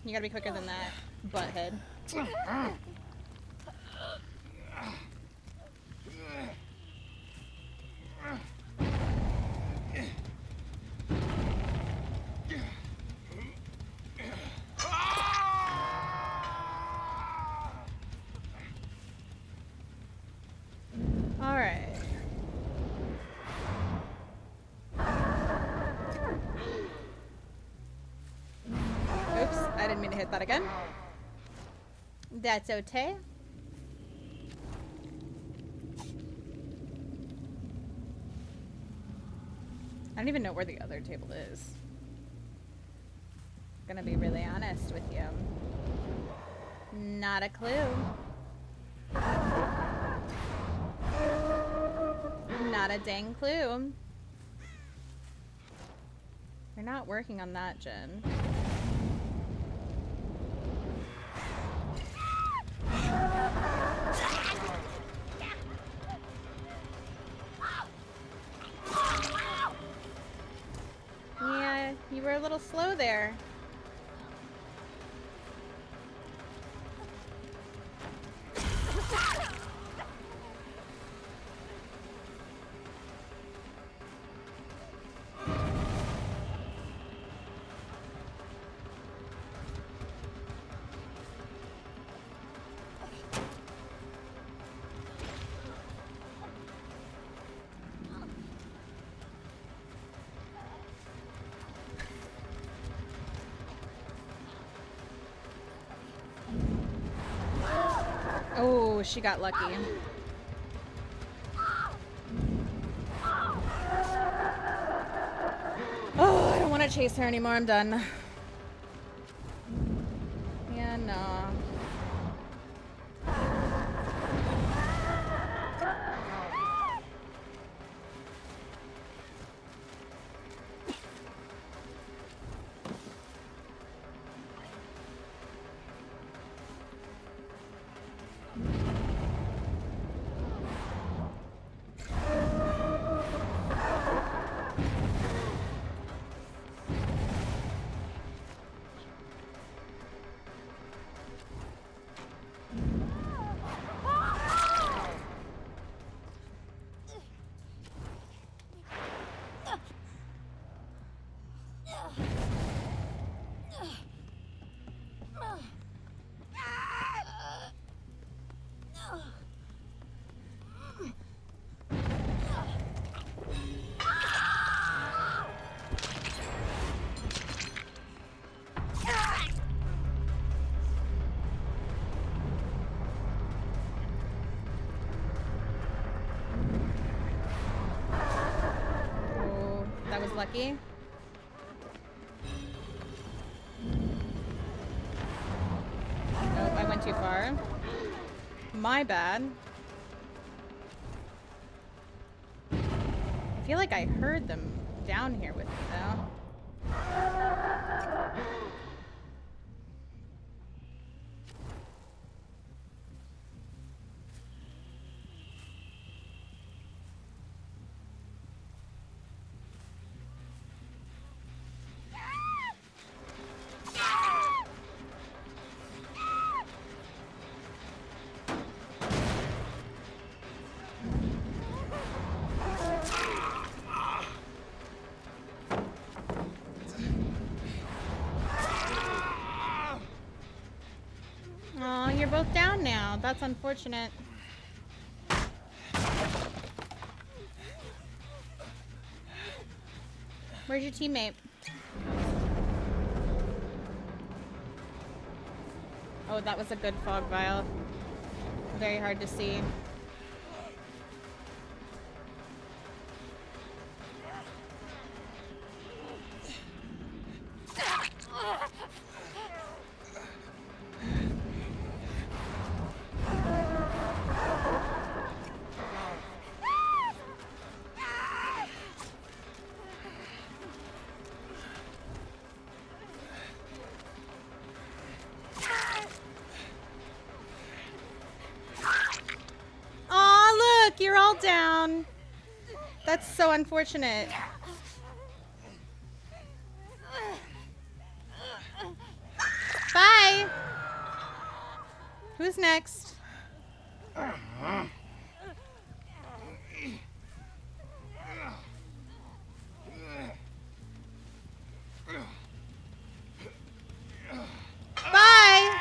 You gotta be quicker than that, butthead. Alright. Oops, I didn't mean to hit that again. That's okay. I don't even know where the other table is. I'm gonna be really honest with you. Not a clue. Not a dang clue. You're not working on that, Jen. Yeah, you were a little slow there. Oh, she got lucky. Oh, I don't want to chase her anymore. I'm done. Yeah, no. Lucky. Nope, I went too far. My bad. I feel like I heard them down here with me, though. You're both down now. That's unfortunate. Where's your teammate? Oh, that was a good fog vial. Very hard to see. You're all down. That's so unfortunate. Bye. Who's next? Bye.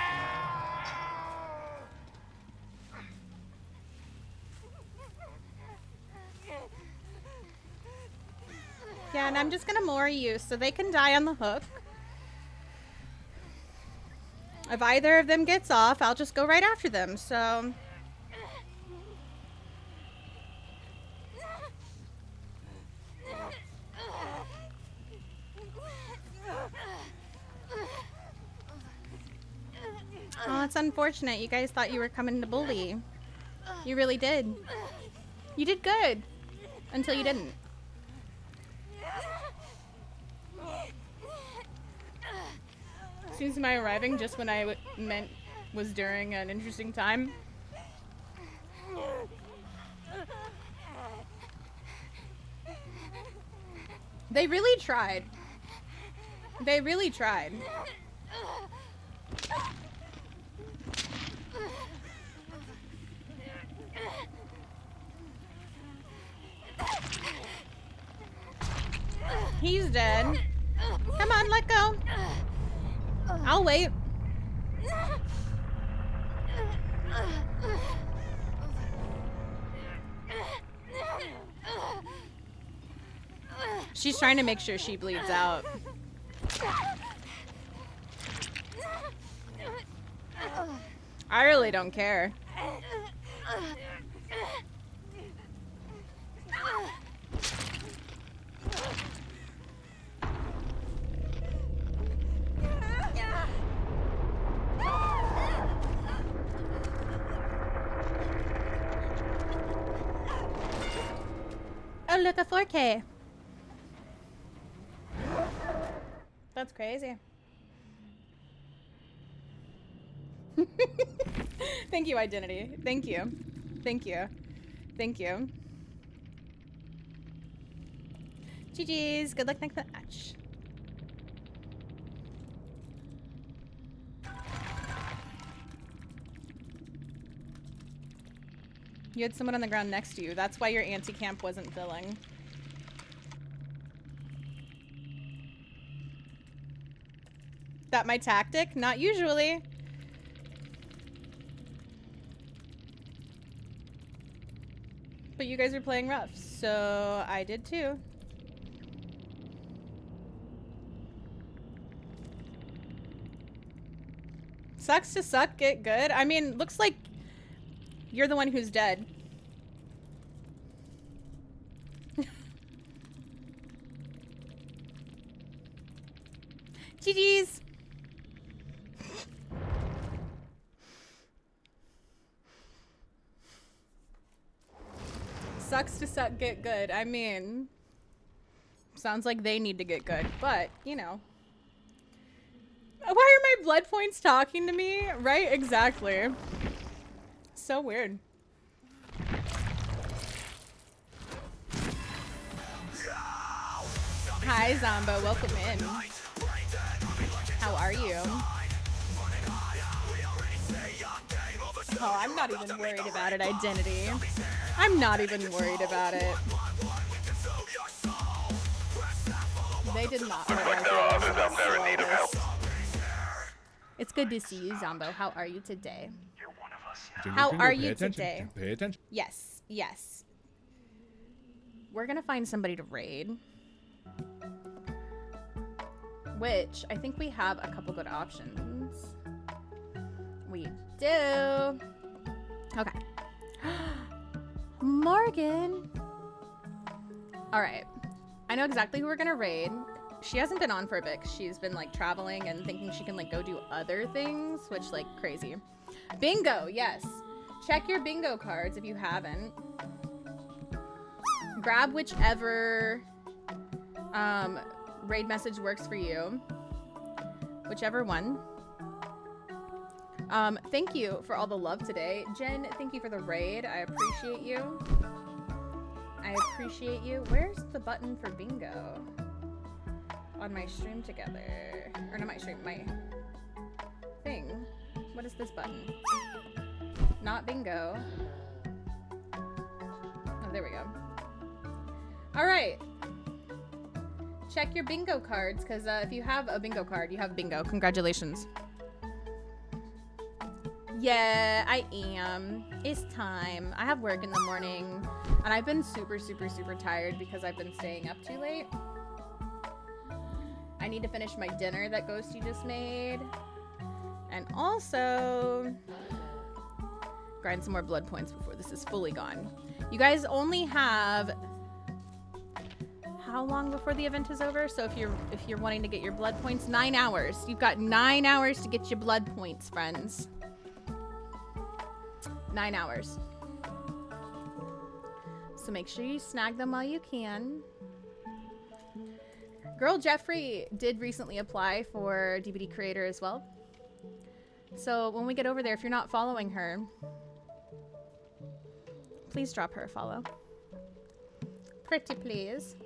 Yeah, and I'm just gonna moor you so they can die on the hook. If either of them gets off, I'll just go right after them, so... Oh, it's unfortunate. You guys thought you were coming to bully. You really did. You did good. Until you didn't. Seems my arriving just when I meant was during an interesting time. They really tried. They really tried. He's dead. Come on, let go. I'll wait. She's trying to make sure she bleeds out. I really don't care. Oh, look, a 4K. That's crazy. Thank you, Identity. Thank you. Thank you. Thank you. GG's. Good luck next match. You had someone on the ground next to you. That's why your anti-camp wasn't filling. That my tactic? Not usually. But you guys are playing rough, so I did too. Sucks to suck, get good. I mean, looks like you're the one who's dead. GG's. Sucks to suck, get good. I mean, sounds like they need to get good, but, you know. Why are my blood points talking to me? Right? Exactly. So weird. Hi, Zombo. Welcome in. How are you? Oh, I'm not even worried about it, Identity. I'm not even worried about it. They did not hurt my feelings. It's good to see you, Zombo. How are you today? How are you today? Pay attention. Yes, yes. We're gonna find somebody to raid. Which, I think we have a couple good options. We do. Okay. Morgan. Alright. I know exactly who we're gonna raid. She hasn't been on for a bit 'cause she's been like traveling and thinking she can like go do other things, which like crazy. Bingo, yes. Check your bingo cards if you haven't. Grab whichever raid message works for you. Whichever one. Thank you for all the love today. Jen, thank you for the raid. I appreciate you. I appreciate you. Where's the button for bingo? On my stream together. Or not my stream, my thing. What is this button? Not bingo. Oh, there we go. Alright. Check your bingo cards, because if you have a bingo card, you have bingo. Congratulations. Yeah, I am. It's time. I have work in the morning, and I've been super, super, super tired because I've been staying up too late. I need to finish my dinner that Ghosty just made. And also grind some more blood points before this is fully gone. You guys only have how long before the event is over? So if you're wanting to get your blood points, 9 hours. You've got 9 hours to get your blood points, friends. 9 hours. So make sure you snag them while you can. Girl Jeffrey did recently apply for DVD creator as well. So when we get over there, if you're not following her, please drop her a follow. Pretty please.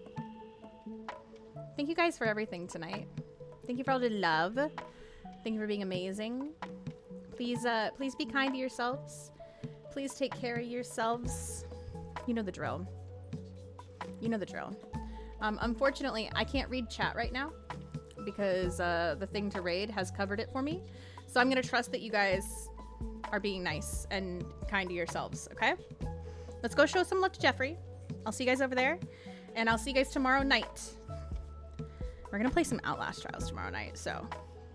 Thank you guys for everything tonight. Thank you for all the love. Thank you for being amazing. Please, please be kind to yourselves. Please take care of yourselves. You know the drill. You know the drill. Unfortunately, I can't read chat right now because the thing to raid has covered it for me. So I'm going to trust that you guys are being nice and kind to yourselves, okay? Let's go show some love to Jeffrey. I'll see you guys over there. And I'll see you guys tomorrow night. We're going to play some Outlast Trials tomorrow night, so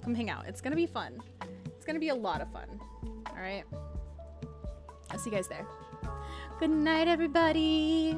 come hang out. It's going to be fun. It's going to be a lot of fun. All right? I'll see you guys there. Good night, everybody.